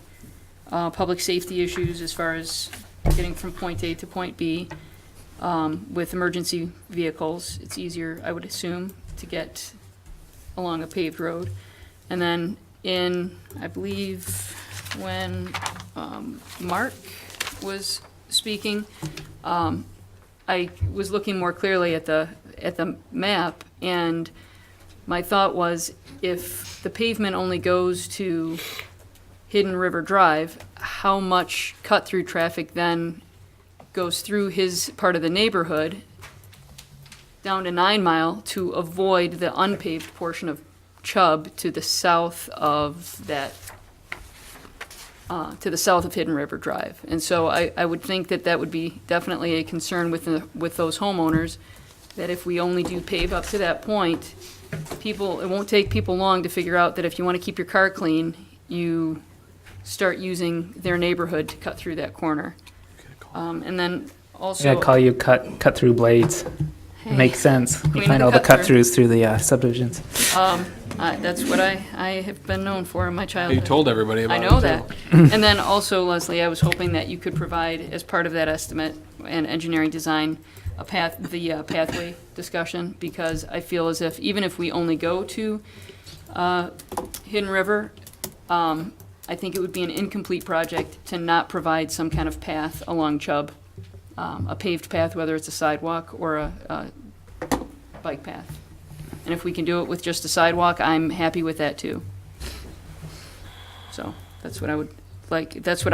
public safety issues as far as getting from point A to point B. With emergency vehicles, it's easier, I would assume, to get along a paved road. And then I believe, when Mark was speaking, I was looking more clearly at the map, and my thought was, if the pavement only goes to Hidden River Drive, how much cut-through traffic then goes through his part of the neighborhood down to 9 Mile to avoid the unpaved portion of Chubb to the south of that, to the south of Hidden River Drive. And so I would think that would be definitely a concern with those homeowners, that if we only do pave up to that point, it won't take people long to figure out that if you want to keep your car clean, you start using their neighborhood to cut through that corner. And then also.
I call you cut through blades. Makes sense. You
Queen of
find
the
all the
cut
cut throughs through the subdivisions.
That's what I have been known for in my childhood.
You told everybody about
I
it,
know
too.
that. And then also, Leslie, I was hoping that you could provide, as part of that estimate and engineering design, pathway discussion, because I feel as if, even if we only go to Hidden River, I think it would be an incomplete project to not provide some kind of path along Chubb, a paved path, whether it's a sidewalk or a bike path. And if we can do it with just a sidewalk, I'm happy with that too. So that's what I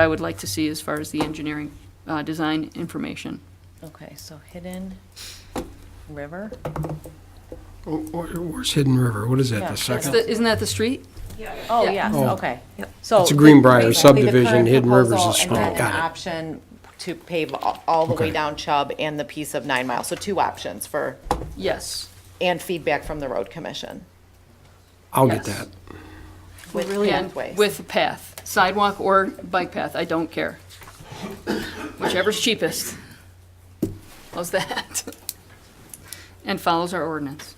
would like to see as far as the engineering design information.
Okay, so Hidden River?
Where's Hidden River? What is that,
Yeah,
the
that's
second?
Isn't that the street?
Oh,
Yeah.
yes,
Oh.
okay. So
It's a Greenbrier
basically the
subdivision,
current
Hidden River's the
proposal,
street.
And then an
Got it.
option to pave all the way
Okay.
down Chubb and the piece of 9 Mile. So 2 options for,
Yes.
and feedback from the road commission.
I'll get
Yes.
that.
With
And
pathways.
with a path, sidewalk or bike path, I don't care. Whichever's cheapest. How's that? And follows our ordinance.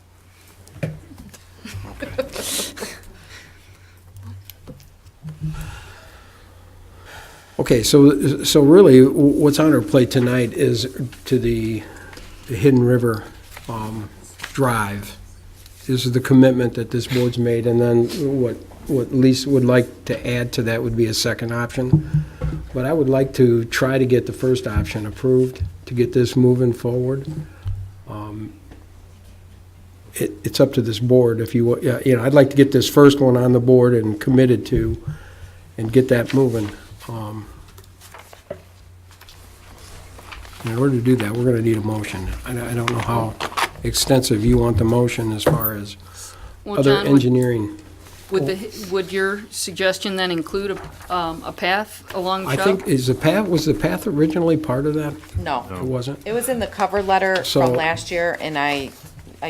Okay, so really, what's on our plate tonight is to the Hidden River Drive. This is the commitment that this board's made, and then what Lisa would like to add to that would be a second option. But I would like to try to get the first option approved, to get this moving forward. It's up to this board if you, I'd like to get this first one on the board and committed to, and get that moving. In order to do that, we're gonna need a motion. I don't know how extensive you want the motion as far as
Well,
other
John,
engineering.
would your suggestion then include a path along
I
Chubb?
think, was the path originally part of that?
No.
It wasn't?
It was in the cover letter
So-
from last year, and I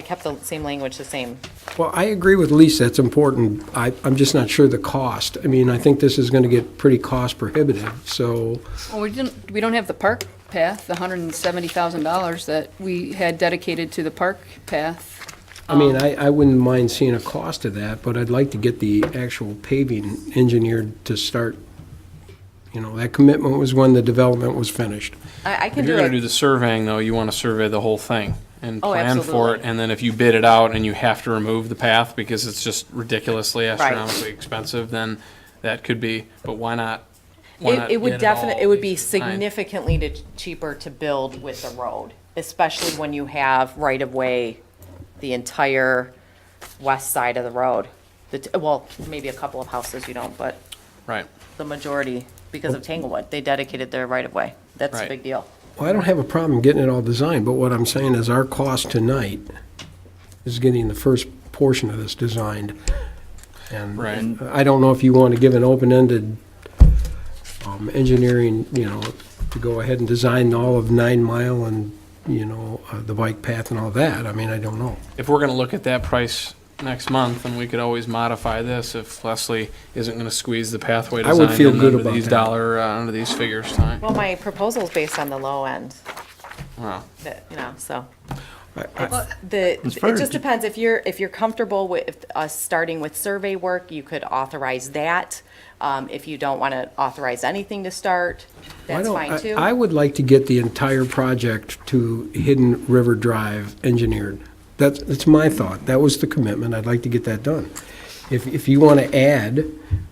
kept the same language the same.
Well, I agree with Lisa, it's important. I'm just not sure the cost. I mean, I think this is gonna get pretty cost prohibitive, so,
Well, we don't have the park path, the $170,000 that we had dedicated to the park path.
I mean, I wouldn't mind seeing a cost of that, but I'd like to get the actual paving engineered to start. That commitment was when the development was finished.
I
If
can
you're
do
gonna do
it.
the surveying, though, you wanna survey the whole thing and
Oh,
plan for
absolutely.
it, and then if you bid it out and you have to remove the path because it's just ridiculously astronomically expensive, then that could be, but why not?
It would
get
definitely,
all
it would be
designed?
significantly cheaper to build with the road, especially when you have right-of-way the entire west side of the road. Well, maybe a couple of houses you don't, but
Right.
the majority, because of Tanglewood, they dedicated their right-of-way. That's a
Right.
big deal.
Well, I don't have a problem getting it all designed, but what I'm saying is our cost tonight is getting the first portion of this designed. And
Right.
I don't know if you want to give an open-ended engineering, to go ahead and design all of 9 Mile and, the bike path and all that. I mean, I don't know.
If we're gonna look at that price next month, then we could always modify this if Leslie isn't gonna squeeze the pathway
I would
design
feel
in
good
under
about
these
that.
under these figures tonight.
Well, my proposal's based on the low end,
Wow.
so.
I-
It
As far as
just
the-
depends, if you're comfortable with us starting with survey work, you could authorize that. If you don't want to authorize anything to start,
Why
that's
don't-
fine too.
I would like to get the entire project to Hidden River Drive engineered. That's my thought. That was the commitment. I'd like to get that done. If you want to add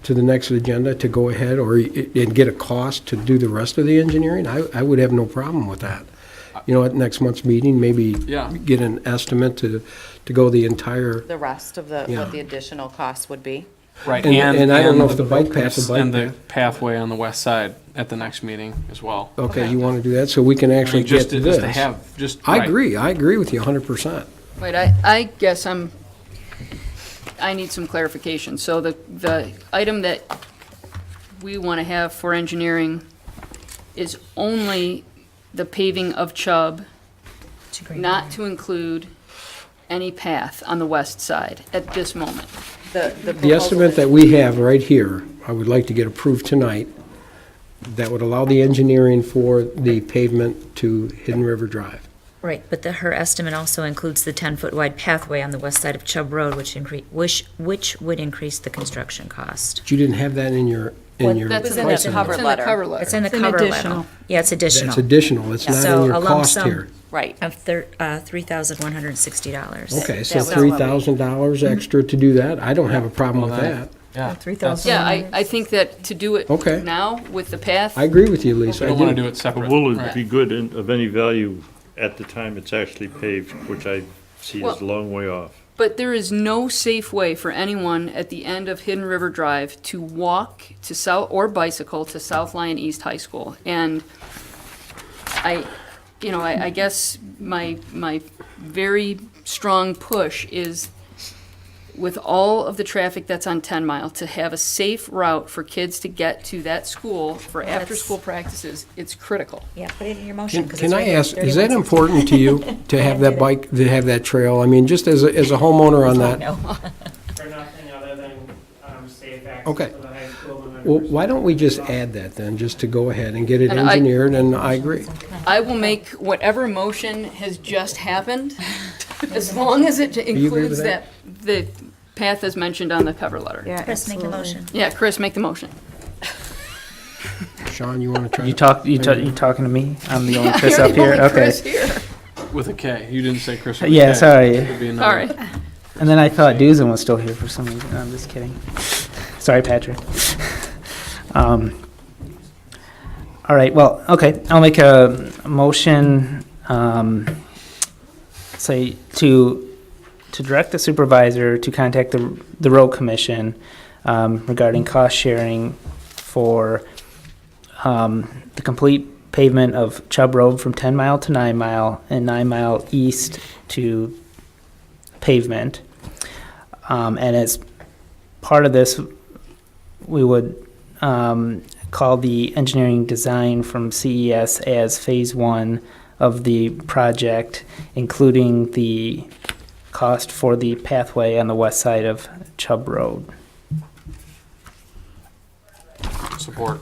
to the next agenda to go ahead and get a cost to do the rest of the engineering, I would have no problem with that. At next month's meeting, maybe
Yeah.
get an estimate to go the entire,
The rest of
Yeah.
what the additional cost would be.
Right,
And I don't know if the bike path,
and the pathway on the west side at the next meeting as well.
okay, you want to do that, so we can actually
I mean, just
get to
to-
this.
just to have- just-
I
right.
agree with you 100%.
Wait, I guess I need some clarification. So the item that we want to have for engineering is only the paving of Chubb, not to include any path on the west side at this moment.
The estimate that we have right here, I would like to get approved tonight, that would allow the engineering for the pavement to Hidden River Drive.
Right, but her estimate also includes the 10-foot wide pathway on the west side of Chubb Road, which would increase the construction cost.
But you didn't have that in your,
That's in the
pricing.
cover letter.
It's in the cover letter. Yeah, it's additional.
That's additional, it's not
So
in your
a lump
cost
sum
here.
Right.
Of $3,160.
Okay, so
That was what we-
$3,000 extra to do that, I don't have a problem with that.
Yeah.
3,000.
Yeah, I think that to do it
Okay.
now with the path.
I agree with you, Lisa.
I
I
don't want to
do.
do it separate.
Will it be good and of any value at the time it's actually paved, which I see as a long way off?
But there is no safe way for anyone at the end of Hidden River Drive to walk to South, or bicycle to South Lyon East High School. And I guess my very strong push is, with all of the traffic that's on 10 Mile, to have a safe route for kids to get to that school for after-school practices, it's critical.
Yeah, put it in your motion.
Can I ask, is that important to you, to have that bike, to have that trail? I mean, just as a homeowner on that.
For nothing other than safe access
Okay.
to the high school.
Well, why don't we just add that then, just to go ahead and get it
And I-
engineered, and I agree.
I will make whatever motion has just happened, as long as it
you agree with
includes
that?
the path as mentioned on the cover letter.
Yeah, Chris, make the motion.
Yeah, Chris, make the motion.
Sean, you want to try?
You talking to me? I'm the only
Yeah,
Chris
you're
up
the
here?
only
Okay.
Chris here.
With a K. You didn't say Chris with a
Yeah,
K.
sorry.
It could be another-
Sorry.
And then I thought Dusan was still here for some reason. I'm just kidding. Sorry, Patrick. All right, well, okay, I'll make a motion, say, to direct the supervisor to contact the road commission regarding cost sharing for the complete pavement of Chubb Road from 10 Mile to 9 Mile and 9 Mile east to pavement. And as part of this, we would call the engineering design from CES as phase 1 of the project, including the cost for the pathway on the west side of Chubb Road.
Support.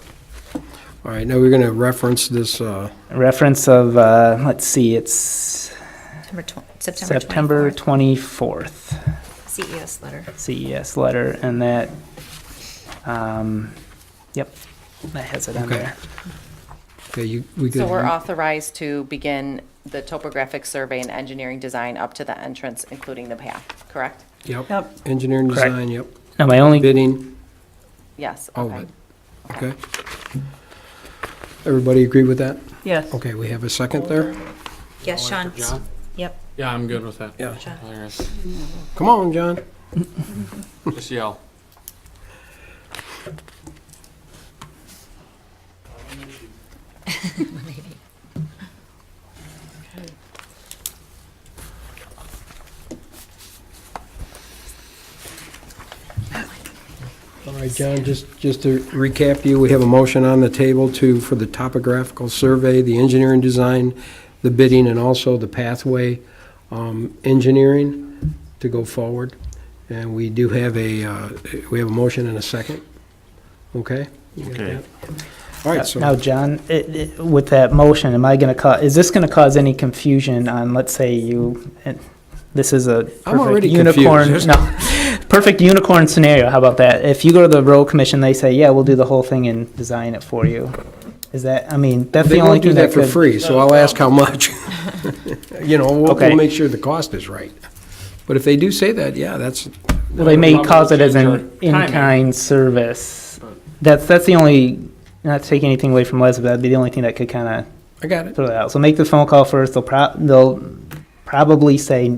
All right, now we're going to reference this,
Reference of, let's see, it's September 24th.
CES letter.
CES letter, and that, yep, that has it on
Okay.
there.
okay, we could.
So we're authorized to begin the topographic survey and engineering design up to the entrance, including the path, correct?
Yep, engineering
Correct.
design, yep.
Now, my only,
Bidding,
Yes,
all of
okay.
it. Okay. Everybody agree with that?
Yes.
Okay, we have a second there?
Yes, Sean.
John?
Yep.
Yeah, I'm good with that.
Yeah.
All right.
Come on, John.
Just yell.
All right, John, just to recap you, we have a motion on the table for the topographical survey, the engineering design, the bidding, and also the pathway engineering to go forward. And we do have we have a motion and a second. Okay? You got
Okay.
that? All right, so.
now, John, with that motion, am I gonna is this gonna cause any confusion on, let's say this is a
I'm
perfect
already
unicorn,
confused.
no, perfect unicorn scenario, how about that? If you go to the road commission, they say, yeah, we'll do the whole thing and design it for you. Is that, I mean, that's the
They
only
won't do
thing
that for
could-
free, so I'll ask how much. We'll
Okay.
make sure the cost is right. But if they do say that, yeah, that's,
Well, they may cause it as
Change our
an in-kind service. That's the only, not to take anything away from Leslie, that'd be the only thing that could kind of
I got it.
throw that out. So make the phone call first. They'll probably say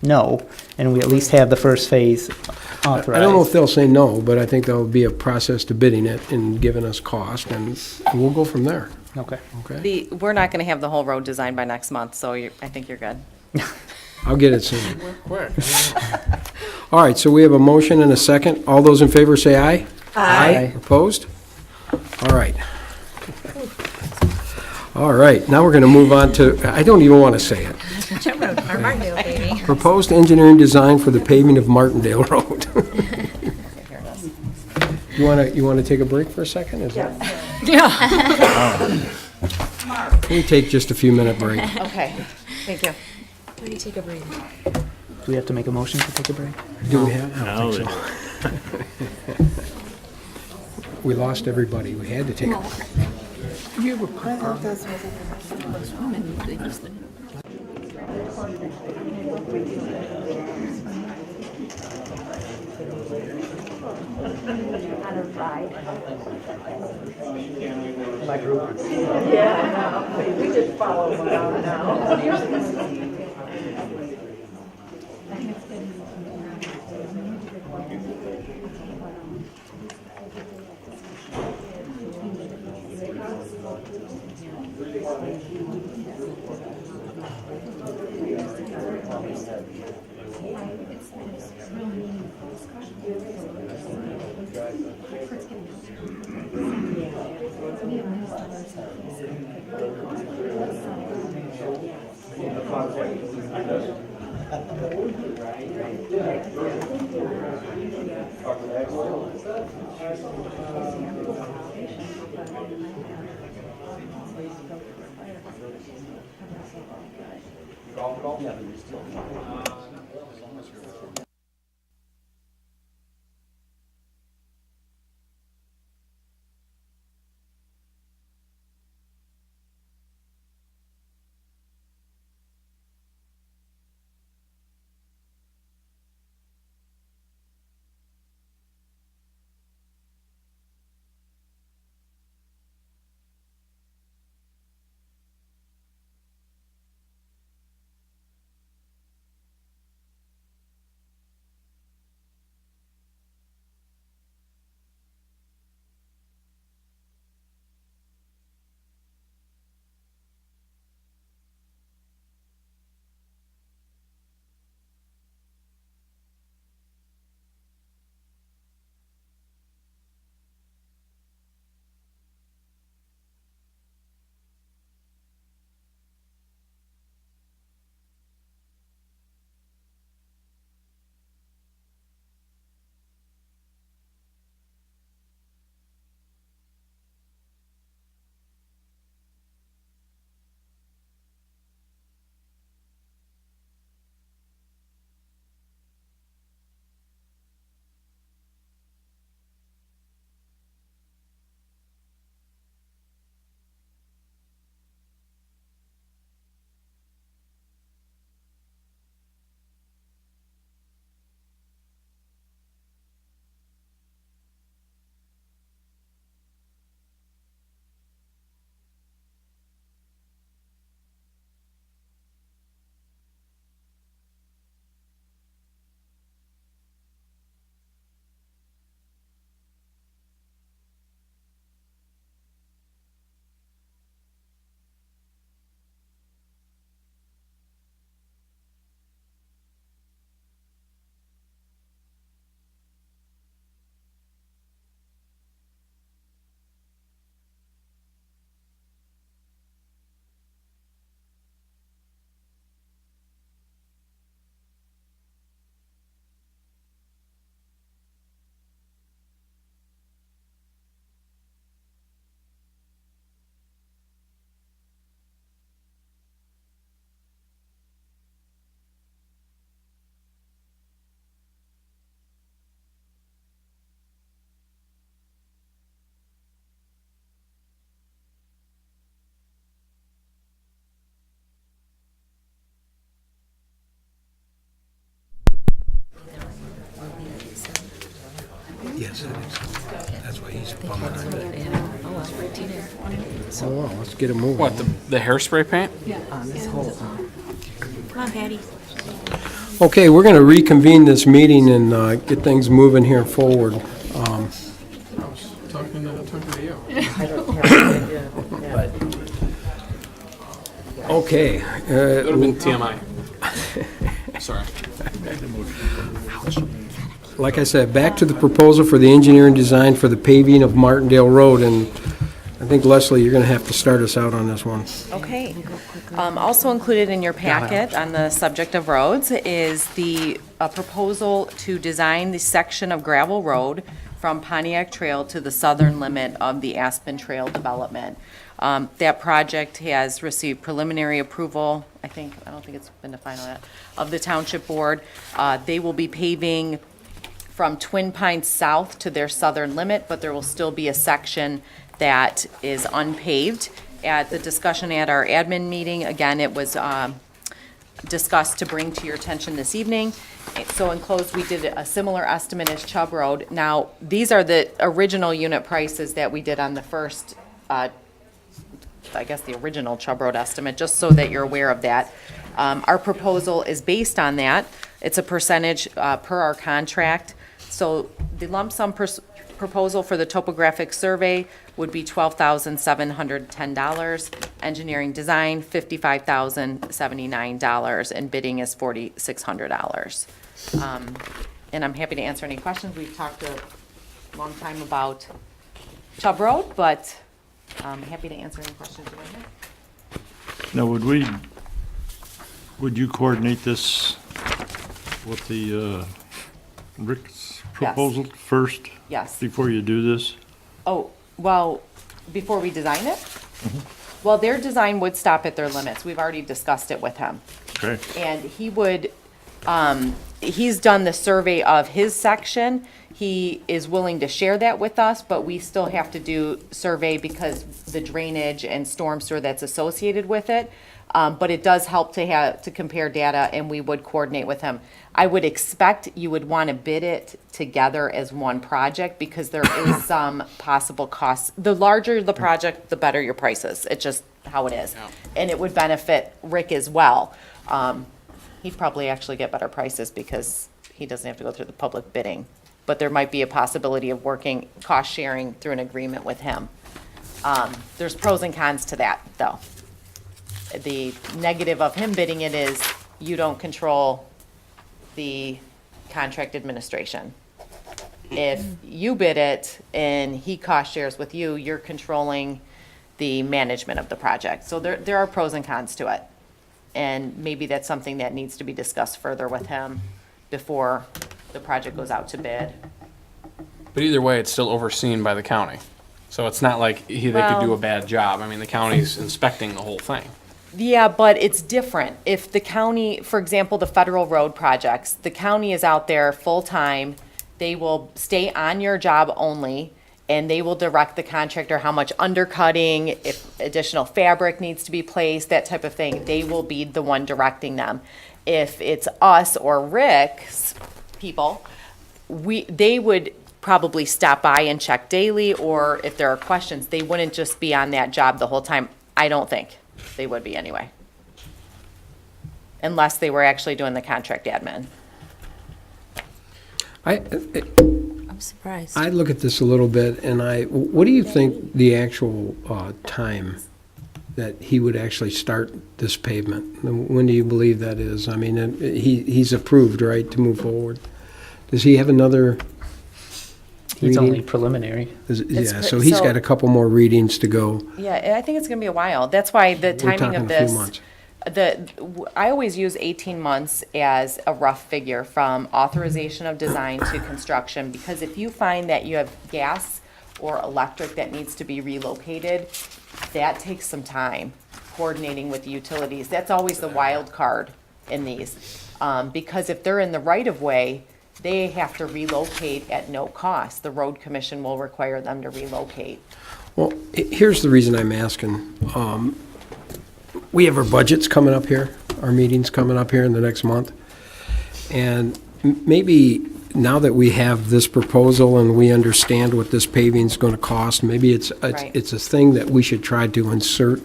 no, and we at least have the first phase authorized.
I don't know if they'll say no, but I think there'll be a process to bidding it and giving us cost, and we'll go from there.
Okay.
Okay?
We're not going to have the whole road designed by next month, so I think you're good.
I'll get it soon.
Quick.
All right, so we have a motion and a second. All those in favor say aye.
Aye.
Opposed? All right. All right, now we're going to move on to, I don't even want to say it.
Chubb Road, our Martindale baby.
Proposed engineering design for the paving of Martindale Road. You want to take a break for a second? Is that?
Yeah.
We take just a few minute break.
Okay. Thank you.
Do we take a break?
Do we have to make a motion to take a break?
Do we have? I
No,
don't think so. We lost everybody. We had to take a break. You have a Yes, I think so. That's why he's bumming on it. Oh, well, let's get him moving.
What, the hairspray paint?
Come on, Patty.
Okay, we're going to reconvene this meeting and get things moving here forward.
Talking to you.
Okay.
It would have been TMI. Sorry.
Like I said, back to the proposal for the engineering design for the paving of Martindale Road, and I think, Leslie, you're going to have to start us out on this one.
Okay. Also included in your packet on the subject of roads is the proposal to design the section of gravel road from Pontiac Trail to the southern limit of the Aspen Trail development. That project has received preliminary approval, I don't think it's been the final yet, of the Township Board. They will be paving from Twin Pines south to their southern limit, but there will still be a section that is unpaved. At the discussion at our admin meeting, again, it was discussed to bring to your attention this evening. So enclosed, we did a similar estimate as Chubb Road. Now, these are the original unit prices that we did on the first, I guess the original Chubb Road estimate, just so that you're aware of that. Our proposal is based on that. It's a percentage per our contract. So the lump sum proposal for the topographic survey would be $12,710. Engineering design, $55,079, and bidding is $4,600. And I'm happy to answer any questions. We've talked a long time about Chubb Road, but I'm happy to answer any questions you might have.
Now, would you coordinate this with the Rick's proposal first?
Yes.
Before you do this?
Oh, well, before we design it? Well, their design would stop at their limits. We've already discussed it with him.
Okay.
And he would, he's done the survey of his section. He is willing to share that with us, but we still have to do survey because the drainage and storm sewer that's associated with it. But it does help to compare data, and we would coordinate with him. I would expect you would want to bid it together as one project because there is some possible costs. The larger the project, the better your prices. It's just how it is.
Yeah.
And it would benefit Rick as well. He'd probably actually get better prices because he doesn't have to go through the public bidding. But there might be a possibility of working cost sharing through an agreement with him. There's pros and cons to that, though. The negative of him bidding it is you don't control the contract administration. If you bid it and he cost shares with you, you're controlling the management of the project. So there are pros and cons to it. And maybe that's something that needs to be discussed further with him before the project goes out to bid.
But either way, it's still overseen by the county. So it's not like they could do a bad job. I mean, the county's inspecting the whole thing.
Yeah, but it's different. If the county, for example, the federal road projects, the county is out there full-time, they will stay on your job only, and they will direct the contractor how much undercutting, if additional fabric needs to be placed, that type of thing. They will be the one directing them. If it's us or Rick's people, they would probably stop by and check daily, or if there are questions, they wouldn't just be on that job the whole time. I don't think they would be anyway. Unless they were actually doing the contract admin.
I'm surprised.
I look at this a little bit, and what do you think the actual time that he would actually start this pavement? When do you believe that is? I mean, he's approved, right, to move forward. Does he have another
It's
reading?
only preliminary.
Yeah, so he's got a couple more readings to go.
Yeah, I think it's gonna be a while. That's why the
We're
timing
talking
of
a few
this.
months.
I always use 18 months as a rough figure from authorization of design to construction, because if you find that you have gas or electric that needs to be relocated, that takes some time coordinating with the utilities. That's always the wild card in these. Because if they're in the right of way, they have to relocate at no cost. The road commission will require them to relocate.
Well, here's the reason I'm asking. We have our budgets coming up here, our meetings coming up here in the next month. And maybe now that we have this proposal and we understand what this paving's gonna cost, maybe it's a thing that we should try to insert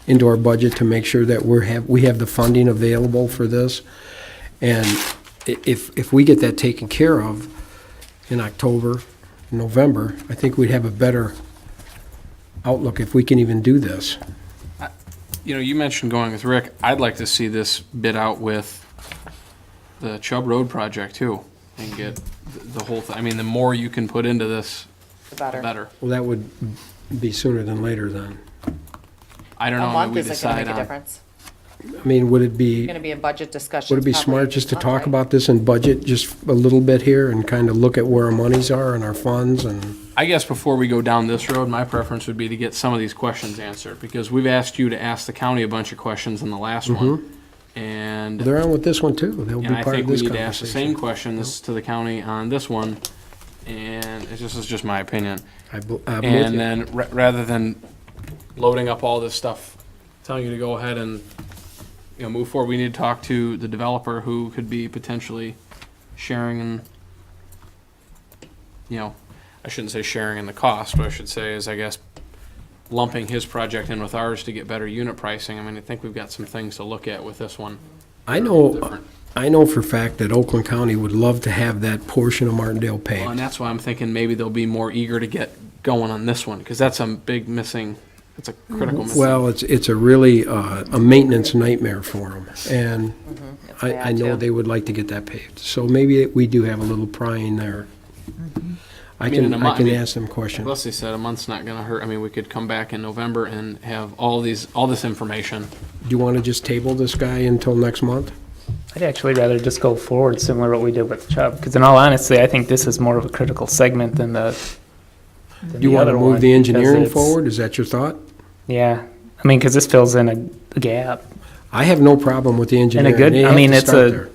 into our budget to make sure that we have the funding available for this. And if we get that taken care of in October, November, I think we'd have a better outlook if we can even do this.
You know, you mentioned going with Rick. I'd like to see this bid out with the Chubb Road project too, and get the whole thing. I mean, the more you can put into this,
The better.
Well, that would be sooner than later then.
I don't know.
A month
we
isn't gonna
decide
make a
on.
difference.
I mean, would it be,
Going to be a budget discussion.
would it be
probably
smart just to
next
talk
month, right?
about this in budget just a little bit here and kind of look at where our monies are and our funds and?
I guess before we go down this road, my preference would be to get some of these questions answered, because we've asked you to ask the county a bunch of questions in the last one. And
They're on with this one too. They'll be
And I
part of
think we
this
need to ask the same
conversation.
questions to the county on this one, and this is just my opinion.
I'm with you.
And then, rather than loading up all this stuff, telling you to go ahead and, move forward, we need to talk to the developer who could be potentially sharing in, I shouldn't say sharing in the cost, but I should say is, I guess, lumping his project in with ours to get better unit pricing. I mean, I think we've got some things to look at with this one.
I know for a fact that Oakland County would love to have that portion of Martindale
Well,
paved.
and that's why I'm thinking maybe they'll be more eager to get going on this one, because that's a big missing, it's a critical missing.
Well, it's a really, a maintenance nightmare for them, and
It's
I
bad,
know
too.
they would like to get that paved. So maybe we do have a little prying there. I
mean, in
can,
a
I
month-
can
I mean,
ask them questions.
Leslie said a month's not gonna hurt. I mean, we could come back in November and have all this information.
Do you want to just table this guy until next month?
I'd actually rather just go forward, similar to what we did with the Chubb, because in all honesty, I think this is more of a critical segment than the.
Do you want to move the engineering forward? Is that your thought?
Yeah, I mean, because this fills in a gap.
I have no problem with the
And
engineering.
a good,
They
I
have
mean,
to
it's
start
a,
there.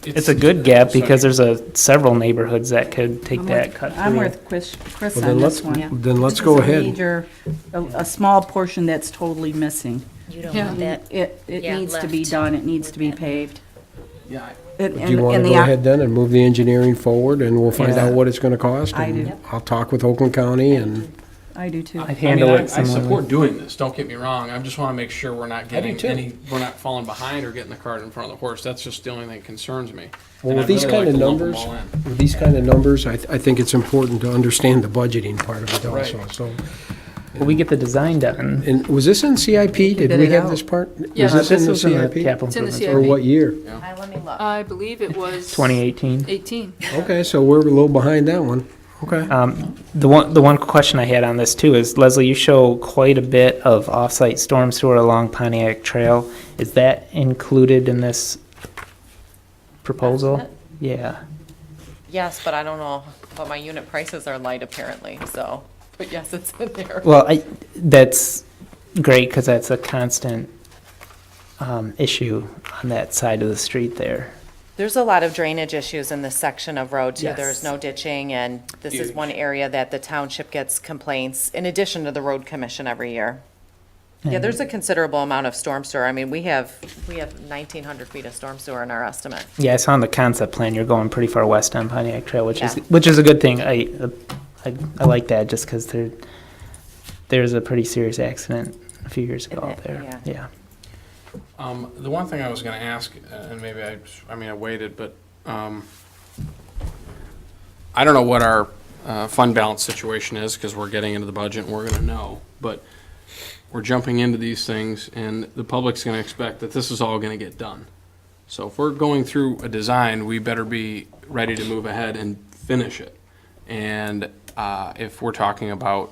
it's a good gap because there's several neighborhoods that could take that cut through.
I'm with Chris
Well,
on
then
this
let's-
one.
then let's
This
go
is a
ahead.
major, a small portion that's totally missing.
You don't
Yeah.
want that.
It
Yeah,
needs to be
left. done.
It needs to be paved.
Yeah.
Do you want to go ahead then and move the engineering forward, and we'll find
Yeah.
out what it's going to cost?
I
and
do.
I'll talk with Oakland County, and
I do too.
I'd handle it
I
similarly.
support doing this, don't get me wrong. I just want to make sure we're not
I do
getting
too.
we're not falling behind or getting the cart in front of the horse. That's just the only thing that concerns me.
well,
And
with
I'd
these
really
kind
like
of
to lump them
numbers,
all in.
with these kind of numbers, I think it's important to understand the budgeting part of it also,
Right.
so.
Well, we get the design done.
And was this in CIP? Did
bid
we
it
have
out.
this part?
Yeah,
Was this in the
was in the
CIP?
capital
It's in the
improvements.
Or what year?
Let me look.
I believe it was
2018.
18.
Okay, so we're a little behind that one. Okay.
The one question I had on this too is, Leslie, you show quite a bit of off-site storm sewer along Pontiac Trail. Is that included in this proposal?
Estimate?
Yeah.
Yes, but I don't know, but my unit prices are light apparently, so, but yes, it's in there.
Well, that's great because that's a constant issue on that side of the street there.
There's a lot of drainage issues in this section of road too.
Yes.
There's no ditching, and this is one area that the township gets complaints, in addition to the road commission every year. Yeah, there's a considerable amount of storm sewer. I mean, we have 1,900 feet of storm sewer in our estimate.
Yeah, I saw on the concept plan you're going pretty far west on Pontiac Trail, which
Yeah.
is a good thing. I like that just because there's a pretty serious accident a few years ago out there.
Yeah.
Yeah.
The one thing I was going to ask, and maybe I waited, but I don't know what our fund balance situation is, because we're getting into the budget and we're going to know. But we're jumping into these things, and the public's going to expect that this is all going to get done. So if we're going through a design, we better be ready to move ahead and finish it. And if we're talking about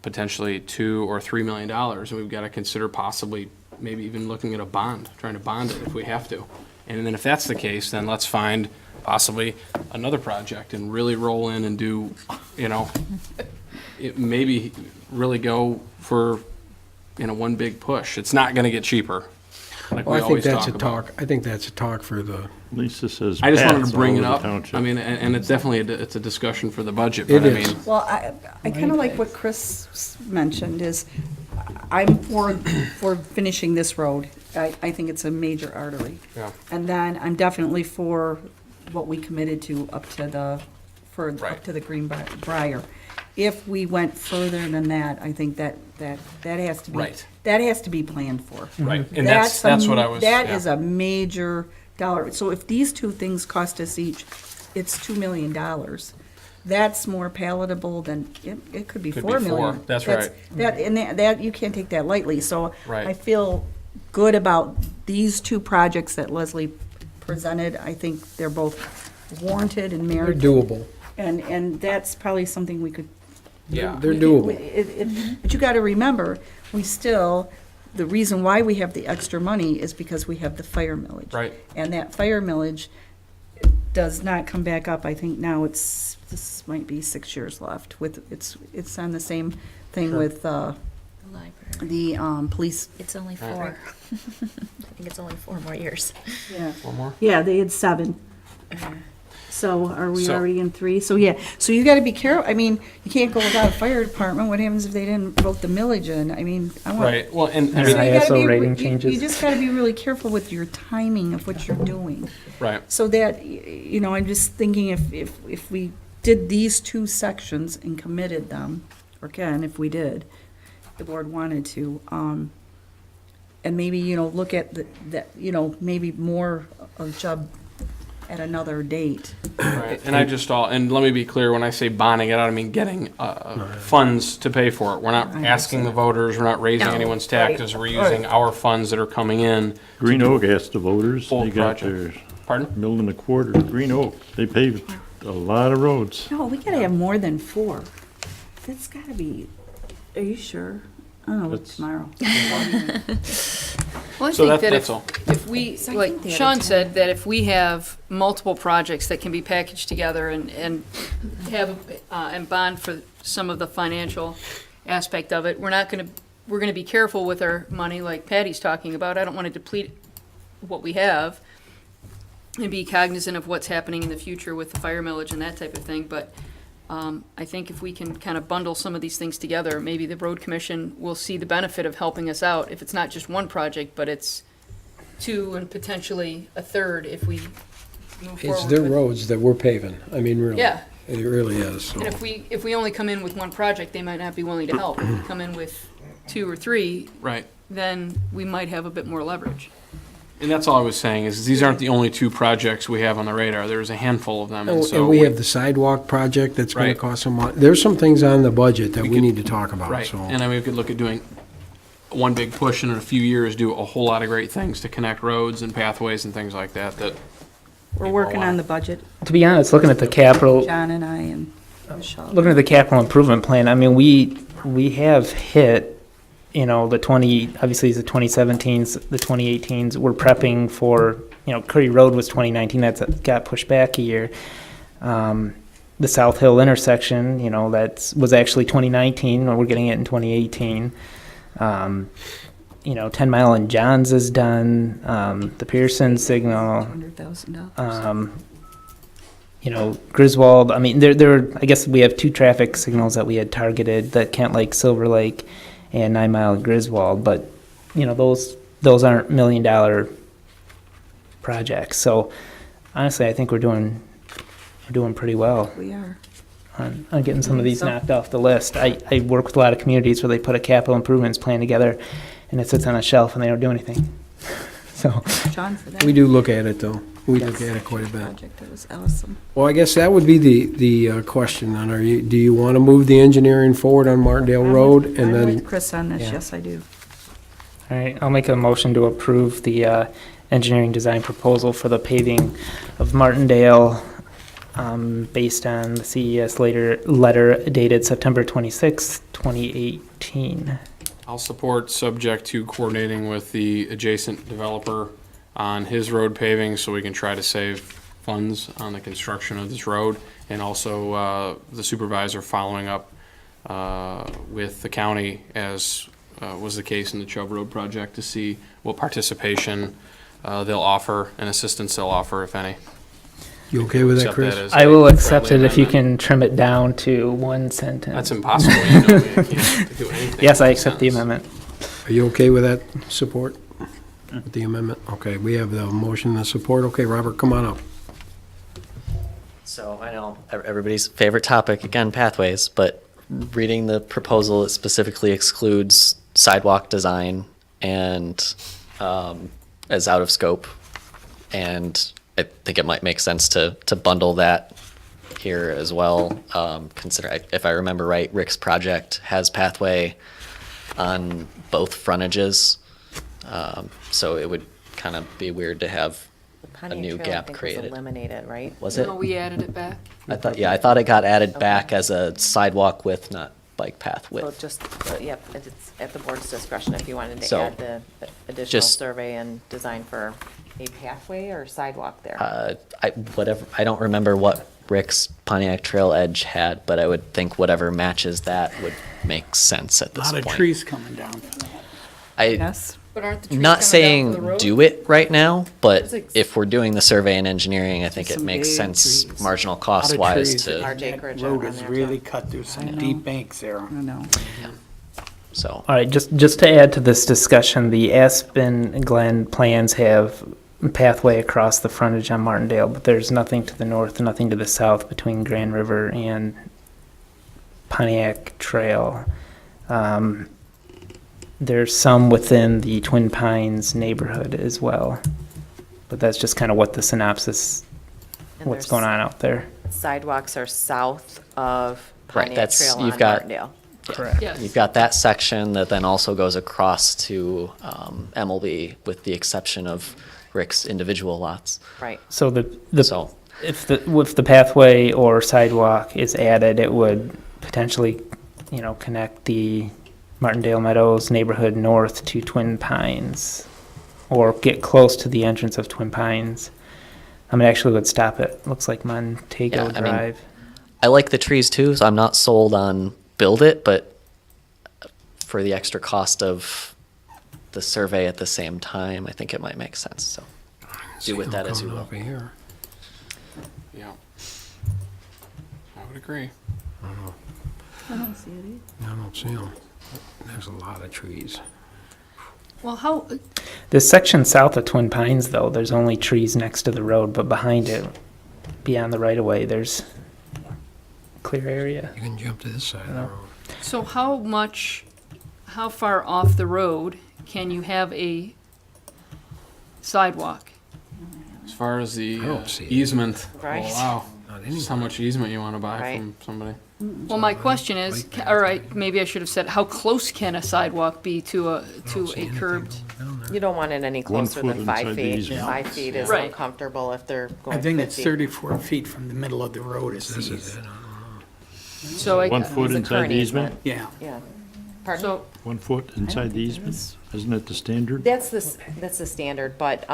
potentially $2 or $3 million, and we've got to consider possibly maybe even looking at a bond, trying to bond it if we have to. And then if that's the case, then let's find possibly another project and really roll in and do, maybe really go for, one big push. It's not going to get cheaper, like
Well,
we
I think
always
that's
talk
a
about.
talk, I think that's a talk for the,
Lisa says.
I just wanted
paths
to bring
all
it
over
up.
the township.
I mean, and it's definitely, it's a discussion for the budget,
It
but I
is.
mean,
Well, I kind of like what Chris mentioned is, I'm for finishing this road. I think it's a major artery.
Yeah.
And then I'm definitely for what we committed to up to the Greenbrier. If we went further than that, I think that has to be.
Right.
That has to be planned for.
Right, and that's what I was.
That
yeah.
is a major dollar. So if these two things cost us each, it's $2 million. That's more palatable than, it could be
Could
$4
be
million.
four. That's right.
That, you can't take that lightly. So
Right.
I feel good about these two projects that Leslie presented. I think they're both warranted and
they're
merited.
doable.
And that's probably something we could.
Yeah.
They're doable.
But you gotta remember, we still, the reason why we have the extra money is because we have the fire millage.
Right.
And that fire millage does not come back up. I think now this might be 6 years left with, it's on the same thing
Sure.
with,
The
police.
It's only 4. I think it's only 4 more years.
Yeah.
One more?
Yeah, they had 7. So are we
So-
already in 3? So yeah, so you gotta be careful. I mean, you can't go without a fire department. What happens if they didn't vote the millage in? I mean, I want.
Right, well, and, I
There's
mean,
You gotta
ISO
be-
rating
you-
changes.
You just gotta be really careful with your timing of what you're doing.
right.
So that, you know, I'm just thinking if we did these 2 sections and committed them, or can, if we did, the board wanted to, and maybe, you know, look at that, you know, maybe more of Chubb at another date.
Right, and and let me be clear, when I say bonding it, I don't mean getting funds to pay for it. We're not asking the voters, we're not raising
No,
anyone's
right,
taxes, we're using our funds that are coming in.
Green Oak asked the voters,
Full
they got
project.
their
Pardon?
$1.25 million. Green Oak, they paved a lot of roads.
No, we gotta have more than 4. That's gotta be, are you sure? I don't know,
That's-
tomorrow.
Well, I
So
think that
that's all.
if we,
So I
like
think they had
Sean
10.
said, that if we have multiple projects that can be packaged together and have, and bond for some of the financial aspect of it, we're gonna be careful with our money, like Patty's talking about. I don't wanna deplete what we have and be cognizant of what's happening in the future with the fire millage and that type of thing, but I think if we can kind of bundle some of these things together, maybe the road commission will see the benefit of helping us out. If it's not just one project, but it's 2 and potentially a third if we move forward.
It's their
with-
roads that we're paving. I mean, really.
Yeah.
It really is, so.
And if we only come in with one project, they might not be willing to help. If we come in with 2 or 3,
Right,
then we might have a bit more leverage.
and that's all I was saying, is these aren't the only 2 projects we have on the radar, there's a handful of them, and so.
And we have the sidewalk project that's gonna
Right.
cost some money. There's some things on the budget that we need to talk about,
Right,
so.
and then we could look at doing one big push and in a few years do a whole lot of great things to connect roads and pathways and things like that,
We're working on the budget,
To be honest, looking at the capital,
John and I and Michelle.
looking at the capital improvement plan, I mean, we have hit, you know, obviously the 2017s, the 2018s, we're prepping for, you know, Curry Road was 2019, that's got pushed back a year. The South Hill intersection, you know, was actually 2019, or we're getting it in 2018. You know, 10 Mile and Johns is done, the Pearson signal,
$100,000.
you know, Griswold, I mean, I guess we have 2 traffic signals that we had targeted, that Kent Lake, Silver Lake, and 9 Mile and Griswold, but, you know, those aren't $1 million projects, so honestly, I think we're doing pretty well
We are.
on getting some of these knocked off the list. I work with a lot of communities where they put a capital improvements plan together, and it sits on a shelf and they don't do anything, so.
John for that.
We do look at it, though. We look at it quite a bit.
Project, that was awesome.
Well, I guess that would be the question, then. Do you want to move the engineering forward on Martindale Road? And
I'm
then,
with Chris on this,
Yeah.
yes, I do.
All right, I'll make a motion to approve the engineering design proposal for the paving of Martindale, based on the CES letter dated September 26, 2018.
I'll support, subject to coordinating with the adjacent developer on his road paving, so we can try to save funds on the construction of this road, and also the supervisor following up with the county, as was the case in the Chubb Road project, to see what participation they'll offer and assistance they'll offer, if any.
you okay with that,
Accept
Chris?
as
I
a
will accept it
friendly
if you
amendment.
can trim it down to 1 sentence.
That's impossible, you know, we can't do anything.
Yes, I
in
accept the
sentence.
amendment.
Are you okay with that support? With the amendment? Okay, we have the motion and support. Okay, Robert, come on up.
So I know everybody's favorite topic, again, pathways, but reading the proposal, it specifically excludes sidewalk design and as out of scope. And I think it might make sense to bundle that here as well. If I remember right, Rick's project has pathway on both frontages. So it would kind of be weird to have a new gap created.
Eliminated, right?
Was it?
No, we added it back.
I thought it got added back as a sidewalk width, not bike path
So
width.
just, yep, it's at the board's discretion if you wanted to
So,
add the additional
just-
survey and design for a pathway or sidewalk there.
I don't remember what Rick's Pontiac Trail Edge had, but I would think whatever matches that would make sense at
A
this
lot
point.
of trees coming down for that.
Yes.
But aren't the trees
Not
coming down
saying
for the road?
do it right now, but
There's like-
if we're doing the survey and engineering, I think it
Some
makes
big
sense
trees.
marginal
Lot of
cost wise
trees,
to,
and
Large
that
acreage
road
on
is
there,
really
too.
cut through some
I know.
deep banks there.
I know.
so.
All right, just to add to this discussion, the Aspen Glen plans have a pathway across the frontage on Martindale, but there's nothing to the north, nothing to the south between Grand River and Pontiac Trail. There's some within the Twin Pines neighborhood as well, but that's just kind of what the synopsis,
And
what's
there's
going on out there.
Sidewalks are south of
Right,
Pontiac
that's,
Trail
you've
on
got,
Martindale.
Correct.
Yes.
you've got that section that then also goes across to MLB with the exception of Rick's individual lots.
Right.
So
So-
if the pathway or sidewalk is added, it would potentially, connect the Martindale Meadows neighborhood north to Twin Pines, or get close to the entrance of Twin Pines. Actually would stop at, looks like Montego
Yeah, I mean,
Drive.
I like the trees too, so I'm not sold on build it, but for the extra cost of the survey at the same time, I think it might make sense, so do with that as you will.
Over here.
Yeah. I would agree.
I don't see it either.
I don't see them. There's a lot of trees.
Well, how,
This section south of Twin Pines, though, there's only trees next to the road, but behind it, beyond the right-of-way, there's clear area.
You can jump to this side of the road.
so how far off the road can you have a sidewalk?
As far as the
I don't see it.
easement,
Right.
oh, wow.
Not
Just how much easement you want to buy
Right.
from somebody.
Well, my question is, all right, maybe I should have said, how close can a sidewalk be to a curbed?
You don't want it any
1
closer
foot
than 5
inside the
feet.
easement.
5 feet is
Right.
uncomfortable if they're going
I think
50.
it's 34 feet from the middle of the road is
This
the
is it.
So I,
1 foot
the
inside
current
the easement?
Yeah.
Yeah. Pardon?
so,
1 foot inside the easement? Isn't it the standard?
That's the standard, but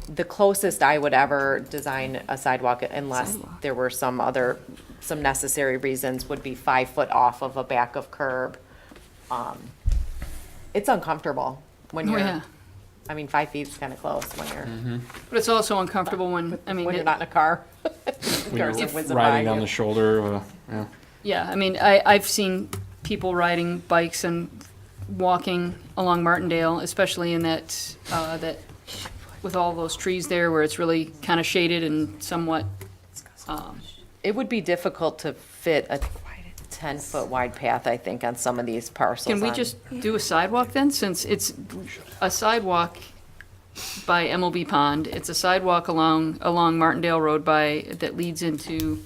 the closest I would ever design a sidewalk, unless there were some necessary reasons, would be 5 foot off of a back of curb. It's uncomfortable when
oh
you're,
yeah,
5 feet's kind of close when you're,
but it's also uncomfortable when,
when you're not in a car.
When
Cars
you're
are whizzing by
riding down
you.
the shoulder of yeah.
Yeah, I've seen people riding bikes and walking along Martindale, especially in that, with all those trees there where it's really kind of shaded and somewhat,
It would be difficult to fit a 10-foot wide path, I think, on some of these parcels.
can we
on-
just do a sidewalk then, since it's a sidewalk by MLB Pond, it's a sidewalk along Martindale Road that leads into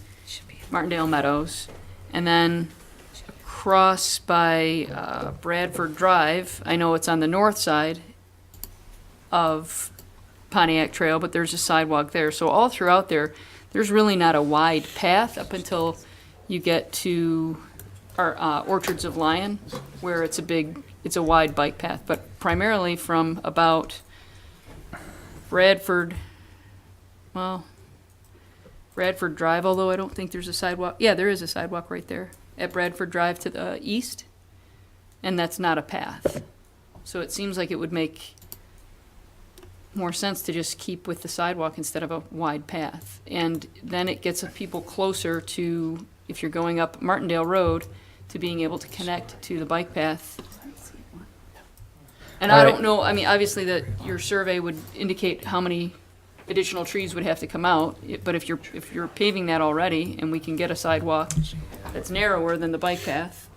Martindale Meadows, and then across by Bradford Drive, I know it's on the north side of Pontiac Trail, but there's a sidewalk there, so all throughout there's really not a wide path up until you get to our Orchards of Lion, where it's a wide bike path, but primarily from about Bradford Drive, although I don't think there's a sidewalk. Yeah, there is a sidewalk right there at Bradford Drive to the east, and that's not a path. So it seems like it would make more sense to just keep with the sidewalk instead of a wide path. And then it gets people closer to, if you're going up Martindale Road, to being able to connect to the bike path. And I don't know, obviously that your survey would indicate how many additional trees would have to come out, but if you're paving that already and we can get a sidewalk that's narrower than the bike path.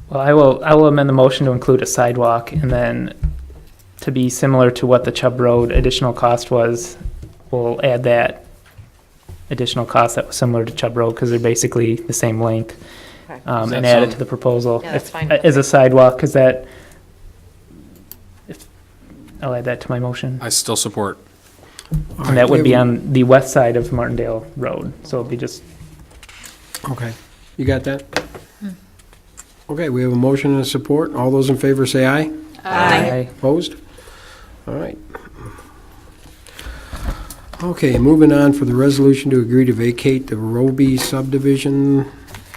Well, I will amend the motion to include a sidewalk, and then to be similar to what the Chubb Road additional cost was, we'll add that additional cost that was similar to Chubb Road, because they're basically the same length,
Okay.
and add it to the proposal.
Yeah, that's
If-
fine with
As a sidewalk, because I'll add that to my motion.
I still support.
And that would be on the west side of Martindale Road, so it'd be just,
Okay, you got that? Okay, we have a motion and a support. All those in favor say aye.
Aye.
Opposed? All right. Okay, moving on for the resolution to agree to vacate the Roby subdivision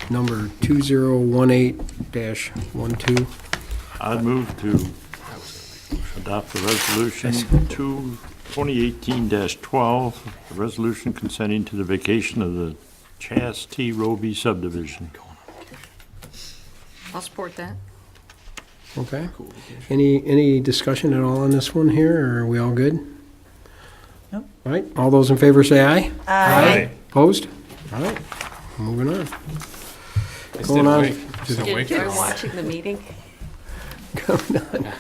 number 2018-12.
I'd move to adopt the resolution 2018-12, the resolution consenting to the vacation of the Chas T. Roby subdivision.
I'll support that.
Okay. Any discussion at all on this one here, or are we all good?
Nope.
All right, all those in favor say aye.
Aye.
Opposed? All right, moving on.
I
Going on.
Just
Get
wait.
it.
Watching the meeting.
Going on.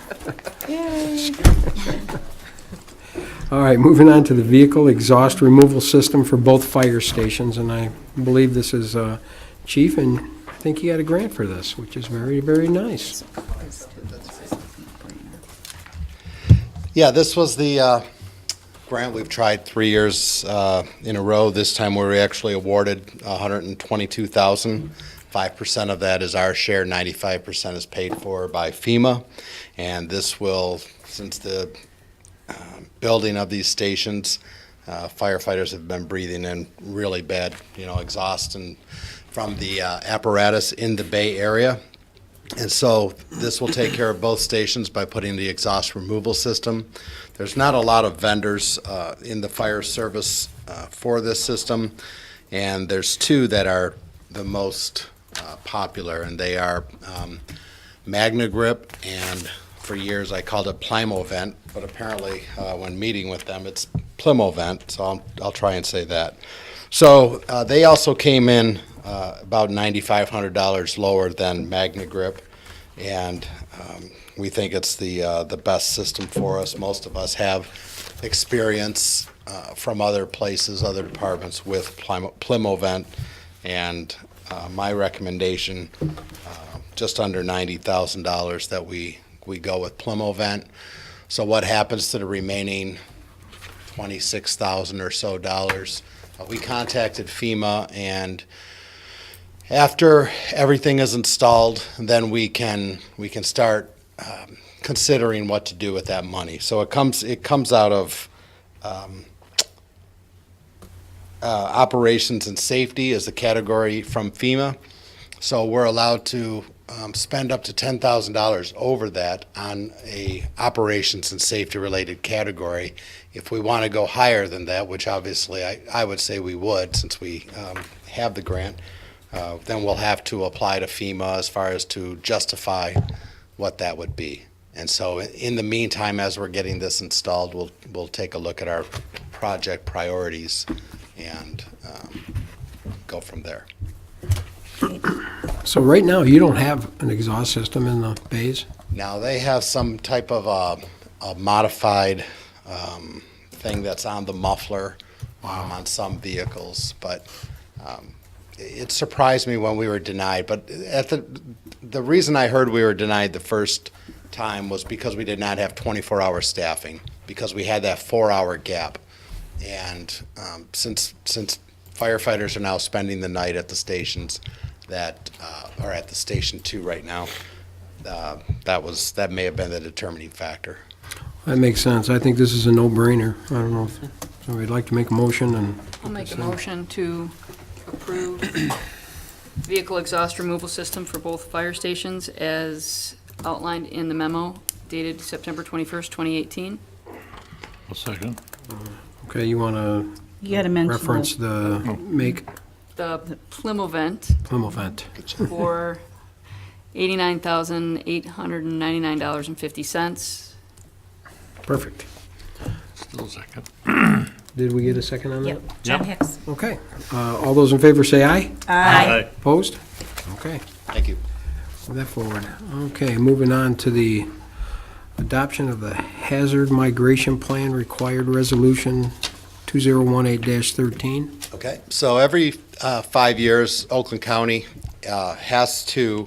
All right, moving on to the vehicle exhaust removal system for both fire stations, and I believe this is Chief, and I think you got a grant for this, which is very, very nice.
Yeah, this was the grant we've tried 3 years in a row. This time we were actually awarded $122,000. 5% of that is our share, 95% is paid for by FEMA. And this will, since the building of these stations, firefighters have been breathing in really bad, exhaust and from the apparatus in the Bay Area. And so this will take care of both stations by putting the exhaust removal system. There's not a lot of vendors in the fire service for this system, and there's two that are the most popular, and they are MagnaGrip, and for years I called it Plymovent, but apparently when meeting with them it's Plymovent, so I'll try and say that. So they also came in about $9,500 lower than MagnaGrip, and we think it's the best system for us. Most of us have experience from other places, other departments with Plymovent, and my recommendation, just under $90,000 that we go with Plymovent. So what happens to the remaining $26,000 or so dollars? We contacted FEMA, and after everything is installed, then we can start considering what to do with that money. So it comes out of operations and safety as a category from FEMA. So we're allowed to spend up to $10,000 over that on a operations and safety related category. If we want to go higher than that, which obviously I would say we would since we have the grant, then we'll have to apply to FEMA as far as to justify what that would be. And so in the meantime, as we're getting this installed, we'll take a look at our project priorities and go from there.
So right now, you don't have an exhaust system in the bays?
Now, they have some type of a modified thing that's on the muffler on some vehicles, but it surprised me when we were denied. But the reason I heard we were denied the first time was because we did not have 24-hour staffing, because we had that 4-hour gap. And since firefighters are now spending the night at the stations that are at the Station 2 right now, that may have been the determining factor.
That makes sense. I think this is a no-brainer. I don't know if somebody'd like to make a motion and...
I'll make a motion to approve vehicle exhaust removal system for both fire stations as outlined in the memo dated September 21st, 2018.
A second.
Okay, you want to
You gotta mention
reference the make?
The Plymovent
Plymovent.
for $89,899.50.
Perfect.
Still a second.
Did we get a second on that?
Yep, John Hicks.
Okay. All those in favor say aye.
Aye.
Opposed? Okay.
Thank you.
Move that forward. Okay, moving on to the adoption of the Hazard Migration Plan Required Resolution 2018-13.
Okay, so every 5 years, Oakland County has to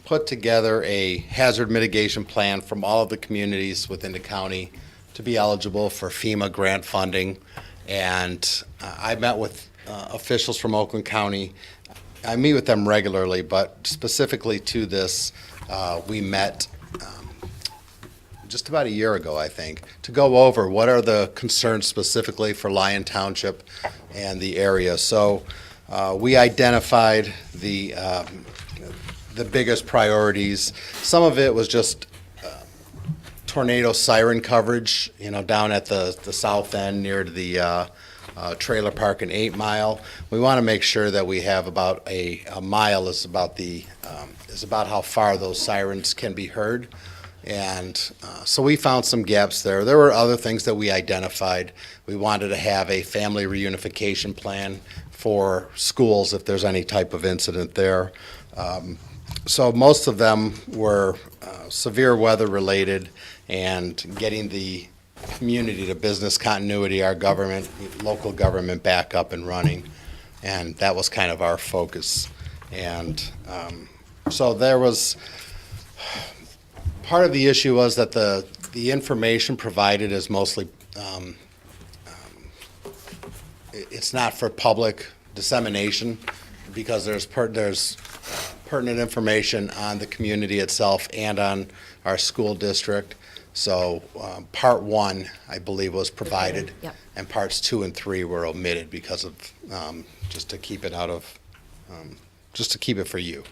put together a hazard mitigation plan from all of the communities within the county to be eligible for FEMA grant funding. And I met with officials from Oakland County I meet with them regularly, but specifically to this, we met just about a year ago, I think, to go over what are the concerns specifically for Lyon Township and the area. So we identified the biggest priorities. Some of it was just tornado siren coverage, down at the south end near the trailer park and 8 Mile. We want to make sure that we have about a mile is about how far those sirens can be heard. And so we found some gaps there. There were other things that we identified. We wanted to have a family reunification plan for schools if there's any type of incident there. So most of them were severe weather related and getting the community to business continuity, our government, local government back up and running. And that was kind of our focus. And so there was, part of the issue was that the information provided is mostly, it's not for public dissemination because there's pertinent information on the community itself and on our school district. So part 1, I believe, was provided, and parts 2 and 3 were omitted because of just to keep it for you.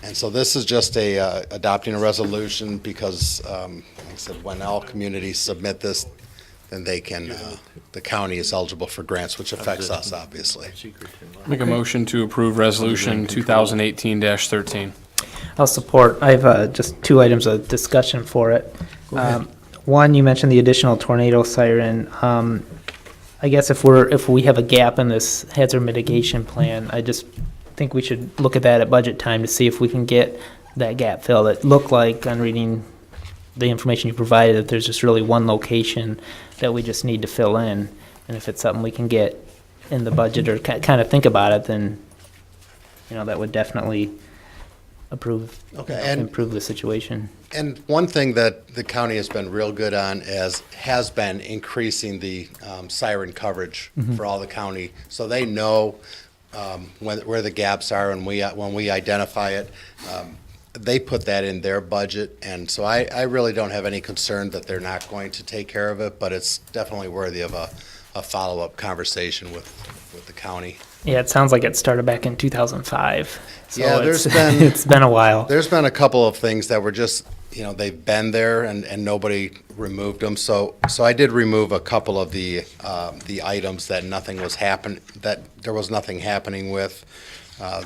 And so this is just adopting a resolution because, like I said, when all communities submit this, then they can, the county is eligible for grants, which affects us, obviously.
Make a motion to approve Resolution 2018-13.
I'll support. I have just 2 items of discussion for it. One, you mentioned the additional tornado siren. I guess if we have a gap in this hazard mitigation plan, I just think we should look at that at budget time to see if we can get that gap filled. It looked like, on reading the information you provided, that there's just really one location that we just need to fill in. And if it's something we can get in the budget or kind of think about it, then, that would definitely improve the situation.
And one thing that the county has been real good on has been increasing the siren coverage for all the county, so they know where the gaps are, and when we identify it, they put that in their budget, and so I really don't have any concern that they're not going to take care of it, but it's definitely worthy of a follow-up conversation with the county.
Yeah, it sounds like it started back in 2005. So
yeah,
it's been a while.
There's been a couple of things that were just, they've been there and nobody removed them. So I did remove a couple of the items that there was nothing happening with.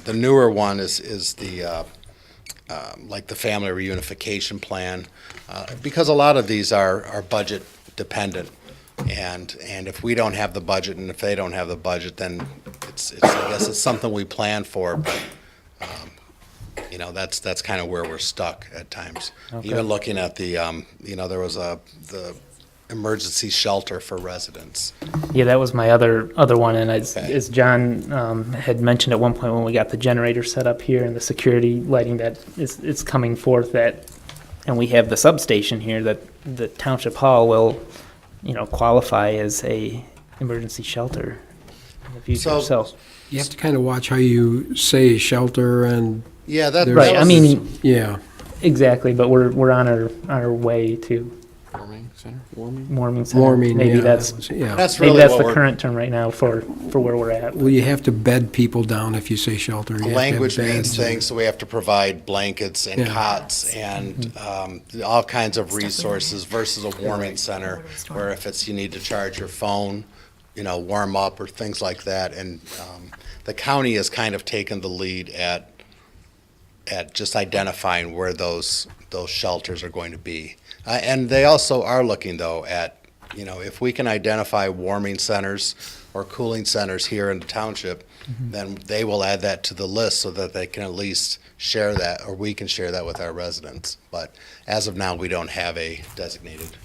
The newer one is the like the family reunification plan, because a lot of these are budget dependent. And if we don't have the budget and if they don't have the budget, then I guess it's something we plan for, but that's kind of where we're stuck at times.
Okay.
Even looking at the there was the emergency shelter for residents.
Yeah, that was my other one, and as John had mentioned at one point when we got the generator set up here and the security lighting that is coming forth, and we have the substation here, that the Township Hall will qualify as a emergency shelter in the future. So
you have to kind of watch how you say shelter and.
Yeah, that's
right. I mean,
yeah,
exactly. But we're on our way to warming center.
Warming,
maybe
yeah,
that's
That's
maybe
really
that's
what
the current term right now for where we're at.
Well, you have to bed people down if you say shelter. You have to have
Language means
beds.
things, so we have to provide blankets and cots and all kinds of resources versus a warming center where if you need to charge your phone, warm up or things like that. And the county has kind of taken the lead at just identifying where those shelters are going to be. And they also are looking, though, at, if we can identify warming centers or cooling centers here in the township, then they will add that to the list so that they can at least share that, or we can share that with our residents. But as of now, we don't have a designated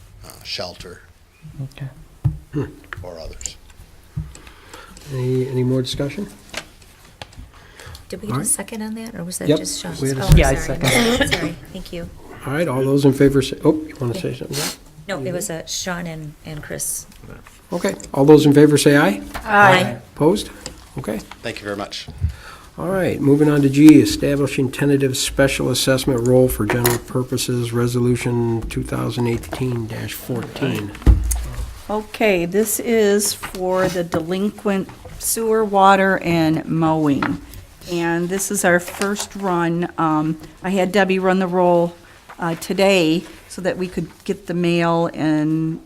shelter or others.
Any more discussion?
Did we get a second on that, or was that
Yep.
just Sean?
We had a
Oh,
second.
Yeah, I
sorry.
second.
Sorry, thank you.
All right, all those in favor say, you want to say something?
No, it was Sean and Chris.
Okay, all those in favor say aye.
Aye.
Opposed? Okay.
Thank you very much.
All right, moving on to G, establishing tentative special assessment role for general purposes, Resolution 2018-14.
Okay, this is for the delinquent sewer, water, and mowing. And this is our first run. I had Debbie run the roll today so that we could get the mail and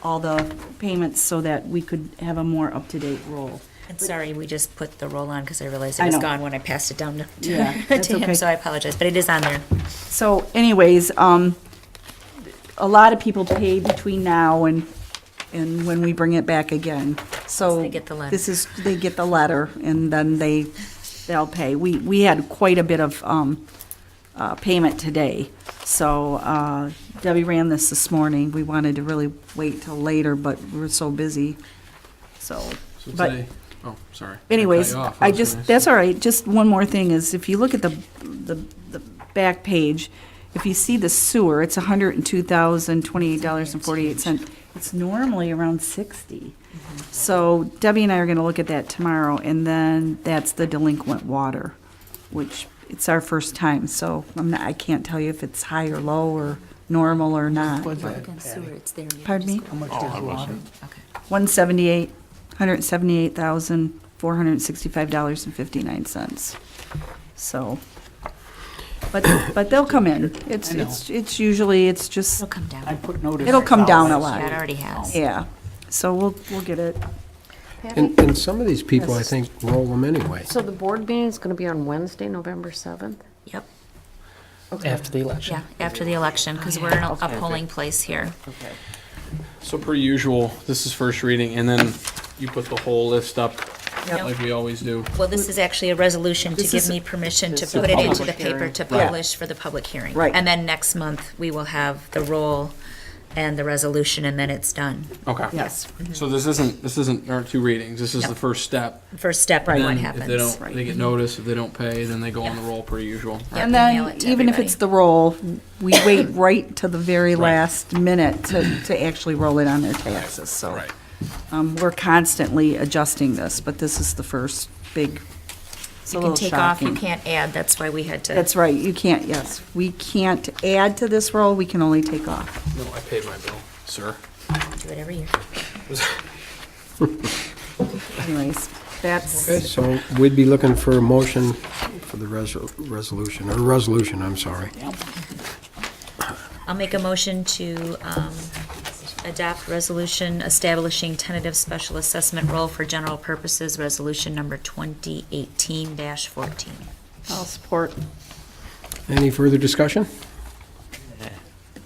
all the payments so that we could have a more up-to-date roll.
And sorry, we just put the roll on because I realized
I
it was
know.
gone when I passed it down to,
Yeah, that's
to him,
okay.
so I apologize, but it is on there.
So anyways, a lot of people pay between now and when we bring it back again. So
They get the letter.
they get the letter and then they'll pay. We had quite a bit of payment today. So Debbie ran this morning. We wanted to really wait till later, but we were so busy. So, but
today, oh, sorry.
anyways,
Cut you off.
I
was
just,
gonna
that's
say-
all right. Just one more thing is if you look at the back page, if you see the sewer, it's $102,028.48. It's normally around 60. So Debbie and I are gonna look at that tomorrow, and then that's the delinquent water, which it's our first time, so I can't tell you if it's high or low or normal or not.
Again, sewer, it's there. You
Pardon me?
just go-
I wasn't.
Okay.
$178,465.59. So, but they'll come in. It's usually, it's just,
It'll come down.
I put notice.
it'll come down a
Yeah, it
lot.
already has.
Yeah, so we'll get it.
And some of these people, I think, roll them anyway.
So the board meeting is going to be on Wednesday, November 7th?
Yep.
After the election.
Yeah, after the election, because we're in a polling place here.
So per usual, this is first reading, and then you put the whole list up
Yep.
like we always do.
Well, this is actually a resolution to
This
give
is-
me permission to
this is
put it into
public
the paper
hearing.
to
Yeah.
publish for the public hearing.
Right.
And then next month, we will have the roll and the resolution, and then it's done.
Okay.
Yes.
So this isn't our two readings. This is
No.
the first step.
First step,
And
right, what
then
happens.
if they don't, they get notice. If they don't pay, then they go on the roll per usual.
Yeah,
And
mail
then,
it to
even if
everybody.
it's the roll, we wait right to the very last minute to actually roll it on their taxes, so.
Right.
We're constantly adjusting this, but this is the first big, it's a
You can
little
take off, you
shocking.
can't add, that's why we had to.
That's right, you can't, yes, we can't add to this roll, we can only take off.
No, I paid my bill, sir.
Do it every year.
Anyways, that's,
Okay, so we'd be looking for a motion for the resolution, I'm sorry.
I'll make a motion to adopt resolution establishing tentative special assessment role for general purposes, resolution number 2018-14.
I'll support.
Any further discussion?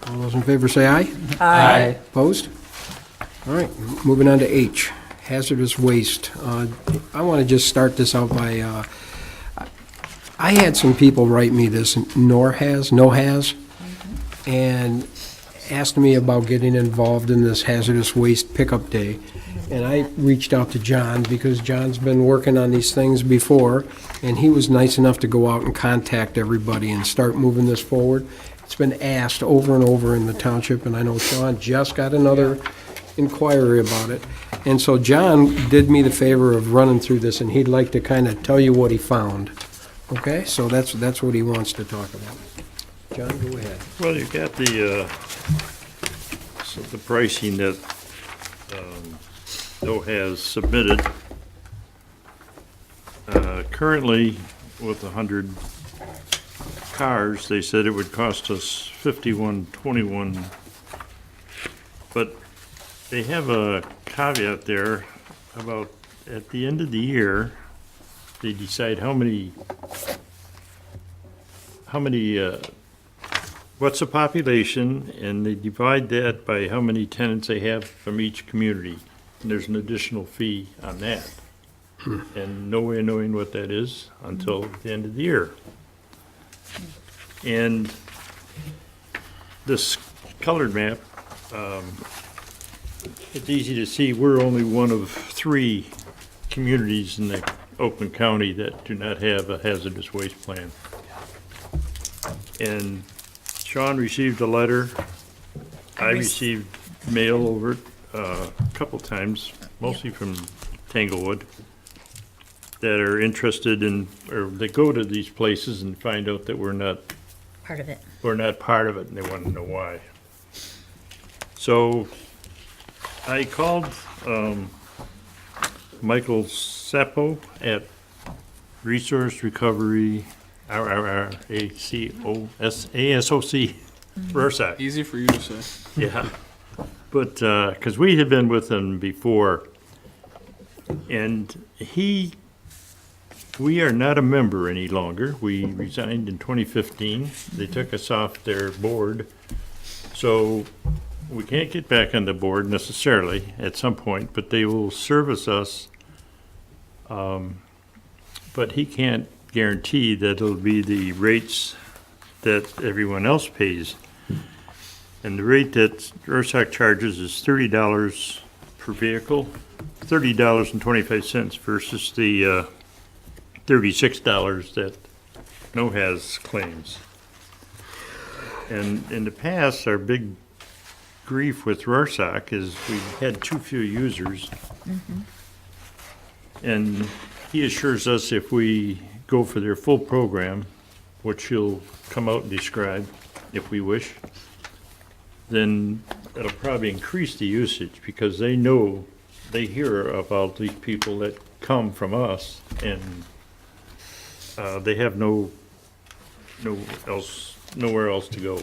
All those in favor say aye.
Aye.
Opposed? All right, moving on to H, hazardous waste. I want to just start this out by, I had some people write me this, no has, and asked me about getting involved in this hazardous waste pickup day. And I reached out to John, because John's been working on these things before, and he was nice enough to go out and contact everybody and start moving this forward. It's been asked over and over in the township, and I know Sean just got another inquiry about it. And so John did me the favor of running through this, and he'd like to kind of tell you what he found. Okay, so that's what he wants to talk about. John, go ahead.
Well, you've got the pricing that Doe has submitted. Currently, with 100 cars, they said it would cost us $51.21. But they have a caveat there about at the end of the year, they decide how many what's the population, and they divide that by how many tenants they have from each community. And there's an additional fee on that. And no way of knowing what that is until the end of the year. And this colored map, it's easy to see we're only one of 3 communities in the Oakland County that do not have a hazardous waste plan. And Sean received a letter. I received mail over it a couple times, mostly from Tanglewood. that are interested in, or that go to these places and find out that we're not
Part of it.
part of it, and they want to know why. So I called Michael Seppo at Resource Recovery, ASOC, Versac.
Easy for you to say.
Yeah, but, because we had been with him before, and we are not a member any longer. We resigned in 2015. They took us off their board, so we can't get back on the board necessarily at some point, but they will service us. But he can't guarantee that it'll be the rates that everyone else pays. And the rate that URSAC charges is $30 per vehicle, $30.25 versus the $36 that NOHAS claims. And in the past, our big grief with RORSAC is we had too few users. And he assures us if we go for their full program, which he'll come out and describe if we wish, then it'll probably increase the usage because they know, they hear about these people that come from us and they have nowhere else to go.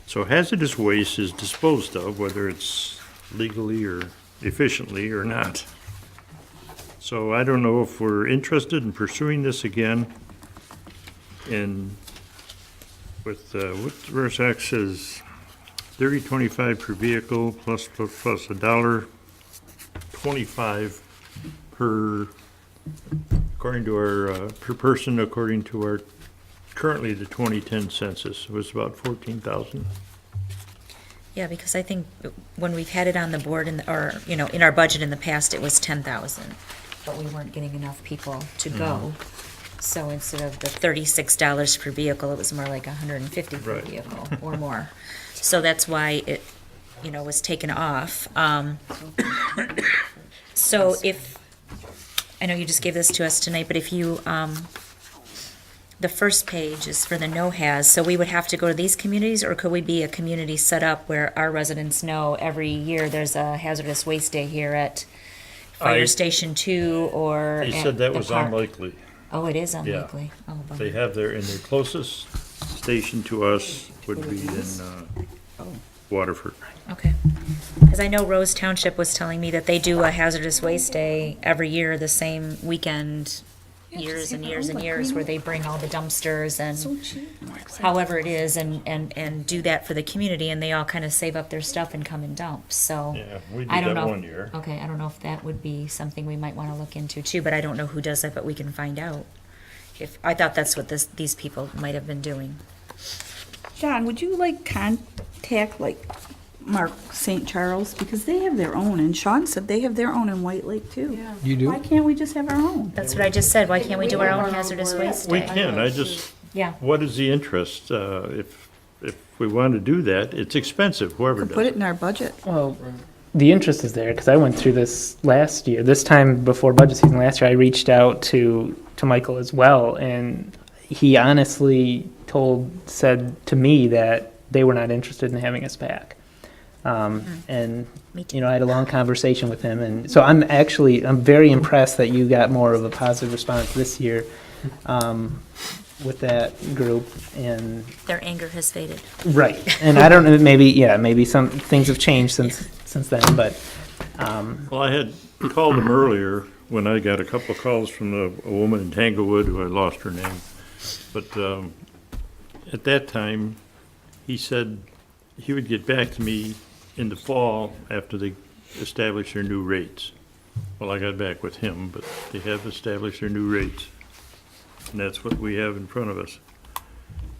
So hazardous waste is disposed of, whether it's legally or efficiently or not. So I don't know if we're interested in pursuing this again. And with what RSAC says, $30.25 per vehicle plus $1.25 per, according to our, per person, according to our, currently the 2010 census was about 14,000.
Yeah, because I think when we've had it on the board or, in our budget in the past, it was 10,000, but we weren't getting enough people to go. So instead of the $36 per vehicle, it was more like $150 per vehicle or more. So that's why it, was taken off. So if, I know you just gave this to us tonight, but if you, the first page is for the no-haz, so we would have to go to these communities, or could we be a community set up where our residents know every year there's a hazardous waste day here at Fire Station 2 or
They
at
said that
the
was
park?
unlikely.
Oh, it is
Yeah.
unlikely. Oh, bummer.
They have their closest station to us would be in Waterford.
Okay. Because I know Rose Township was telling me that they do a hazardous waste day every year, the same weekend, years and years and years, where they bring all the dumpsters and however it is and do that for the community, and they all kind of save up their stuff and come and dump, so.
Yeah, we did
I don't
that
know.
one year.
Okay, I don't know if that would be something we might want to look into too, but I don't know who does that, but we can find out. I thought that's what these people might have been doing.
John, would you contact Mark St. Charles, because they have their own, and Sean said they have their own in White Lake too.
You do?
Why can't we just have our own?
That's what I just said, why can't we do our own hazardous waste
We
day?
can,
Yeah.
what is the interest? If we want to do that, it's expensive, whoever
Could
does
put
it.
it in our budget.
Well, the interest is there because I went through this last year. This time before budget season last year, I reached out to Michael as well, and he honestly said to me that they were not interested in having us back. And I had a long conversation with him, and so I'm very impressed that you got more of a positive response this year with that group. And
Their anger has faded.
right, and I don't know, maybe some things have changed since then, but
Well, I had called him earlier when I got a couple of calls from a woman in Tanglewood who I lost her name. But at that time, he said he would get back to me in the fall after they established their new rates. Well, I got back with him, but they have established their new rates. And that's what we have in front of us.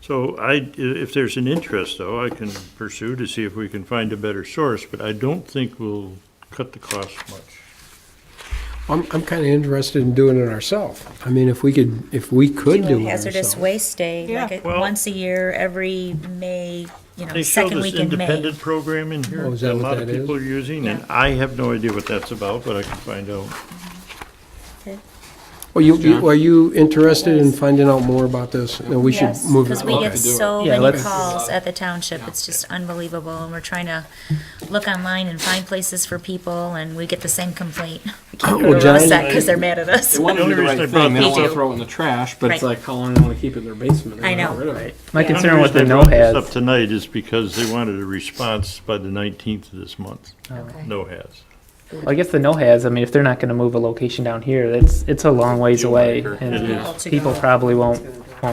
So if there's an interest, though, I can pursue to see if we can find a better source, but I don't think we'll cut the cost much.
I'm kind of interested in doing it ourselves. I mean, if we could do it
Hazardous
ourselves.
waste day, once a year, every May,
They show
second
this
week in May.
independent program in here
Oh, is
that
that
a
what
lot of
that is?
people are using, and I have no idea what that's about, but I can find out.
Okay.
Well, are you interested in finding out more about this? No, we should move it.
Because we
Okay.
get so
Yeah,
many
let's-
calls at the township, it's just unbelievable, and we're trying to look online and find places for people, and we get the same complaint. We can't
Well,
go to
John-
Rosette because they're mad at us.
They want to do the right thing, they don't want to
do.
throw it in the trash, but it's
Right.
like, how long do they want to keep it in their basement? They
I
don't
know.
get rid of it.
My
Yeah.
concern with the
reason I
no
brought this
has.
up tonight is because they wanted a response by the 19th of this month.
Okay.
No has.
Well, I guess the no has, I mean, if they're not gonna move a location down here, it's a long ways away,
It
and
is.
people probably won't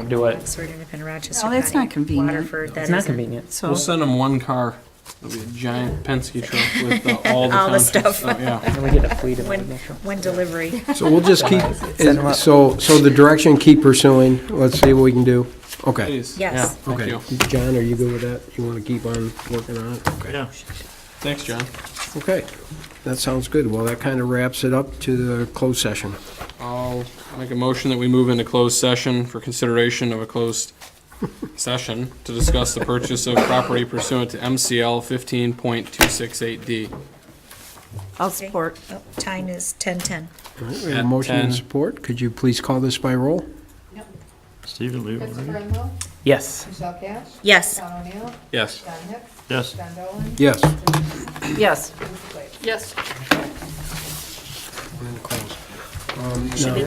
do it.
Oxford, Independent, Rochester
Oh, that's
County,
not convenient.
Waterford, that
It's not
isn't.
convenient.
So,
We'll send them one car. It'll be a giant Penske truck with
All
all the
the
contents.
stuff.
Oh, yeah.
And we get a fleet of
When,
them.
when delivery.
So we'll just keep,
Set 'em up.
so the direction, keep pursuing. Let's see what we can do. Okay.
Please.
Yes.
Yeah, thank
Okay.
you.
John, are you good with that? You want to keep on working on it? Okay.
Yeah.
Thanks, John.
Okay. That sounds good. Well, that kind of wraps it up to the closed session.
I'll make a motion that we move into closed session for consideration of a closed session to discuss the purchase of property pursuant to MCL 15.268D.
I'll support.
Oh, time is 10:10.
All right, we have a
At
motion and
10.
support. Could you please call this by roll?
Stephen, leave it already?
Yes.
Yes.
Yes.
Yes.
Yes.
Yes.
Yes.
Now,